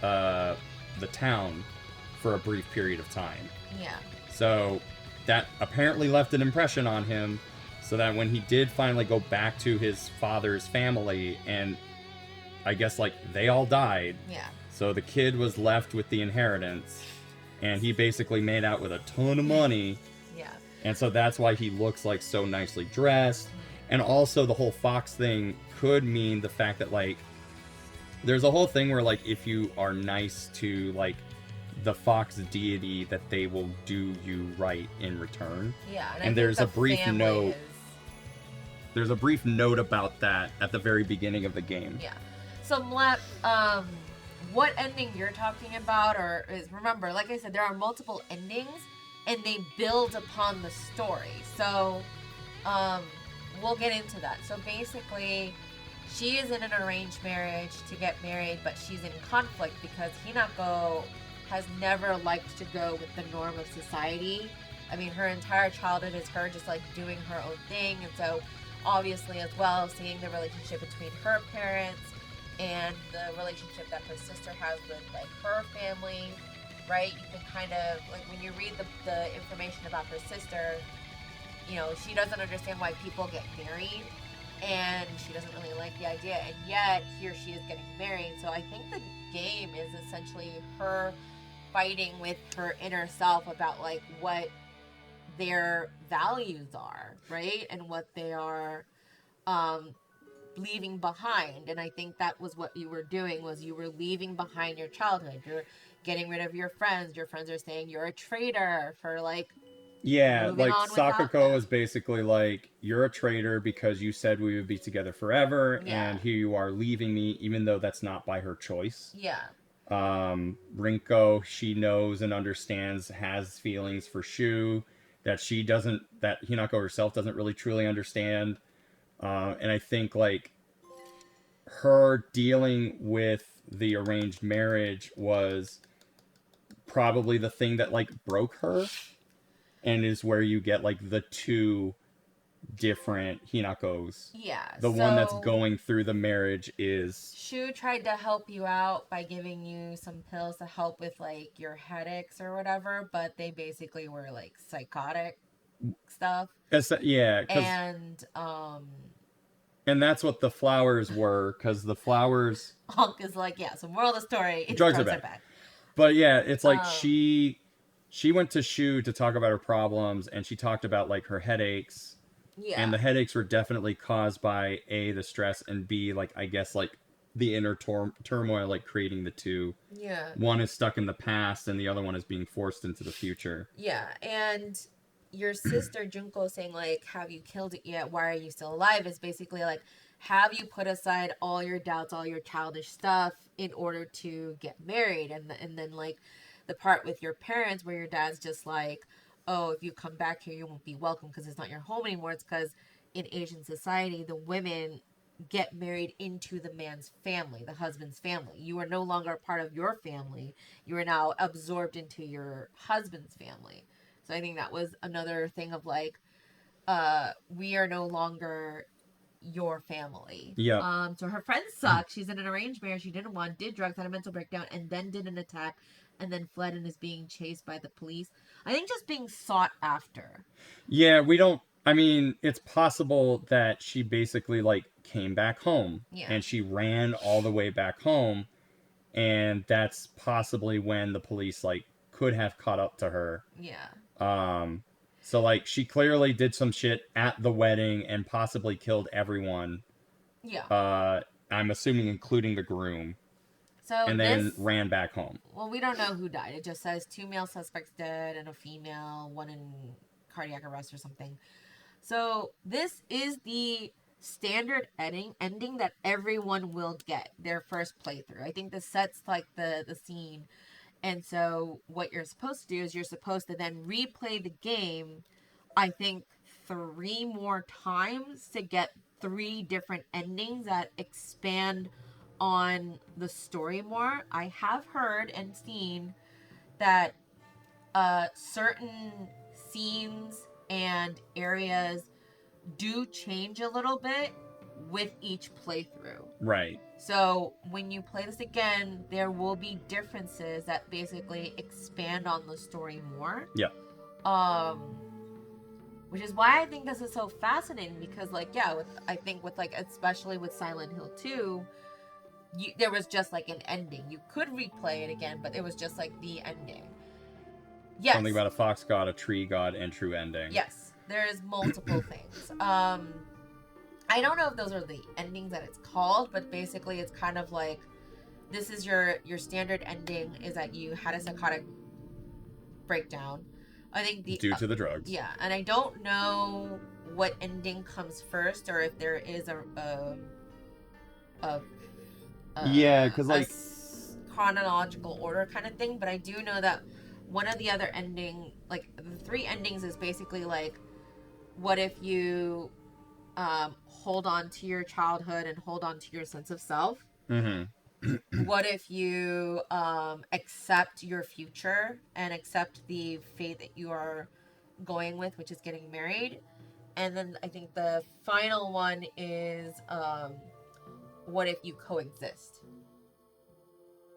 the town for a brief period of time. Yeah. So that apparently left an impression on him, so that when he did finally go back to his father's family, and I guess like they all died. Yeah. So the kid was left with the inheritance, and he basically made out with a ton of money. Yeah. And so that's why he looks like so nicely dressed. And also the whole fox thing could mean the fact that like there's a whole thing where like if you are nice to like the fox deity, that they will do you right in return. Yeah. And there's a brief note. There's a brief note about that at the very beginning of the game. Yeah. So what ending you're talking about, or is, remember, like I said, there are multiple endings and they build upon the story. So we'll get into that. So basically, she is in an arranged marriage to get married, but she's in conflict because Hinako has never liked to go with the norm of society. I mean, her entire childhood is her just like doing her own thing. And so obviously as well, seeing the relationship between her parents and the relationship that her sister has with like her family, right? You can kind of, like when you read the information about her sister, you know, she doesn't understand why people get married, and she doesn't really like the idea, and yet here she is getting married. So I think the game is essentially her fighting with her inner self about like what their values are, right? And what they are leaving behind. And I think that was what you were doing, was you were leaving behind your childhood. You're getting rid of your friends. Your friends are saying you're a traitor for like like Sakako is basically like, you're a traitor because you said we would be together forever, and here you are leaving me, even though that's not by her choice. Yeah. Rinko, she knows and understands, has feelings for Shu that that Hinako herself doesn't really truly understand. And I think like her dealing with the arranged marriage was probably the thing that like broke her, and is where you get like the two different Hinakos. Yeah. The one that's going through the marriage is Shu tried to help you out by giving you some pills to help with like your headaches or whatever, but they basically were like psychotic stuff. Yeah. And that's what the flowers were, because the flowers... Honk is like, yeah, so moral of the story, drugs are bad. But yeah, it's like she went to Shu to talk about her problems, and she talked about like her headaches. Yeah. And the headaches were definitely caused by A, the stress, and B, like, I guess, like, the inner turmoil, like, creating the two. Yeah. One is stuck in the past, and the other one is being forced into the future. Yeah, and your sister Junko saying like, have you killed it yet? Why are you still alive? Is basically like, have you put aside all your doubts, all your childish stuff in order to get married? And then like the part with your parents where your dad's just like, oh, if you come back here, you won't be welcome because it's not your home anymore. It's because in Asian society, the women get married into the man's family, the husband's family. You are no longer a part of your family. You are now absorbed into your husband's family. So I think that was another thing of like, we are no longer your family. Yeah. So her friends suck. She's in an arranged marriage. She didn't want, did drugs, had a mental breakdown, and then did an attack, and then fled and is being chased by the police. I think just being sought after. Yeah, I mean, it's possible that she basically like came back home, and she ran all the way back home, and that's possibly when the police like could have caught up to her. Yeah. So like she clearly did some shit at the wedding and possibly killed everyone Yeah. I'm assuming including the groom, So and then ran back home. Well, we don't know who died. It just says 2 male suspects dead and a female, one in cardiac arrest or something. So this is the standard ending that everyone will get their first playthrough. I think this sets like the scene. And so what you're supposed to do is you're supposed to then replay the game, I think 3 more times to get 3 different endings that expand on the story more. I have heard and seen that certain scenes and areas do change a little bit with each playthrough. Right. So when you play this again, there will be differences that basically expand on the story more. Yeah. Which is why I think this is so fascinating, because like, yeah, I think with like, especially with Silent Hill 2, there was just like an ending. You could replay it again, but it was just like the ending. Yes. Something about a fox god, a tree god, and true ending. Yes. There's multiple things. I don't know if those are the endings that it's called, but basically it's kind of like, this is your standard ending is that you had a psychotic breakdown. I think due to the drugs. Yeah, and I don't know what ending comes first, or if there is yeah, because like chronological order kind of thing. But I do know that one of the other ending, like the 3 endings, is basically like, what if you hold on to your childhood and hold on to your sense of self? Mm-hmm. What if you accept your future and accept the fate that you are going with, which is getting married? And then I think the final one is what if you coexist?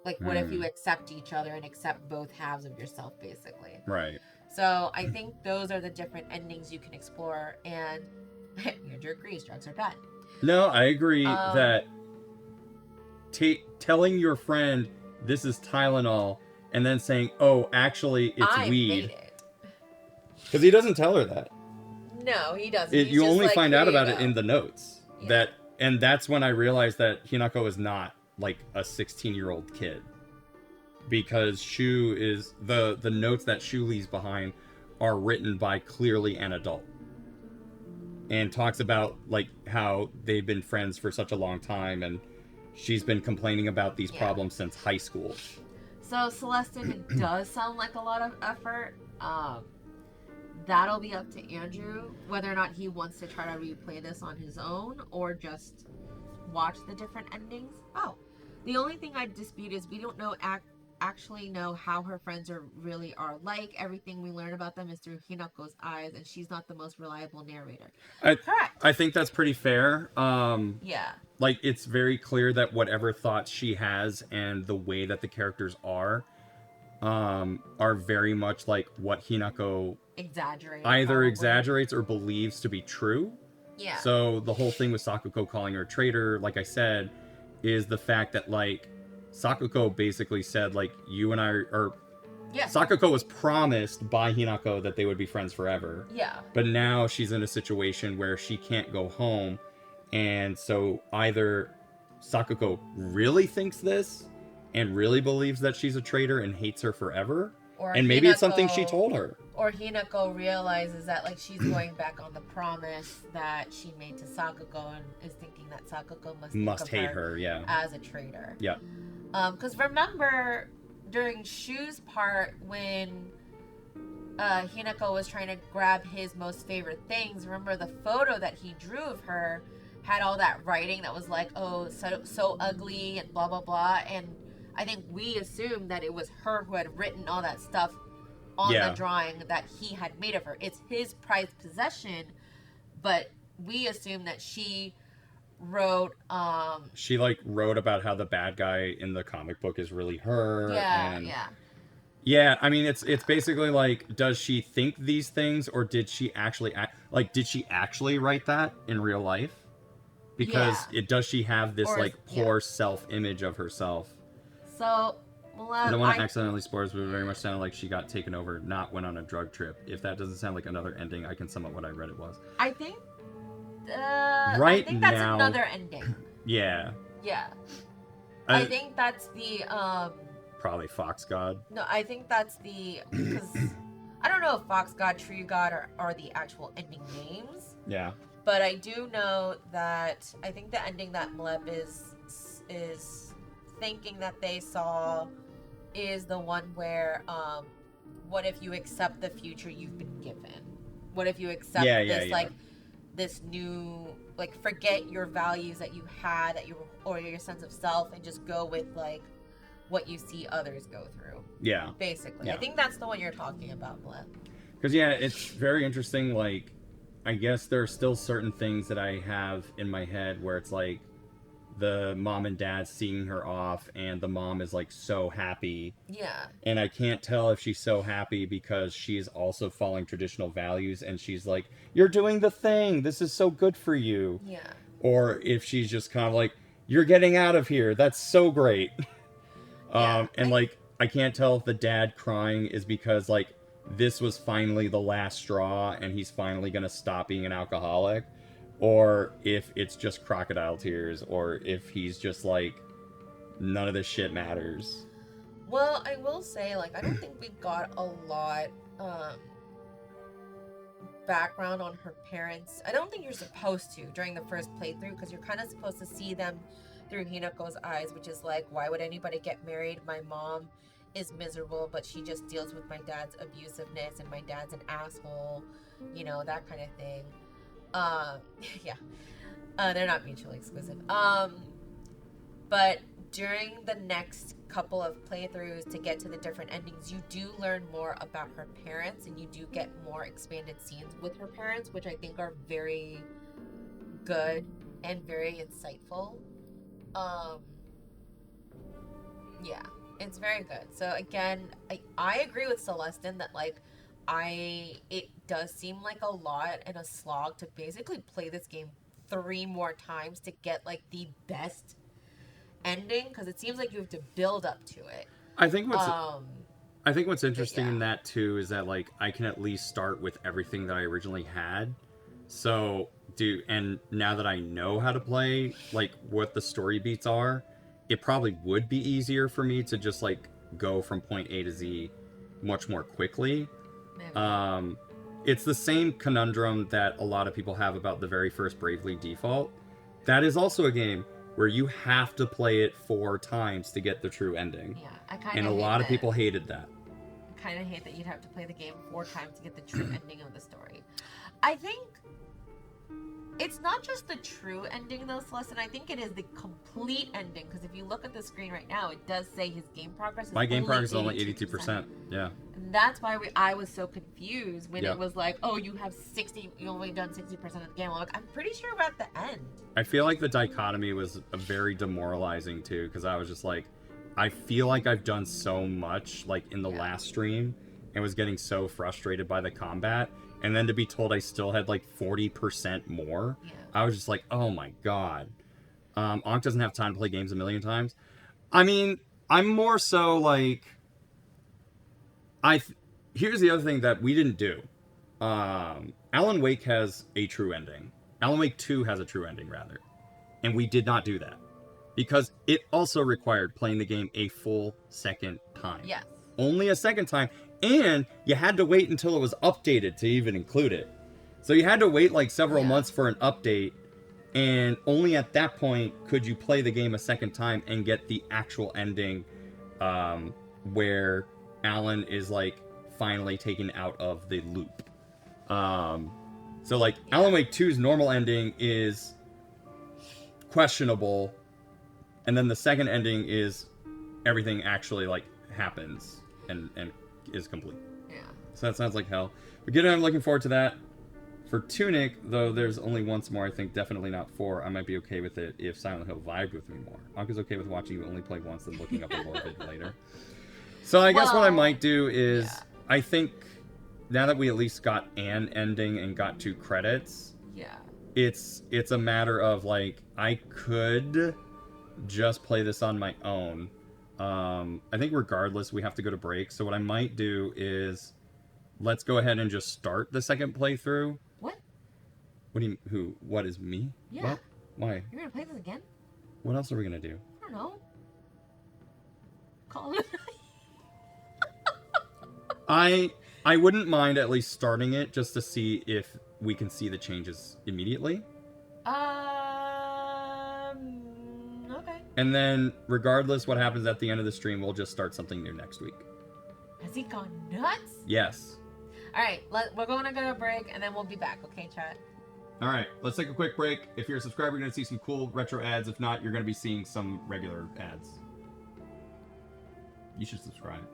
Like, what if you accept each other and accept both halves of yourself, basically? Right. So I think those are the different endings you can explore. And Andrew agrees, drugs are bad. No, I agree that telling your friend this is Tylenol and then saying, oh, actually it's weed. Because he doesn't tell her that. No, he doesn't. You only find out about it in the notes. Yeah. And that's when I realized that Hinako is not like a 16-year-old kid. Because Shu is the notes that Shu leaves behind are written by clearly an adult. And talks about like how they've been friends for such a long time, and she's been complaining about these problems since high school. So Celestine does sound like a lot of effort. That'll be up to Andrew whether or not he wants to try to replay this on his own or just watch the different endings. Oh, the only thing I dispute is we don't know actually know how her friends really are like. Everything we learn about them is through Hinako's eyes, and she's not the most reliable narrator. Correct. I think that's pretty fair. Yeah. Like, it's very clear that whatever thoughts she has and the way that the characters are very much like what Hinako exaggerates or believes to be true. Yeah. So the whole thing with Sakuko calling her a traitor, like I said, is the fact that like Sakuko basically said like, you and I are... Yeah. Sakuko was promised by Hinako that they would be friends forever. Yeah. But now she's in a situation where she can't go home. And so either Sakuko really thinks this and really believes that she's a traitor and hates her forever. And maybe it's something she told her. Or Hinako realizes that like she's going back on the promise that she made to Sakuko and is thinking that Sakuko must hate her as a traitor. Yeah. Because remember, during Shu's part, when Hinako was trying to grab his most favorite things, remember the photo that he drew of her had all that writing that was like, oh, so ugly and blah, blah, blah. And I think we assumed that it was her who had written all that stuff on the drawing that he had made of her. It's his prized possession, but we assumed that she wrote she like wrote about how the bad guy in the comic book is really her. Yeah, I mean it's basically like, does she think these things, or did she actually did she actually write that in real life? Because does she have this poor self-image of herself? So I don't want to accidentally spoil, but it very much sounded like she got taken over, not went on a drug trip. If that doesn't sound like another ending, I can sum up what I read it was. I think I think that's now, another ending. Yeah. Yeah. I think that's the Probably Fox God. No, I think that's the because I don't know if Fox God, Tree God are the actual ending names. Yeah. But I do know that I think the ending that Mlep is thinking that they saw is the one where what if you accept the future you've been given? What if you accept this new, like, forget your values that you had, or your sense of self, and just go with like what you see others go through. Yeah. Basically. Yeah. I think that's the one you're talking about, Mlep. Because it's very interesting. Like, I guess there are still certain things that I have in my head where it's like the mom and dad seeing her off, and the mom is like so happy. Yeah. And I can't tell if she's so happy because she's also following traditional values and she's like, you're doing the thing. This is so good for you. Yeah. Or if she's just kind of like, you're getting out of here. That's so great. Yeah, I can't tell if the dad crying is because like this was finally the last straw and he's finally gonna stop being an alcoholic, or if it's just crocodile tears, or if he's just like, none of this shit matters. Well, I will say, like, I don't think we got a lot background on her parents. I don't think you're supposed to during the first playthrough, because you're kind of supposed to see them through Hinako's eyes, which is like, why would anybody get married? My mom is miserable, but she just deals with my dad's abusiveness, and my dad's an asshole, that kind of thing. Yeah. They're not mutually exclusive. But during the next couple of playthroughs to get to the different endings, you do learn more about her parents, and you do get more expanded scenes with her parents, which I think are very good and very insightful. Yeah, it's very good. So again, I agree with Celestin that like it does seem like a lot and a slog to basically play this game 3 more times to get like the best ending, because it seems like you have to build up to it. I think what's interesting in that too is that like I can at least start with everything that I originally had. So and now that I know how to play, like what the story beats are, it probably would be easier for me to just like go from point A to Z much more quickly. Maybe. It's the same conundrum that a lot of people have about the very first Bravely Default. That is also a game where you have to play it 4 times to get the true ending. Yeah, I kind of And a lot of people hated that. I kind of hate that you'd have to play the game 4 times to get the true ending of the story. I think it's not just the true ending though, Celeste, I think it is the complete ending, because if you look at the screen right now, it does say his game progress is My game progress is only 82%. Yeah. And that's why I was so confused when it was like, oh, you only done 60% of the game. I'm like, I'm pretty sure we're at the end. I feel like the dichotomy was very demoralizing too, because I was just like, I feel like I've done so much like in the last stream and was getting so frustrated by the combat. And then to be told I still had like 40% more, I was just like, oh my god. Ankh doesn't have time to play games a million times. I mean, I'm more so like, here's the other thing that we didn't do. Alan Wake has a true ending. Alan Wake 2 has a true ending, rather. And we did not do that. Because it also required playing the game a full second time. Yes. Only a second time. And you had to wait until it was updated to even include it. So you had to wait like several months for an update. And only at that point could you play the game a second time and get the actual ending, where Alan is like finally taken out of the loop. So like Alan Wake 2's normal ending is questionable, and then the second ending is everything actually like happens and is complete. Yeah. So that sounds like hell. But again, I'm looking forward to that. For Tunic, though, there's only once more, I think, definitely not 4. I might be okay with it if Silent Hill vibed with me more. Ankh is okay with watching you only play once and looking up a lore vid later. So I guess what I might do is, I think, now that we at least got an ending and got 2 credits, it's a matter of, like, I could just play this on my own. I think regardless, we have to go to break. So what I might do is, let's go ahead and just start the second playthrough. What? What do you, who, what is me? Yeah. What? Why? You're gonna play this again? What else are we gonna do? I don't know. Call it. I wouldn't mind at least starting it just to see if we can see the changes immediately. Okay. And then, regardless what happens at the end of the stream, we'll just start something new next week. Has he gone nuts? Yes. Alright, we're going to go to a break and then we'll be back, okay, chat? Alright, let's take a quick break. If you're a subscriber, you're going to see some cool retro ads. If not, you're going to be seeing some regular ads. You should subscribe.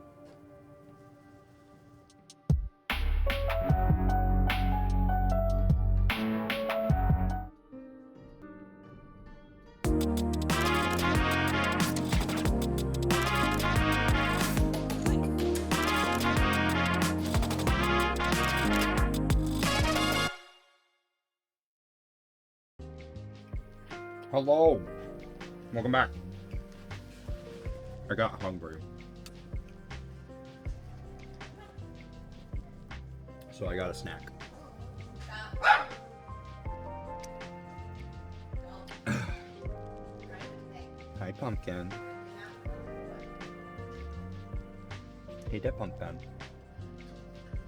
Hello. Welcome back. I got hungry. So I got a snack. Hi, Pumpkin. Hey there, Pumpkin.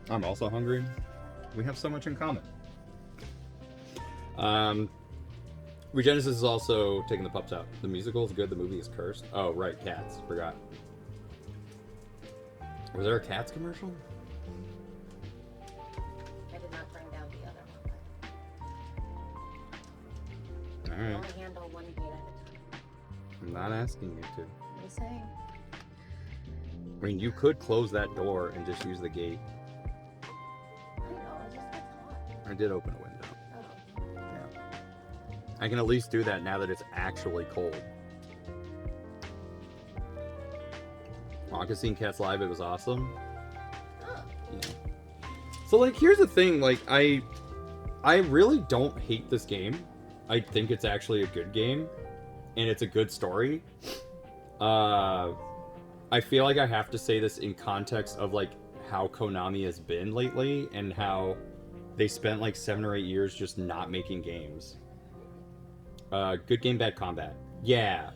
I'm also hungry. We have so much in common. Regenesis is also taking the pups out. The musical is good, the movie is cursed. Oh, right, Cats. Forgot. Was there a Cats commercial? I did not bring down the other one. Alright. Only handle one gate at a time. I'm not asking you to. What are you saying? I mean, you could close that door and just use the gate. I know, it just gets hot. I did open a window. Oh. Yeah. I can at least do that now that it's actually cold. Wonka seen Cats live, it was awesome. Oh. Yeah. So, like, here's the thing, like, I really don't hate this game. I think it's actually a good game, and it's a good story. I feel like I have to say this in context of, like, how Konami has been lately, and how they spent, like, 7 or 8 years just not making games. Good game, bad combat. Yeah.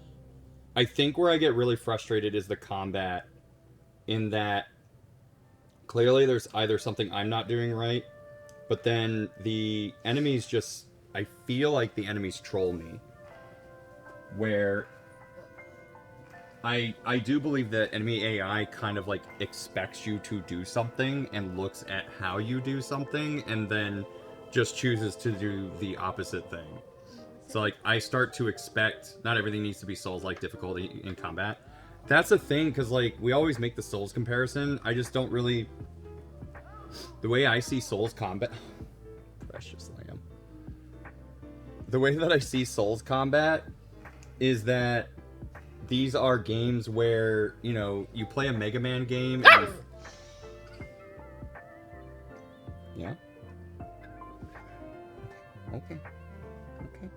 I think where I get really frustrated is the combat, in that clearly there's either something I'm not doing right, but then the enemies just, I feel like the enemies troll me. Where I do believe that enemy AI kind of like expects you to do something and looks at how you do something and then just chooses to do the opposite thing. So like I start to expect not everything needs to be Souls-like difficulty in combat. That's a thing, because like we always make the Souls comparison. I just don't really, the way I see Souls combat, precious lamb. The way that I see Souls combat is that these are games where, you know, you play a Mega Man game and yeah. Okay. Okay.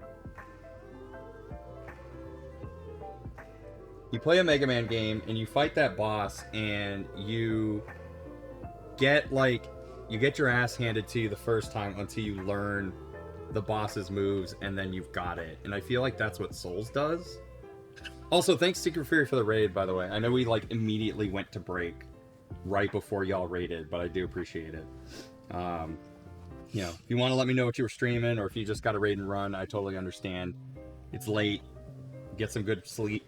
You play a Mega Man game and you fight that boss and you get your ass handed to you the first time until you learn the boss's moves and then you've got it. And I feel like that's what Souls does. Also, thanks Secret Fury for the raid, by the way. I know we like immediately went to break right before y'all raided, but I do appreciate it. You know, if you want to let me know what you were streaming or if you just got a raid and run, I totally understand. It's late. Get some good sleep.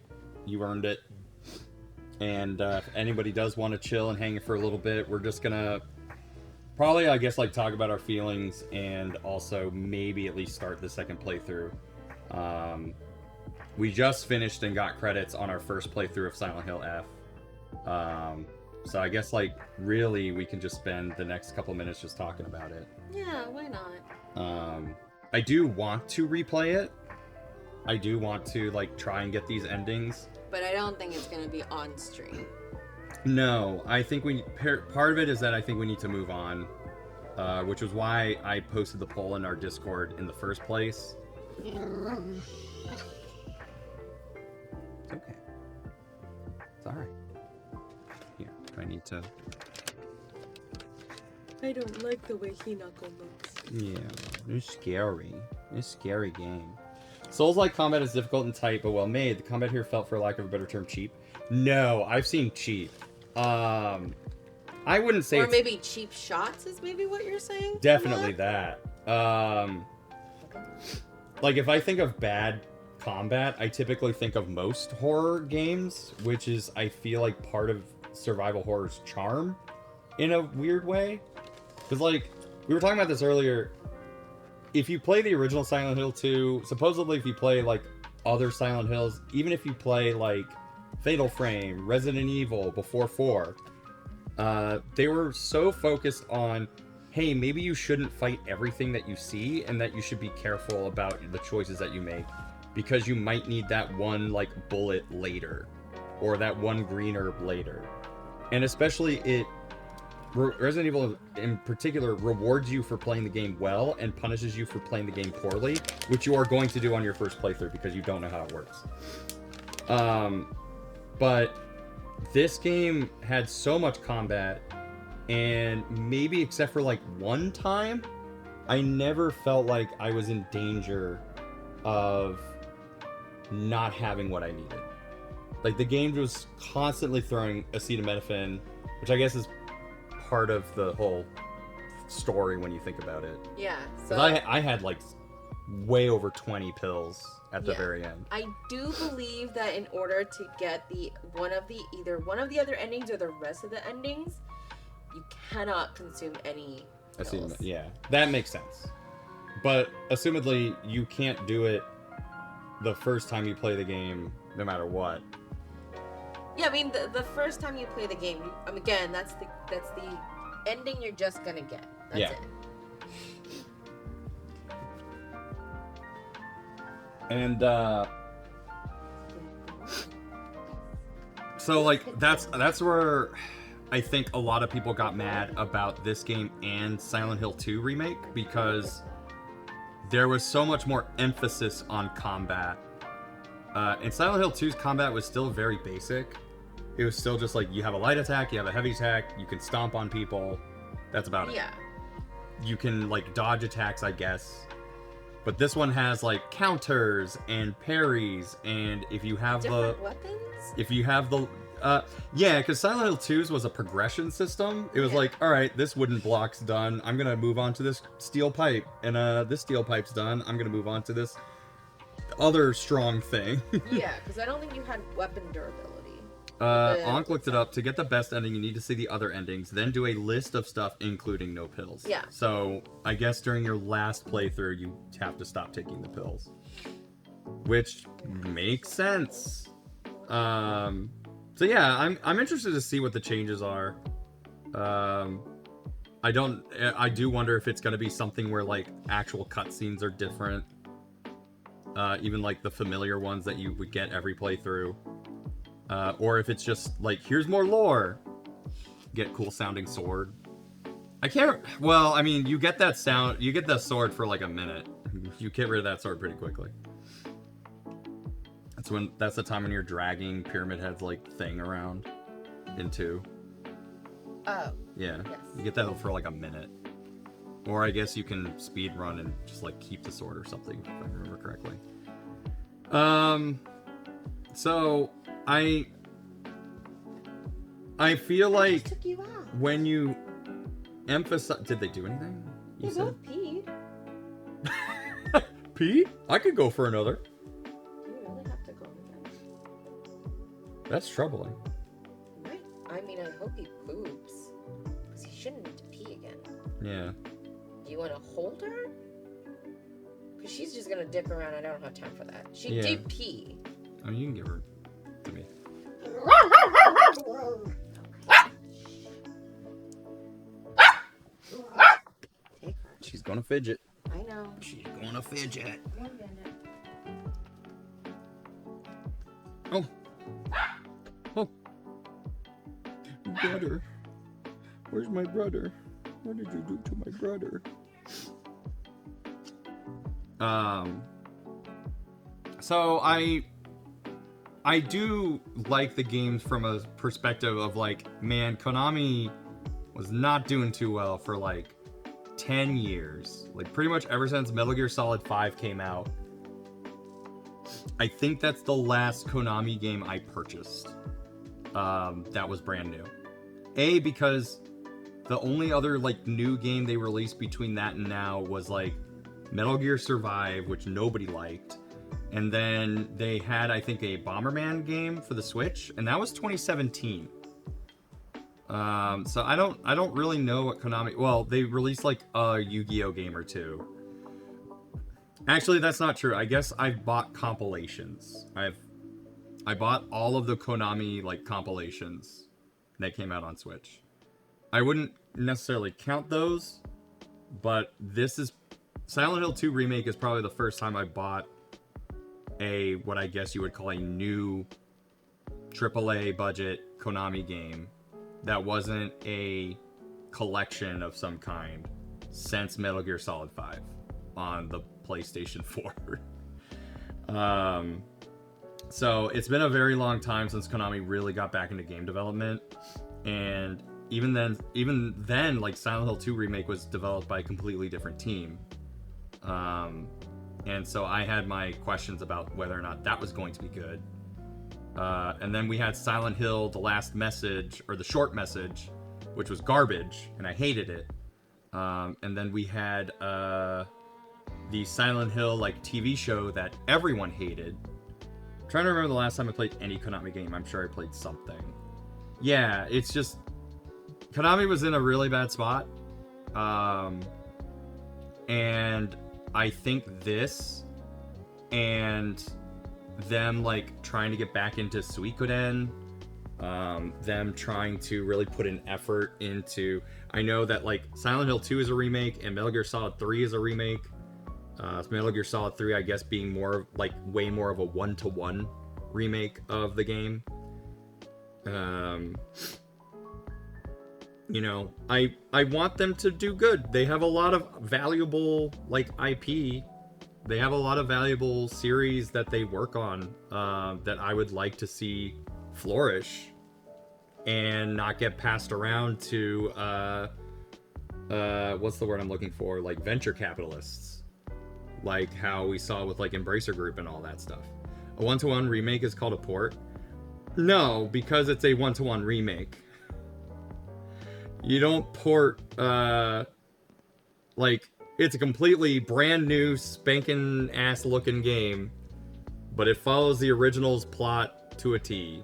You earned it. And if anybody does want to chill and hang for a little bit, we're just gonna probably, I guess, like talk about our feelings and also maybe at least start the second playthrough. We just finished and got credits on our first playthrough of Silent Hill F. So I guess, like, really, we can just spend the next couple minutes just talking about it. Yeah, why not? I do want to replay it. I do want to, like, try and get these endings. But I don't think it's going to be on stream. No, I think part of it is that I think we need to move on. Which was why I posted the poll in our Discord in the first place. It's okay. It's alright. Here, I need to... I don't like the way Hinako looks. Yeah, it's scary. It's a scary game. Souls-like combat is difficult and tight, but well made. The combat here felt, for lack of a better term, cheap. No, I've seen cheap. I wouldn't say. Or maybe cheap shots is maybe what you're saying. Definitely that. Like if I think of bad combat, I typically think of most horror games, which is I feel like part of survival horror's charm, in a weird way. Because like we were talking about this earlier. If you play the original Silent Hill 2, supposedly if you play, like, other Silent Hills, even if you play, like, Fatal Frame, Resident Evil, before 4, they were so focused on, hey, maybe you shouldn't fight everything that you see, and that you should be careful about the choices that you make, because you might need that one, like, bullet later, or that one green herb later. And especially Resident Evil in particular rewards you for playing the game well and punishes you for playing the game poorly, which you are going to do on your first playthrough because you don't know how it works. But this game had so much combat, and maybe except for like one time, I never felt like I was in danger of not having what I needed. Like the game was constantly throwing acetaminophen, which I guess is part of the whole story when you think about it. Yeah. So I had like way over 20 pills at the very end. I do believe that in order to get either one of the other endings or the rest of the endings, you cannot consume any pills. Yeah, that makes sense. But assumedly, you can't do it the first time you play the game, no matter what. Yeah, I mean the first time you play the game, again, that's the ending you're just gonna get. That's it. And so like that's where I think a lot of people got mad about this game and Silent Hill 2 remake, because there was so much more emphasis on combat. And Silent Hill 2's combat was still very basic. It was still just like, you have a light attack, you have a heavy attack, you can stomp on people. That's about it. Yeah. You can, like, dodge attacks, I guess. But this one has, like, counters and parries, and if you have different weapons? If you have the... yeah, because Silent Hill 2's was a progression system. It was like, alright, this wooden block's done. I'm gonna move on to this steel pipe. And this steel pipe's done. I'm gonna move on to this other strong thing. Yeah, because I don't think you had weapon durability. Ankh looked it up. To get the best ending, you need to see the other endings, then do a list of stuff, including no pills. Yeah. So, I guess during your last playthrough, you have to stop taking the pills. Which makes sense. So yeah, I'm interested to see what the changes are. I do wonder if it's going to be something where, like, actual cutscenes are different. Even, like, the familiar ones that you would get every playthrough. Or if it's just, like, here's more lore. Get cool sounding sword. I can't... Well, I mean, you get that sword for, like, a minute. You get rid of that sword pretty quickly. That's the time when you're dragging Pyramid Head's, like, thing around in 2. Oh. Yeah. Yes. You get that for, like, a minute. Or I guess you can speed run and just, like, keep the sword or something, if I remember correctly. So... I feel like took you out. When you emphasize... Did they do anything? You both peed. Pee? I could go for another. You really have to go again. That's troubling. I mean, I hope he poops. Because he shouldn't need to pee again. Yeah. Do you want to hold her? Because she's just going to dip around. I don't have time for that. She Yeah. did pee. Oh, you can give her to me. She's gonna fidget. I know. She's gonna fidget. One minute. Oh. Oh. Brother. Where's my brother? What did you do to my brother? So I do like the games from a perspective of, like, man, Konami was not doing too well for like 10 years. Like pretty much ever since Metal Gear Solid 5 came out. I think that's the last Konami game I purchased. That was brand new. Because the only other like new game they released between that and now was like Metal Gear Survive, which nobody liked. And then they had, I think, a Bomberman game for the Switch, and that was 2017. So I don't really know what Konami. Well, they released like a Yu-Gi-Oh game or two. Actually, that's not true. I guess I've bought compilations. I bought all of the Konami like compilations that came out on Switch. I wouldn't necessarily count those, but this is Silent Hill 2 Remake is probably the first time I bought a what I guess you would call a new AAA budget Konami game that wasn't a collection of some kind since Metal Gear Solid 5 on the PlayStation 4. So it's been a very long time since Konami really got back into game development, and even then, like Silent Hill 2 Remake was developed by a completely different team. And so I had my questions about whether or not that was going to be good. And then we had Silent Hill, The Last Message, or The Short Message, which was garbage, and I hated it. And then we had the Silent Hill like TV show that everyone hated. I'm trying to remember the last time I played any Konami game. I'm sure I played something. Yeah, it's just Konami was in a really bad spot. And I think this and them like trying to get back into Suikoden, them trying to really put an effort into, I know that like Silent Hill 2 is a remake and Metal Gear Solid 3 is a remake. Metal Gear Solid 3 I guess being more like way more of a one-to-one remake of the game. You know, I want them to do good. They have a lot of valuable like IP. They have a lot of valuable series that they work on that I would like to see flourish and not get passed around to what's the word I'm looking for? Like venture capitalists. Like how we saw with like Embracer Group and all that stuff. A one-to-one remake is called a port? No, because it's a one-to-one remake. You don't port, like, it's a completely brand new, spanking ass looking game, but it follows the original's plot to a T.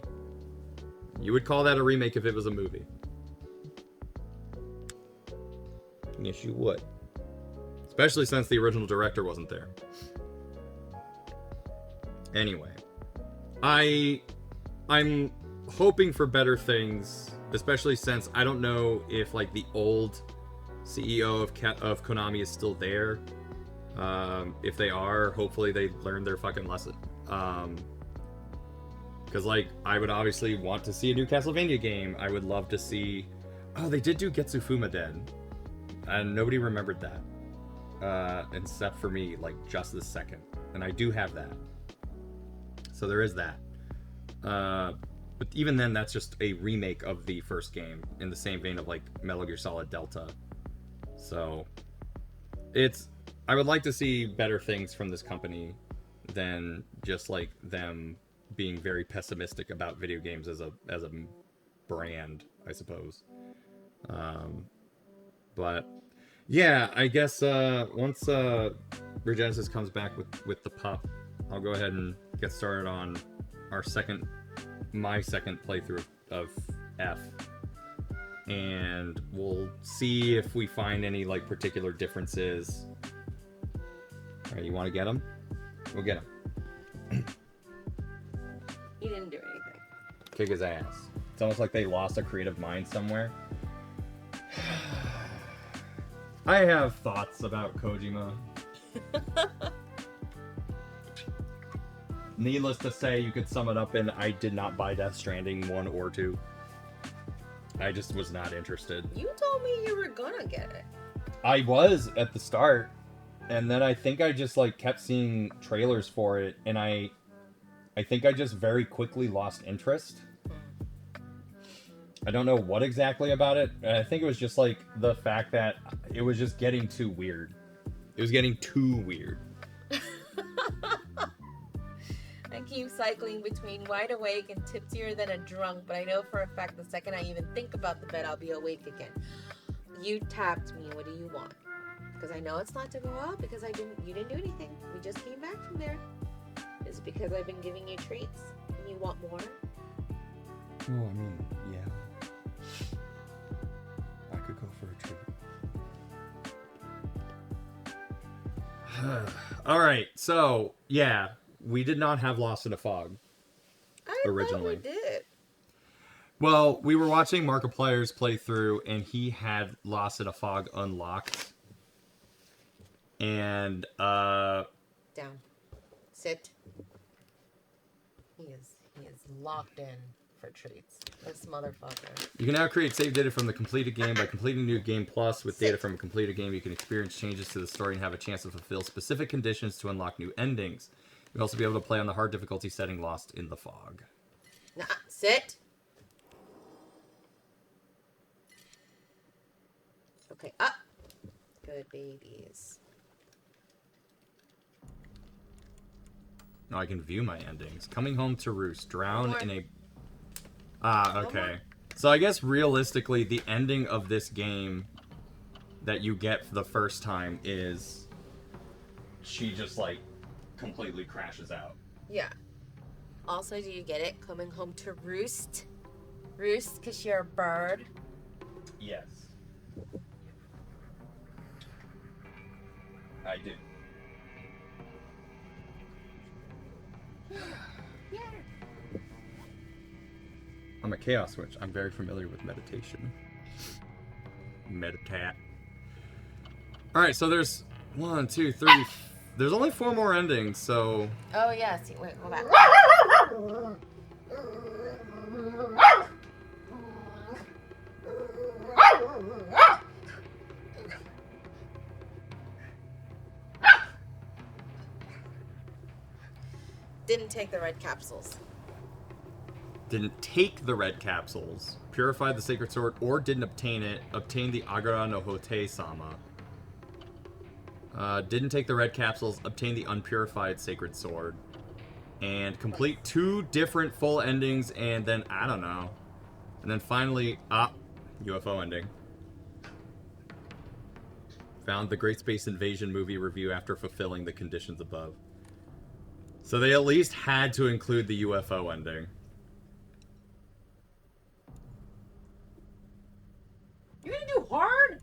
You would call that a remake if it was a movie. Yes, you would. Especially since the original director wasn't there. Anyway, I'm hoping for better things, especially since I don't know if like the old CEO of Konami is still there. If they are, hopefully they learned their fucking lesson. Because like I would obviously want to see a new Castlevania game. I would love to see. Oh, they did do Getsu Fuma Den, and nobody remembered that, except for me, like just this second. And I do have that, so there is that. But even then, that's just a remake of the first game in the same vein of like Metal Gear Solid Delta. So I would like to see better things from this company than just like them being very pessimistic about video games as a brand, I suppose. But yeah, I guess once Regenesis comes back with the pup, I'll go ahead and get started on my second playthrough of F, and we'll see if we find any like particular differences. All right, you want to get him? We'll get him. He didn't do anything. Kick his ass. It's almost like they lost a creative mind somewhere. I have thoughts about Kojima. Needless to say, you could sum it up in I did not buy Death Stranding 1 or 2. I just was not interested. You told me you were gonna get it. I was at the start, and then I think I just like kept seeing trailers for it, and I think I just very quickly lost interest. I don't know what exactly about it. I think it was just like the fact that it was just getting too weird. It was getting too weird. I keep cycling between wide awake and tipsier than a drunk, but I know for a fact the second I even think about the bed, I'll be awake again. You tapped me. What do you want? Because I know it's not to go out because you didn't do anything. We just came back from there. Is it because I've been giving you treats and you want more? Oh, I mean, yeah. I could go for a treat. All right, so yeah, we did not have Lost in a Fog originally. I thought we did. Well, we were watching Markiplier's playthrough, and he had Lost in a Fog unlocked. And Down. Sit. He is locked in for treats. This motherfucker. You can now create save data from the completed game by completing New Game Plus. With data from a completed game, you can experience changes to the story and have a chance to fulfill specific conditions to unlock new endings. You'll also be able to play on the hard difficulty setting Lost in the Fog. Nah, sit. Okay, up. Good babies. Now I can view my endings. Coming home to roost. Drown in a... okay. So I guess realistically, the ending of this game that you get for the first time is she just, like, completely crashes out. Yeah. Also, do you get it? Coming home to roost? Roost because you're a bird? Yes. I do. Yeah. I'm a chaos witch. I'm very familiar with meditation. Meditate. Alright, so there's 1, 2, 3. There's only 4 more endings, so... Oh, yeah. See, wait, go back. Didn't take the red capsules. Didn't take the red capsules, purified the sacred sword, or didn't obtain it, obtained the Agara no Hote Sama. Didn't take the red capsules, obtained the unpurified sacred sword. And complete 2 different full endings, and then, I don't know. And then finally, UFO ending. Found the Great Space Invasion movie review after fulfilling the conditions above. So they at least had to include the UFO ending. You're gonna do hard?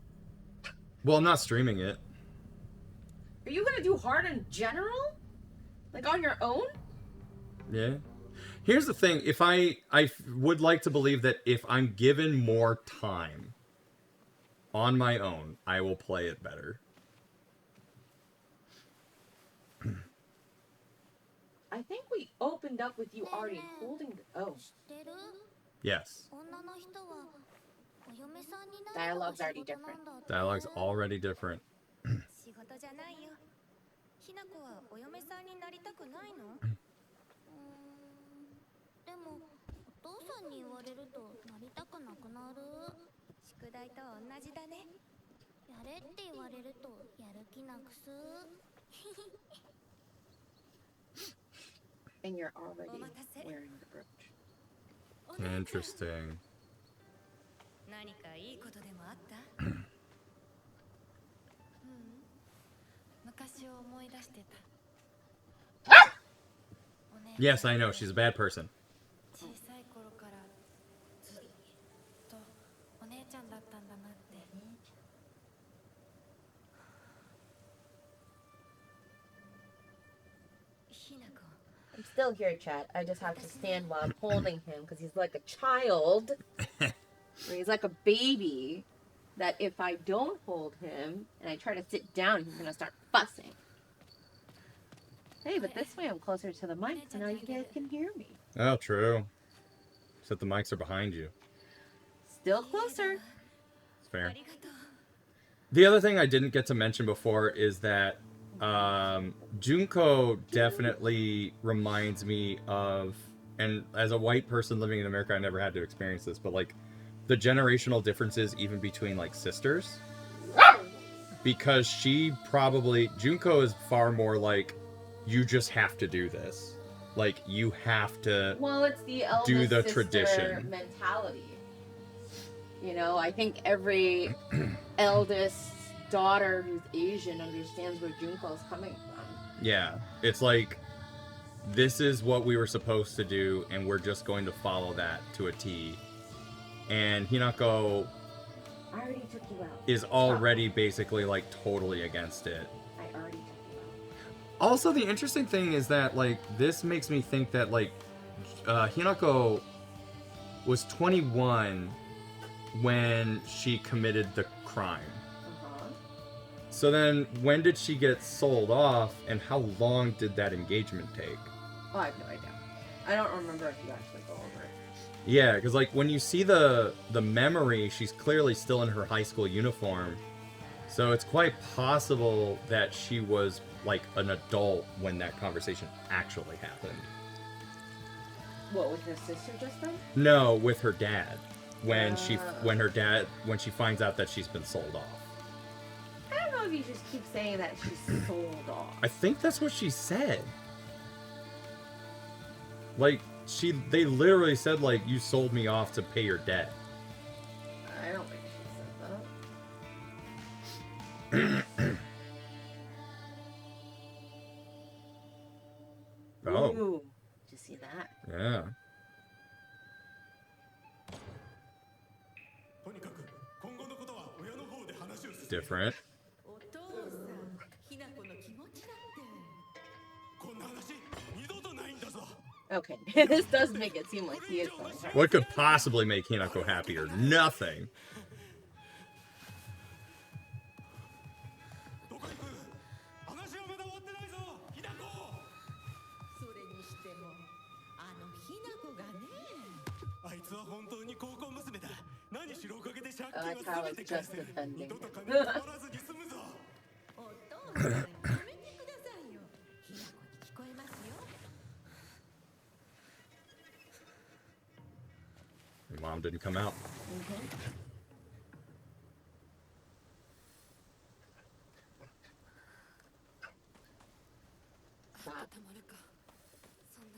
Well, I'm not streaming it. Are you gonna do hard in general? Like on your own? Yeah. Here's the thing. If I would like to believe that if I'm given more time on my own, I will play it better. I think we opened up with you already holding the... Oh. Yes. Dialogue's already different. Dialogue's already different. And you're already wearing the brooch. Interesting. Yes, I know. She's a bad person. I'm still here, chat. I just have to stand while I'm holding him because he's like a child. Or he's like a baby that if I don't hold him and I try to sit down, he's going to start fussing. Hey, but this way I'm closer to the mic, so now you guys can hear me. Oh, true. Except the mics are behind you. Still closer. It's fair. The other thing I didn't get to mention before is that Junko definitely reminds me of, and as a white person living in America, I never had to experience this, but like the generational differences even between like sisters. Because Junko is far more like, you just have to do this. Like, you have to Well, it's the eldest do the sister tradition. mentality. You know, I think every eldest daughter who's Asian understands where Junko's coming from. Yeah. It's like, this is what we were supposed to do, and we're just going to follow that to a T. And Hinako I already took you out. is already basically like totally against it. I already took you out. Also, the interesting thing is that like this makes me think that like Hinako was 21 when she committed the crime. So then, when did she get sold off, and how long did that engagement take? Oh, I have no idea. I don't remember if you actually go over it. Yeah, because like when you see the memory, she's clearly still in her high school uniform. So it's quite possible that she was like an adult when that conversation actually happened. What, with her sister just then? No, with her dad. When she finds out that she's been sold off. I don't know if you just keep saying that she's sold off. I think that's what she said. Like, they literally said, like, you sold me off to pay your debt. I don't think she said that. Oh. Ooh, did you see that? Yeah. Different. Okay, this does make it seem like he is going hard. What could possibly make Hinako happier? Nothing. I was just defending him. Your mom didn't come out.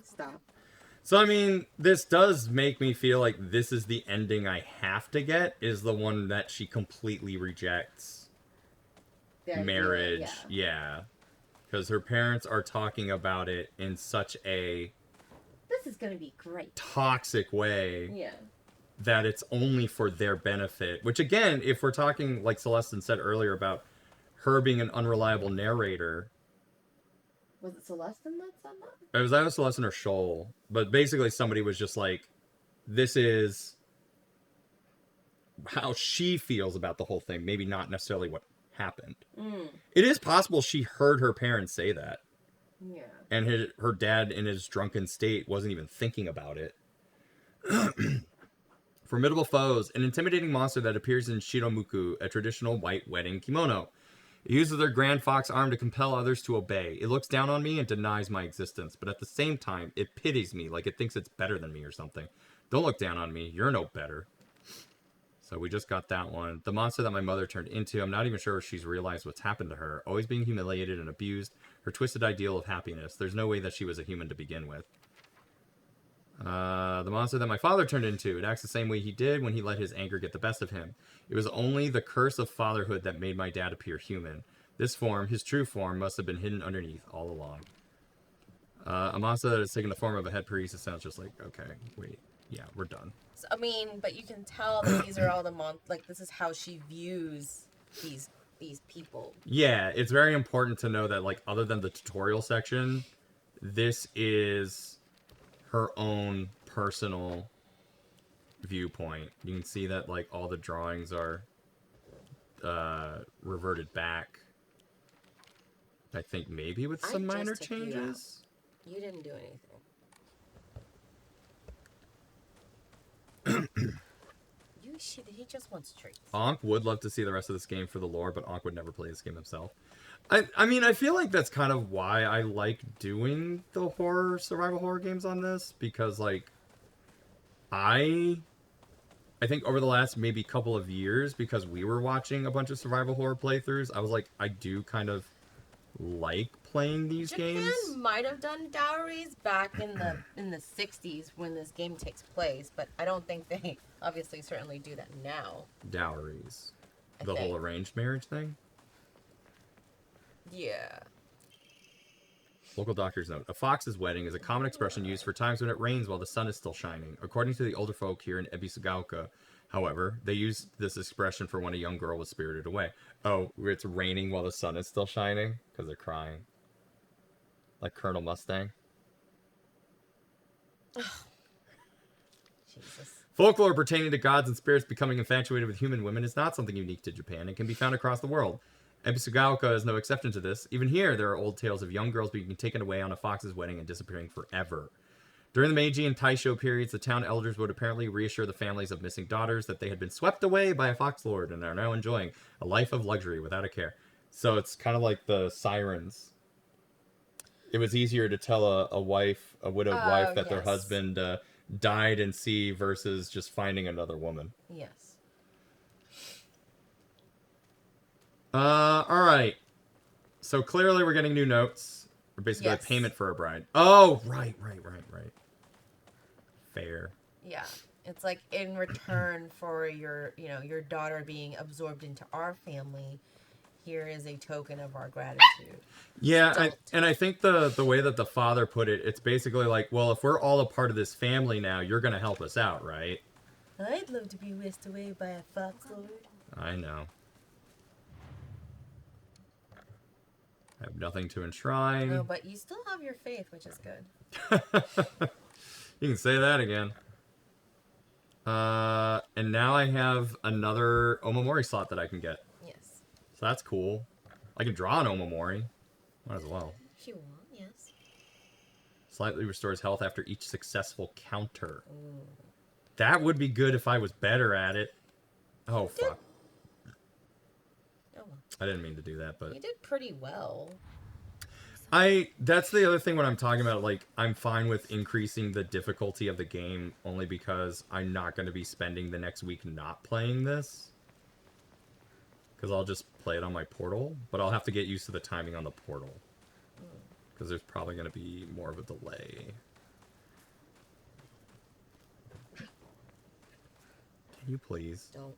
Stop. So, I mean, this does make me feel like this is the ending I have to get, is the one that she completely rejects marriage. Yeah. Because her parents are talking about it in such a... This is going to be great. ...toxic way. Yeah. That it's only for their benefit. Which, again, if we're talking, like Celestin said earlier, about her being an unreliable narrator... Was it Celestin that said that? It was either Celestin or Shoal. But basically somebody was just like, this is how she feels about the whole thing. Maybe not necessarily what happened. It is possible she heard her parents say that. Yeah. And her dad, in his drunken state, wasn't even thinking about it. Formidable foes. An intimidating monster that appears in Shiromuku, a traditional white wedding kimono. It uses their grand fox arm to compel others to obey. It looks down on me and denies my existence, but at the same time, it pities me like it thinks it's better than me or something. Don't look down on me. You're no better. So we just got that one. The monster that my mother turned into. I'm not even sure if she's realized what's happened to her. Always being humiliated and abused. Her twisted ideal of happiness. There's no way that she was a human to begin with. The monster that my father turned into. It acts the same way he did when he let his anger get the best of him. It was only the curse of fatherhood that made my dad appear human. This form, his true form, must have been hidden underneath all along. A monster that has taken the form of a head priest. It sounds just like, okay, wait. Yeah, we're done. So, I mean, but you can tell that these are all the like, this is how she views these people. Yeah, it's very important to know that, like, other than the tutorial section, this is her own personal viewpoint. You can see that, like, all the drawings are reverted back. I think maybe with some minor changes. You didn't do anything. He just wants treats. Ankh would love to see the rest of this game for the lore, but Ankh would never play this game himself. I mean, I feel like that's kind of why I like doing the survival horror games on this, because, like, I I think over the last maybe couple of years, because we were watching a bunch of survival horror playthroughs, I was like, I do kind of like playing these games. Japan might have done dowries back in the 60s when this game takes place, but I don't think they obviously certainly do that now. Dowries. I The think. whole arranged marriage thing? Yeah. Local doctor's note. A fox's wedding is a common expression used for times when it rains while the sun is still shining. According to the older folk here in Ebisugaoka, however, they used this expression for when a young girl was spirited away. Oh, it's raining while the sun is still shining? Because they're crying. Like Colonel Mustang. Jesus. Folklore pertaining to gods and spirits becoming infatuated with human women is not something unique to Japan and can be found across the world. Ebisugaoka is no exception to this. Even here, there are old tales of young girls being taken away on a fox's wedding and disappearing forever. During the Meiji and Taisho periods, the town elders would apparently reassure the families of missing daughters that they had been swept away by a fox lord and are now enjoying a life of luxury without a care. So it's kind of like the sirens. It was easier to tell a widowed wife that their husband died in sea versus just finding another woman. Yes. All right. So clearly we're getting new notes. Or basically Yes. a payment for a bride. Oh, right. Fair. Yeah. It's like in return for your daughter being absorbed into our family, here is a token of our gratitude. Yeah, I think the way that the father put it, it's basically like, well, if we're all a part of this family now, you're going to help us out, right? I'd love to be whisked away by a fox lord. I know. I have nothing to enshrine. No, but you still have your faith, which is good. You can say that again. And now I have another Omamori slot that I can get. Yes. So that's cool. I can draw an Omamori. Might as well. If you want, yes. Slightly restores health after each successful counter. Ooh. That would be good if I was better at it. Oh, fuck. Oh, well. I didn't mean to do that, but... You did pretty well. That's the other thing when I'm talking about, like, I'm fine with increasing the difficulty of the game only because I'm not going to be spending the next week not playing this. Because I'll just play it on my portal, but I'll have to get used to the timing on the portal. Because there's probably going to be more of a delay. Can you please? Don't.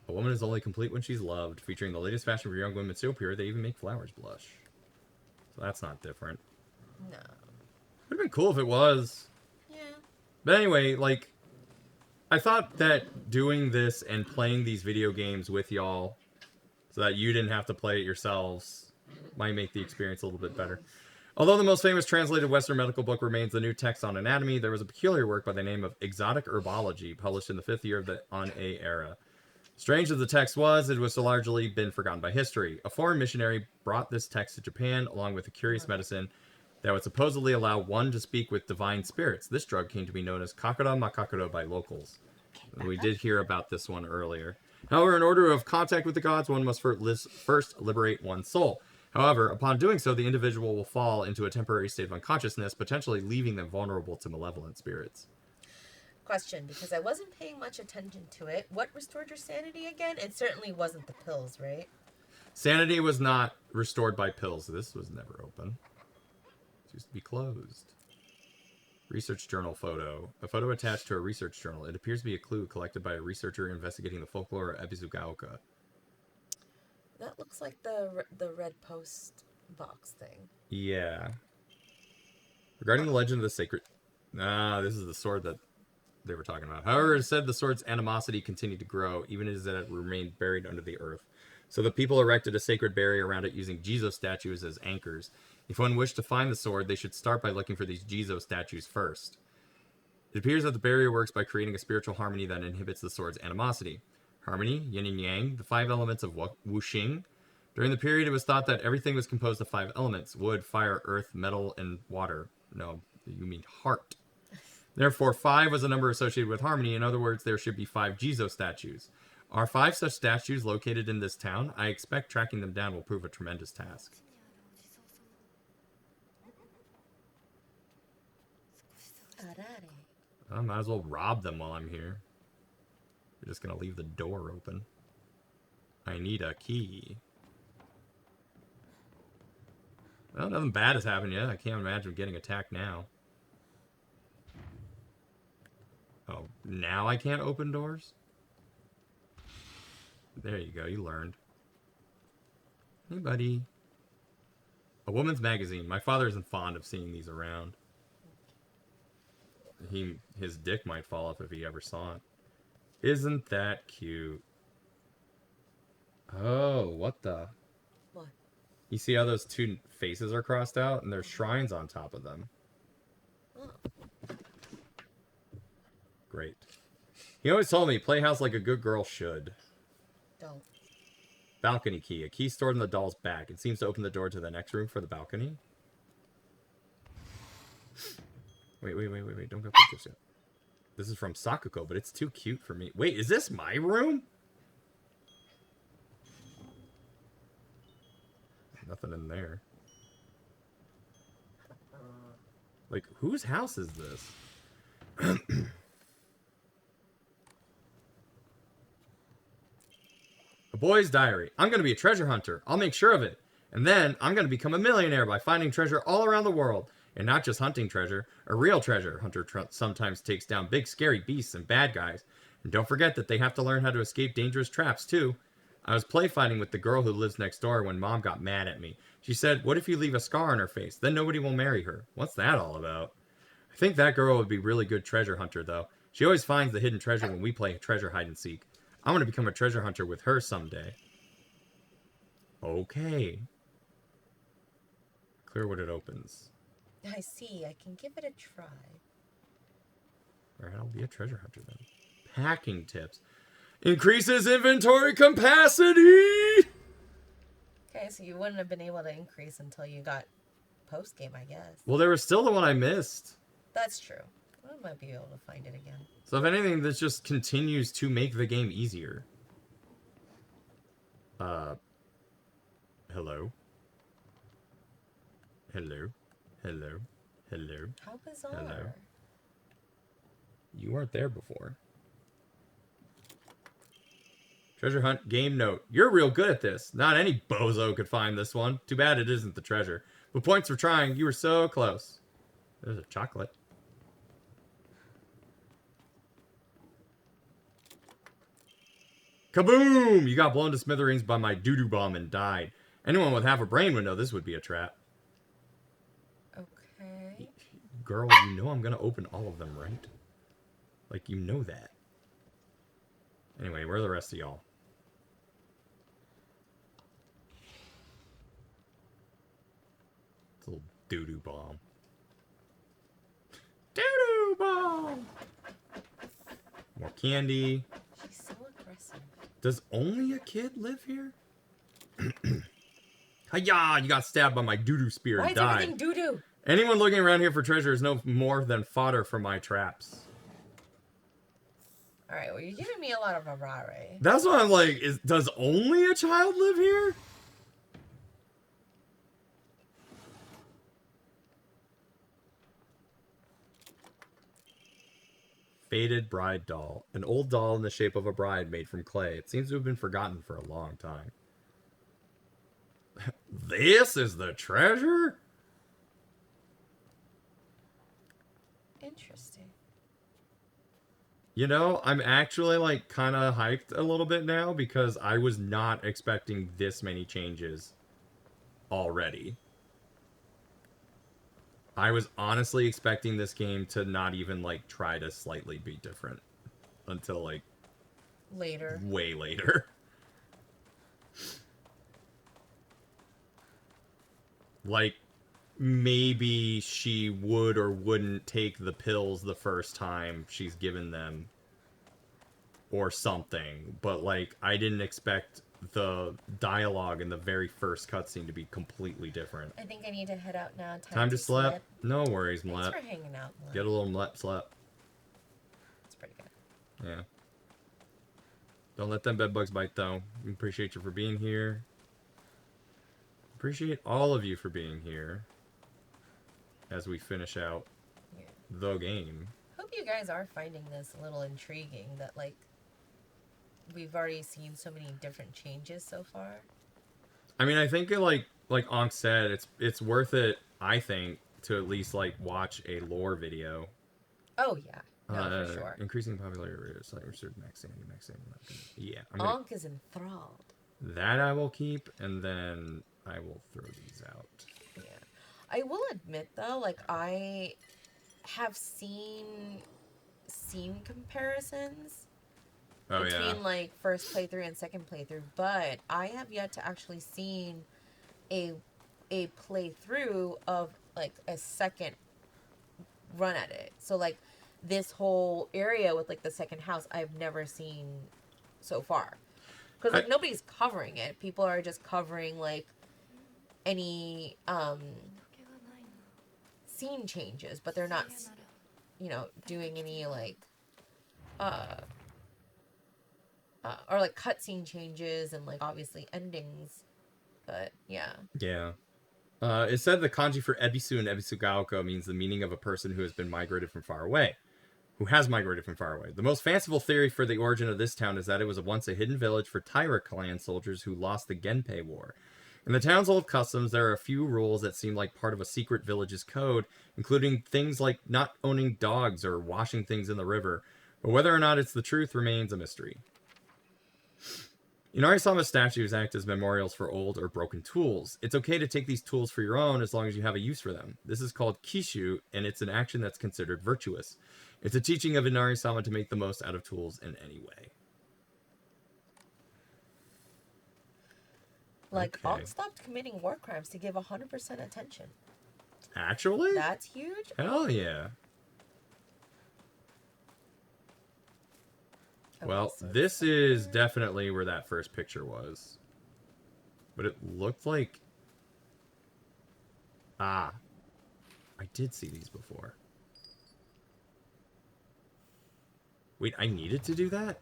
A woman is only complete when she's loved, featuring the latest fashion for young women so pure they even make flowers blush. So that's not different. No. Would have been cool if it was. Yeah. But anyway, like, I thought that doing this and playing these video games with y'all so that you didn't have to play it yourselves might make the experience a little bit better. Although the most famous translated Western medical book remains the new text on anatomy, there was a peculiar work by the name of Exotic Herbology, published in the 5th year of the On-A era. Strange as the text was, it was largely been forgotten by history. A foreign missionary brought this text to Japan along with a curious medicine that would supposedly allow one to speak with divine spirits. This drug came to be known as Kakura Makakura by locals. We did hear about this one earlier. However, in order of contact with the gods, one must first liberate one's soul. However, upon doing so, the individual will fall into a temporary state of unconsciousness, potentially leaving them vulnerable to malevolent spirits. Question, because I wasn't paying much attention to it. What restored your sanity again? It certainly wasn't the pills, right? Sanity was not restored by pills. This was never open. It used to be closed. Research journal photo. A photo attached to a research journal. It appears to be a clue collected by a researcher investigating the folklore of Ebisugaoka. That looks like the red post box thing. Yeah. Regarding the legend of the sacred... this is the sword that they were talking about. However, it said the sword's animosity continued to grow, even as it remained buried under the earth. So the people erected a sacred barrier around it using Jizo statues as anchors. If one wished to find the sword, they should start by looking for these Jizo statues first. It appears that the barrier works by creating a spiritual harmony that inhibits the sword's animosity. Harmony, yin and yang, the 5 elements of wuxing. During the period, it was thought that everything was composed of 5 elements: wood, fire, earth, metal, and water. No, you mean heart. Therefore, 5 was a number associated with harmony. In other words, there should be 5 Jizo statues. Are 5 such statues located in this town? I expect tracking them down will prove a tremendous task. I might as well rob them while I'm here. We're just gonna leave the door open. I need a key. Well, nothing bad has happened yet. I can't imagine getting attacked now. Oh, now I can't open doors? There you go, you learned. Hey, buddy. A woman's magazine. My father isn't fond of seeing these around. His dick might fall off if he ever saw it. Isn't that cute? Oh, what the? What? You see how those two faces are crossed out? And there's shrines on top of them. Oh. Great. He always told me, play house like a good girl should. Don't. Balcony key. A key stored in the doll's back. It seems to open the door to the next room for the balcony. Wait. Don't go just yet. This is from Sakuko, but it's too cute for me. Wait, is this my room? Nothing in there. Like, whose house is this? A boy's diary. I'm going to be a treasure hunter. I'll make sure of it. And then I'm going to become a millionaire by finding treasure all around the world. And not just hunting treasure. A real treasure hunter sometimes takes down big scary beasts and bad guys. And don't forget that they have to learn how to escape dangerous traps too. I was play fighting with the girl who lives next door when Mom got mad at me. She said, what if you leave a scar on her face? Then nobody will marry her. What's that all about? I think that girl would be a really good treasure hunter though. She always finds the hidden treasure when we play treasure hide and seek. I want to become a treasure hunter with her someday. Okay. Clear what it opens. I see. I can give it a try. Alright, I'll be a treasure hunter then. Packing tips. Increases inventory capacity! Okay, so you wouldn't have been able to increase until you got post-game, I guess. Well, there was still the one I missed. That's true. I might be able to find it again. So if anything, this just continues to make the game easier. Hello? Hello? Hello? Hello? How bizarre. Hello? You weren't there before. Treasure hunt game note. You're real good at this. Not any bozo could find this one. Too bad it isn't the treasure. But points for trying. You were so close. There's a chocolate. Kaboom! You got blown to smithereens by my doo-doo bomb and died. Anyone with half a brain would know this would be a trap. Okay. Girl, you know I'm gonna open all of them, right? Like, you know that. Anyway, where are the rest of y'all? It's a little doo-doo bomb. Doo-doo bomb! More candy. She's so aggressive. Does only a kid live here? Hiya! You got stabbed by my doo-doo spear Why and is died. everything doo-doo? Anyone looking around here for treasure is no more than fodder for my traps. Alright, well, you're giving me a lot of arare. That's what I'm like, does only a child live here? Faded bride doll. An old doll in the shape of a bride made from clay. It seems to have been forgotten for a long time. This is the treasure? Interesting. You know, I'm actually like kind of hyped a little bit now because I was not expecting this many changes already. I was honestly expecting this game to not even like try to slightly be different until like Later. way later. Like maybe she would or wouldn't take the pills the first time she's given them or something, but like I didn't expect the dialogue in the very first cutscene to be completely different. I think I need to head out now. Time to slap. No worries, Thanks Mlep. for hanging out, Mlep. Get a little Mlep slap. It's pretty good. Yeah. Don't let them bedbugs bite though. We appreciate you for being here. Appreciate all of you for being here as we finish out Yeah. the game. Hope you guys are finding this a little intriguing that, like, we've already seen so many different changes so far. I mean, I think like Ankh said, it's worth it, I think, to at least like watch a lore video. Oh yeah, no, for sure. Increasing popularity of like research Max Sandy. Yeah, Ankh is enthralled. That I will keep, and then I will throw these out. Yeah, I will admit though, like I have seen comparisons between like first playthrough and second playthrough, but I have yet to actually seen a playthrough of like a second run at it. So like this whole area with like the second house, I've never seen so far, because like nobody's covering it. People are just covering like any scene changes, but they're not, you know, doing any like or like cutscene changes and like obviously endings. But yeah. Yeah. It said the kanji for Ebisu and Ebisugaoka means the meaning of a person who has been migrated from far away. Who has migrated from far away. The most fanciful theory for the origin of this town is that it was once a hidden village for Taira clan soldiers who lost the Genpei War. In the town's old customs, there are a few rules that seem like part of a secret village's code, including things like not owning dogs or washing things in the river. But whether or not it's the truth remains a mystery. Inari-sama statues act as memorials for old or broken tools. It's okay to take these tools for your own as long as you have a use for them. This is called kishu, and it's an action that's considered virtuous. It's a teaching of Inari-sama to make the most out of tools in any way. Like, Ankh stopped committing war crimes to give 100% attention. Actually? That's huge? Hell yeah. Well, this is definitely where that first picture was. But it looked like... Ah. I did see these before. Wait, I needed to do that?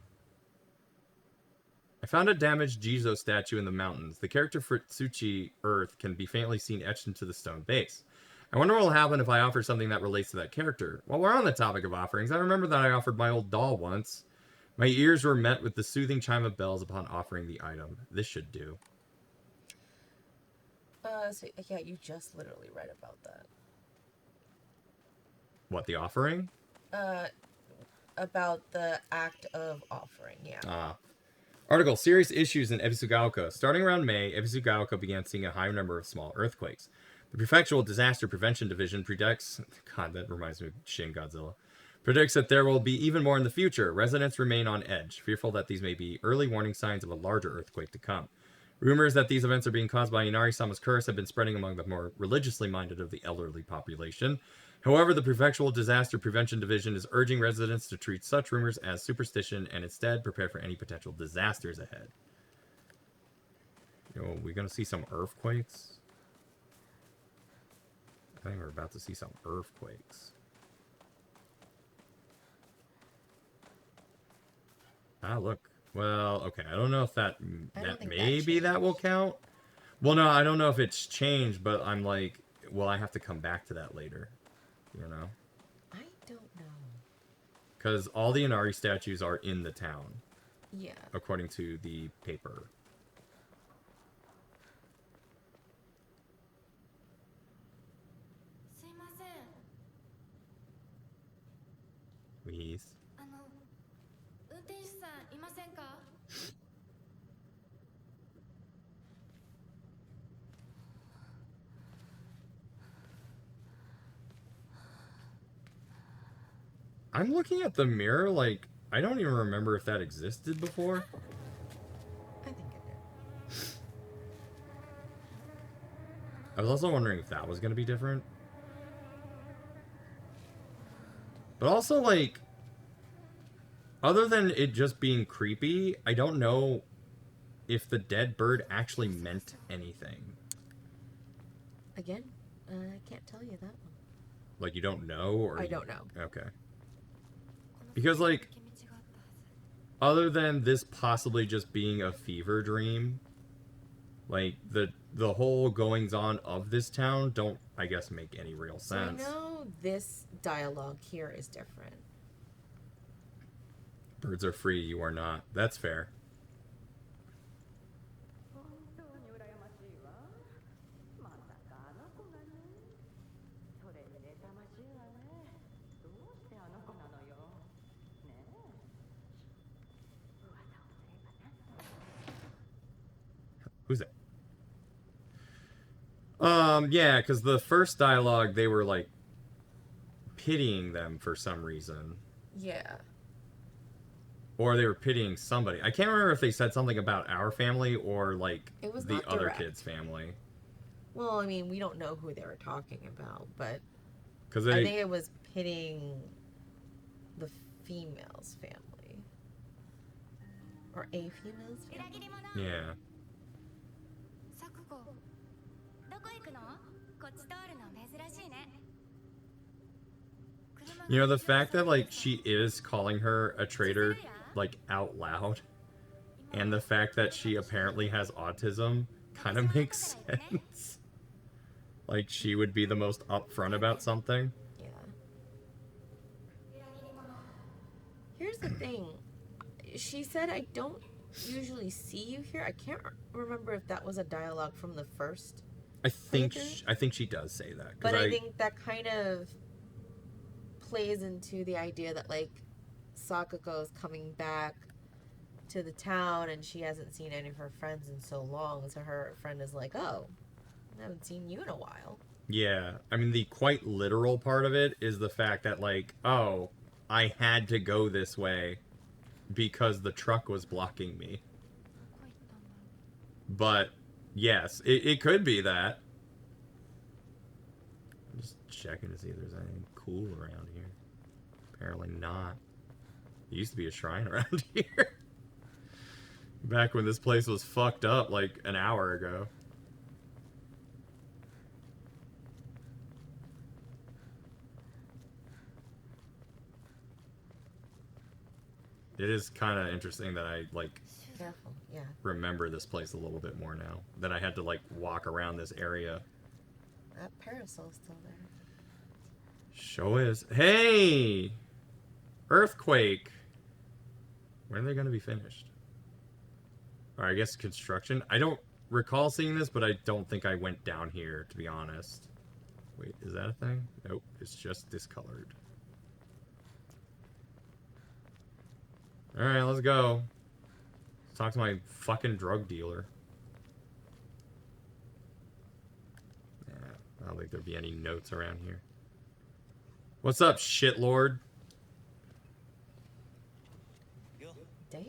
I found a damaged Jizo statue in the mountains. The character for Tsuchi Earth can be faintly seen etched into the stone base. I wonder what will happen if I offer something that relates to that character. While we're on the topic of offerings, I remember that I offered my old doll once. My ears were met with the soothing chime of bells upon offering the item. This should do. So, yeah, you just literally read about that. What, the offering? About the act of offering, yeah. Article, serious issues in Ebisugaoka. Starting around May, Ebisugaoka began seeing a high number of small earthquakes. The Prefectural Disaster Prevention Division predicts... God, that reminds me of Shin Godzilla. Predicts that there will be even more in the future. Residents remain on edge, fearful that these may be early warning signs of a larger earthquake to come. Rumors that these events are being caused by Inari-sama's curse have been spreading among the more religiously minded of the elderly population. However, the Prefectural Disaster Prevention Division is urging residents to treat such rumors as superstition and instead prepare for any potential disasters ahead. You know, we're going to see some earthquakes. I think we're about to see some earthquakes. Ah, look. Well, okay. I don't know if that maybe that will count. Well, no, I don't know if it's changed, but I'm like, well, I have to come back to that later. You know? I don't know. Because all the Inari statues are in the town. Yeah. According to the paper. Please. I'm looking at the mirror, like, I don't even remember if that existed before. I think it did. I was also wondering if that was going to be different. But also, like, other than it just being creepy, I don't know if the dead bird actually meant anything. Again, I can't tell you that one. Like, you don't know? Or I don't know. Okay. Because, like, other than this possibly just being a fever dream, like, the whole goings-on of this town don't, I guess, make any real sense. So I know this dialogue here is different. Birds are free, you are not. That's fair. Who's that? Yeah, because the first dialogue, they were, like, pitying them for some reason. Yeah. Or they were pitying somebody. I can't remember if they said something about our family or, like, It was the not other direct. kid's family. Well, I mean, we don't know who they were talking about, but Because I think it was pitying the female's family. Or a female's family. Yeah. You know, the fact that, like, she is calling her a traitor, like, out loud, and the fact that she apparently has autism kind of makes sense. Like, she would be the most upfront about something. Yeah. Here's the thing. She said, I don't usually see you here. I can't remember if that was a dialogue from the first. I think she does say that. But I think that kind of plays into the idea that, like, Sakako is coming back to the town and she hasn't seen any of her friends in so long. So her friend is like, oh, I haven't seen you in a while. Yeah. I mean, the quite literal part of it is the fact that, like, oh, I had to go this way because the truck was blocking me. But, yes, it could be that. I'm just checking to see if there's anything cool around here. Apparently not. There used to be a shrine around here. Back when this place was fucked up like an hour ago. It is kind of interesting that I, like, Careful, yeah. remember this place a little bit more now. That I had to, like, walk around this area. That parasol's still there. Show is. Hey! Earthquake! When are they going to be finished? Or I guess construction. I don't recall seeing this, but I don't think I went down here, to be honest. Wait, is that a thing? Nope, it's just discolored. Alright, let's go. Let's talk to my fucking drug dealer. Yeah, I don't think there'd be any notes around here. What's up, shitlord? Damn.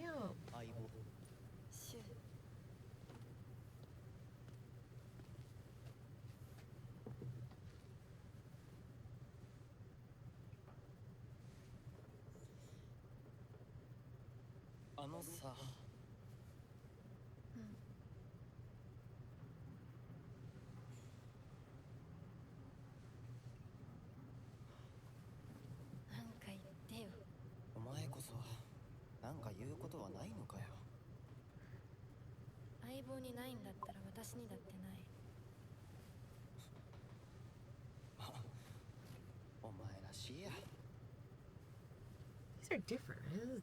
These are different. This is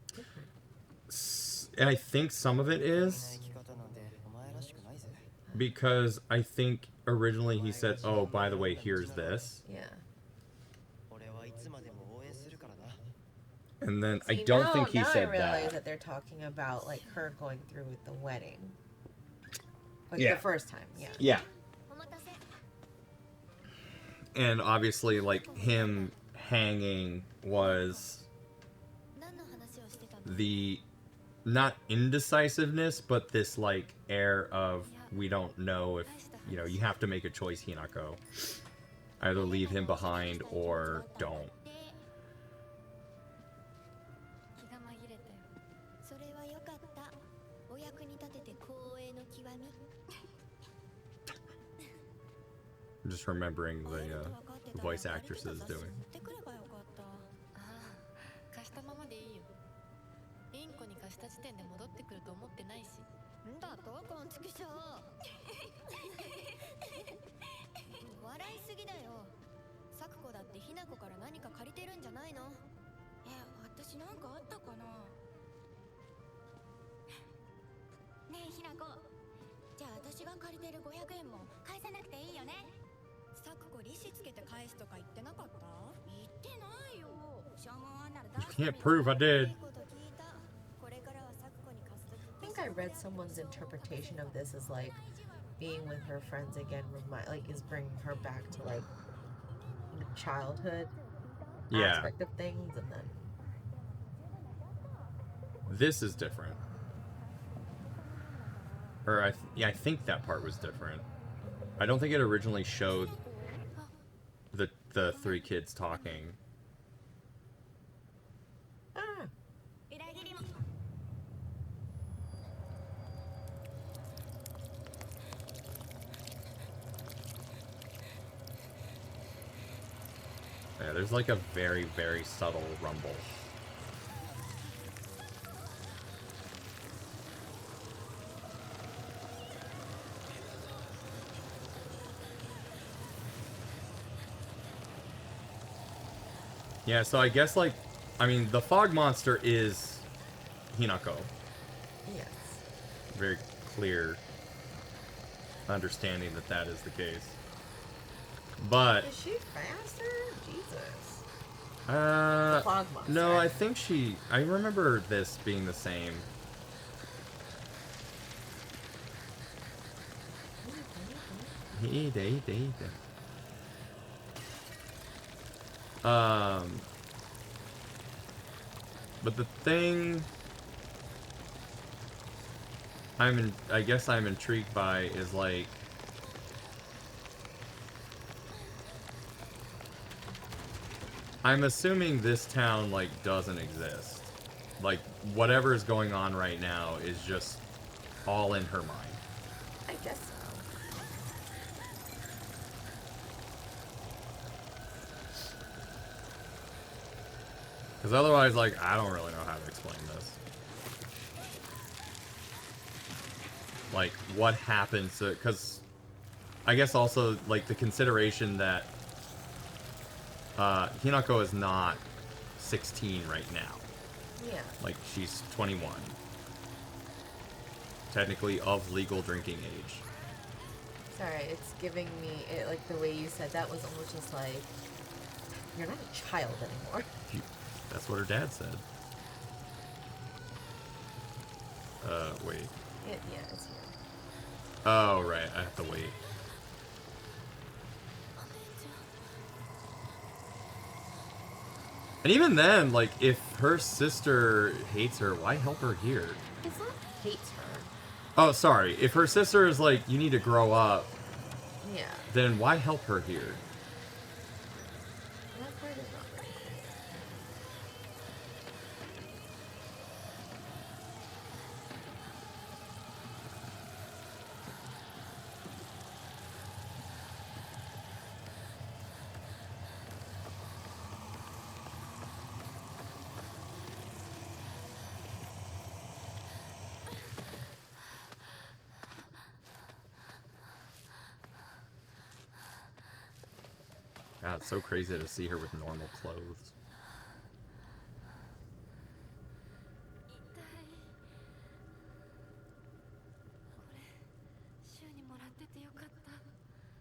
different. I think some of it is because I think originally he said, oh, by the way, here's this. Yeah. And then See, I don't think he now said I realize that. that they're talking about, like, her going through with the wedding. Like, Yeah. the first time, yeah. Yeah. And obviously, like, him hanging was the, not indecisiveness, but this, like, air of, we don't know if, you know, you have to make a choice, Hinako. Either leave him behind or don't. I'm just remembering the voice actresses doing. じゃあ私が借りてる500円も返さなくていいよね。サクコ利子つけて返すとか言ってなかった？言ってないよ。証文あんなら出してみ You can't prove I did. いいこと聞いた。これからはサクコに貸すとき I think I read someone's interpretation of this as like being with her friends again, is bringing her back to like the childhood Yeah. aspect of things, and then This is different. Or I think that part was different. I don't think it originally showed the three kids talking. Yeah, there's like a very, very subtle rumble. Yeah, so I guess, like, I mean, the fog monster is Hinako. yes. Very clear understanding that that is the case. But, Is she faster? Jesus. the fog monster. no, I think I remember this being the same. But the thing I guess I'm intrigued by is like I'm assuming this town like doesn't exist. Like whatever is going on right now is just all in her mind. I guess so. Because otherwise, like, I don't really know how to explain this. Like, what happens to... Because I guess also, like, the consideration that Hinako is not 16 right now. Yeah. Like, she's 21. Technically of legal drinking age. Sorry, it's giving me like the way you said that was almost just like you're not a child anymore. That's what her dad said. Wait. Yeah, it's here. Oh, right. I have to wait. And even then, like, if her sister hates her, why help her here? It's not hates her. Oh, sorry. If her sister is like, you need to grow up, Yeah. then why help her here? That part is not right. God, it's so crazy to see her with normal clothes.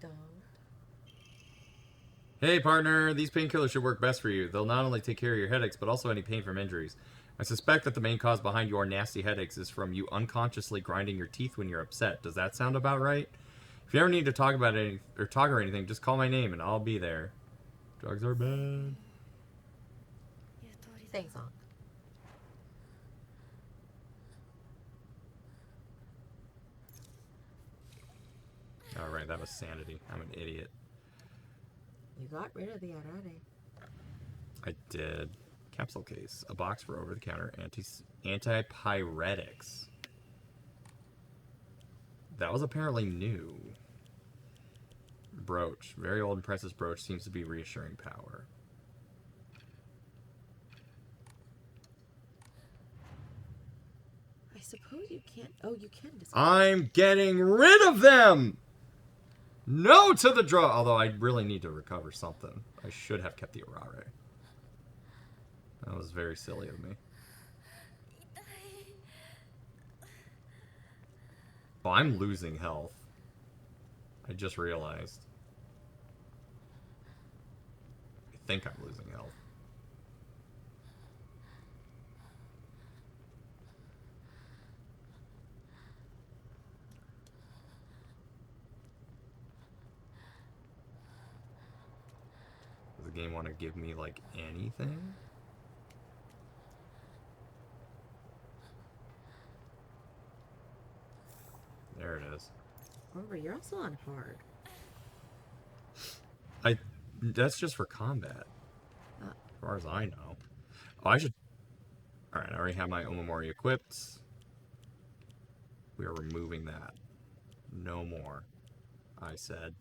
Don't. Hey, partner, these painkillers should work best for you. They'll not only take care of your headaches, but also any pain from injuries. I suspect that the main cause behind your nasty headaches is from you unconsciously grinding your teeth when you're upset. Does that sound about right? If you ever need to talk about it or talk or anything, just call my name and I'll be there. Drugs are bad. Thanks, Onk. Alright, that was sanity. I'm an idiot. You got rid of the arare. I did. Capsule case. A box for over-the-counter antipyretics. That was apparently new. Brooch. Very old and precious brooch seems to be reassuring power. I suppose you can't. Oh, you can discard. I'm getting rid of them! No to the draw! Although I really need to recover something. I should have kept the arare. That was very silly of me. Oh, I'm losing health. I just realized. I think I'm losing health. Does the game want to give me, like, anything? There it is. Remember, you're also on hard. That's just for combat. As far as I know. Oh, I should... Alright, I already have my Omamori equipped. We are removing that. No more, I said.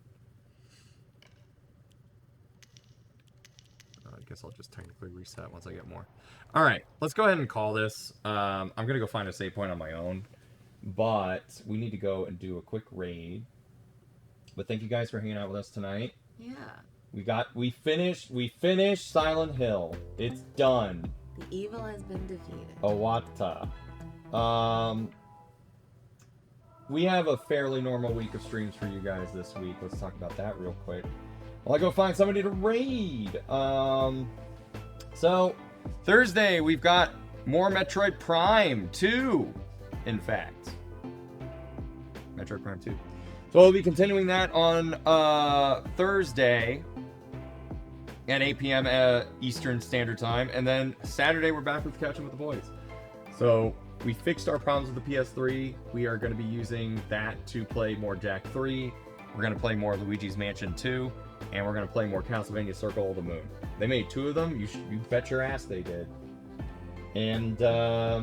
I guess I'll just technically reset once I get more. Alright, let's go ahead and call this. I'm going to go find a save point on my own. But we need to go and do a quick raid. But thank you guys for hanging out with us tonight. Yeah. We finished Silent Hill. It's done. The evil has been defeated. Owata. We have a fairly normal week of streams for you guys this week. Let's talk about that real quick. While I go find somebody to raid. So, Thursday, we've got more Metroid Prime 2, in fact. Metroid Prime 2. So we'll be continuing that on Thursday at 8 p.m. Eastern Standard Time. And then Saturday, we're back with Catching with the Boys. So we fixed our problems with the PS3. We are going to be using that to play more Jak 3. We're going to play more Luigi's Mansion 2. And we're going to play more Castlevania Circle of the Moon. They made 2 of them. You bet your ass they did. And, I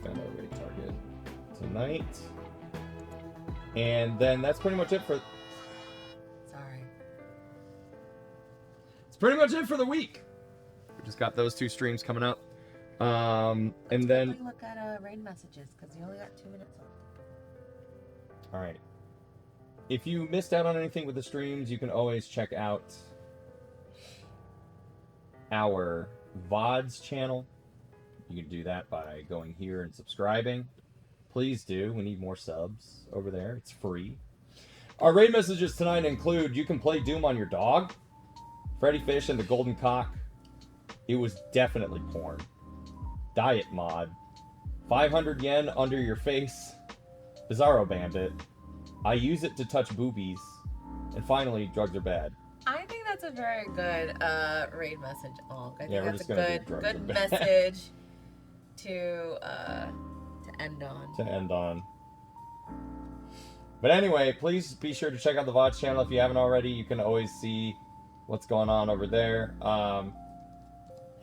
found our raid target tonight. And then that's pretty much it for... Sorry. It's pretty much it for the week. We just got those 2 streams coming up. And then... We look at raid messages, because you only got 2 minutes left. Alright. If you missed out on anything with the streams, you can always check out our VODs channel. You can do that by going here and subscribing. Please do. We need more subs over there. It's free. Our raid messages tonight include: you can play Doom on your dog, Freddy Fish and the Golden Cock. It was definitely porn. Diet mod. 500 yen under your face. Bizarro Bandit. I use it to touch boobies. And finally, drugs are bad. I think that's a very good raid message, Onk. I think Yeah, we're that's just a gonna do good drugs are good bad. message to end on. To end on. But anyway, please be sure to check out the VODs channel if you haven't already. You can always see what's going on over there.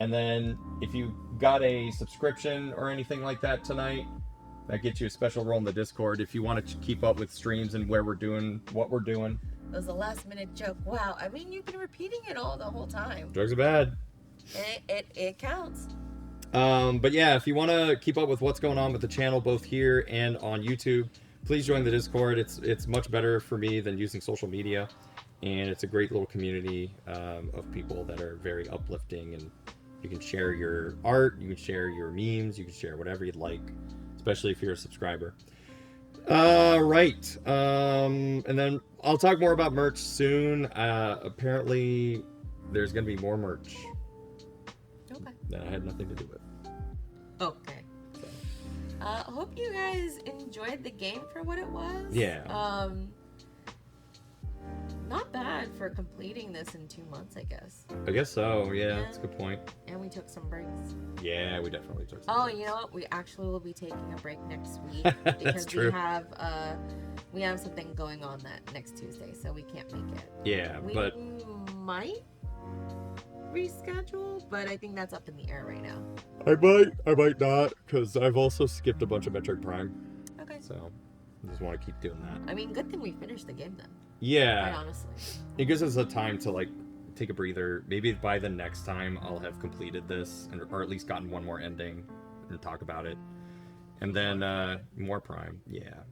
And then if you got a subscription or anything like that tonight, that gets you a special role in the Discord if you want to keep up with streams and where we're doing what we're doing. It was a last minute joke. Wow. I mean, you've been repeating it all the whole time. Drugs are bad. And it counts. But yeah, if you want to keep up with what's going on with the channel, both here and on YouTube, please join the Discord. It's much better for me than using social media, and it's a great little community of people that are very uplifting, and you can share your art, you can share your memes, you can share whatever you'd like, especially if you're a subscriber. Right. And then I'll talk more about merch soon. Apparently, there's gonna be more merch. Okay. That I had nothing to do with. Okay. Hope you guys enjoyed the game for what it was. Yeah. Not bad for completing this in 2 months, I guess. I guess so. Yeah, that's a good point. And we took some breaks. Yeah, we definitely took some. Oh, breaks. you know what? We actually will be taking a break next week because That's true. we have something going on that next Tuesday, so we can't make it. Yeah, We but might reschedule, but I think that's up in the air right now. I might not, because I've also skipped a bunch of Metroid Prime, Okay. so I just want to keep doing that. I mean, good thing we finished the game then. Quite Yeah, honestly. it gives us a time to like take a breather. Maybe by the next time I'll have completed this, or at least gotten one more ending and talk about it, and then more Prime. Yeah,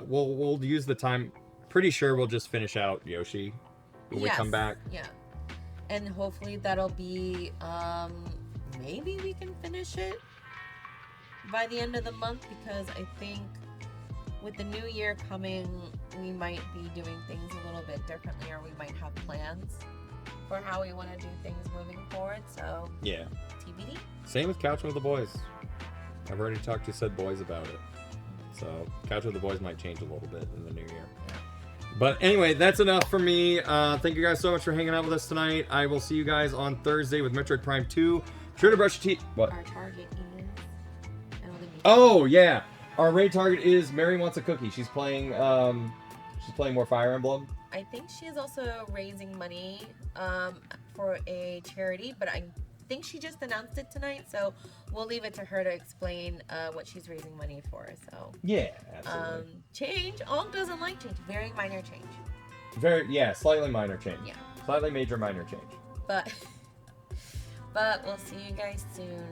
we'll use the time. Pretty sure we'll just finish out Yoshi when we come back. Yeah. And hopefully that'll be maybe we can finish it by the end of the month, because I think with the new year coming, we might be doing things a little bit differently, or we might have plans for how we want to do things moving forward. So Yeah. TBD. Same with Couch with the Boys. I've already talked to said boys about it. So Couch with the Boys might change a little bit in the new year. But anyway, that's enough for me. Thank you guys so much for hanging out with us tonight. I will see you guys on Thursday with Metroid Prime 2. Sure to brush your teeth. What? Our target is. Oh yeah, our raid target is Mary Wants a Cookie. She's playing more Fire Emblem. I think she is also raising money for a charity, but I think she just announced it tonight, so we'll leave it to her to explain what she's raising money for. So Yeah, absolutely. Change. Onk doesn't like change. Very minor change. Slightly minor change. Yeah. Slightly major minor change. But we'll see you guys soon.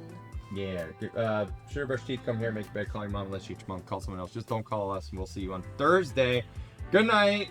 Yeah. Sure to brush your teeth. Come here, make your bed, call your mom, unless your mom call someone else. Just don't call us, and we'll see you on Thursday. Good night.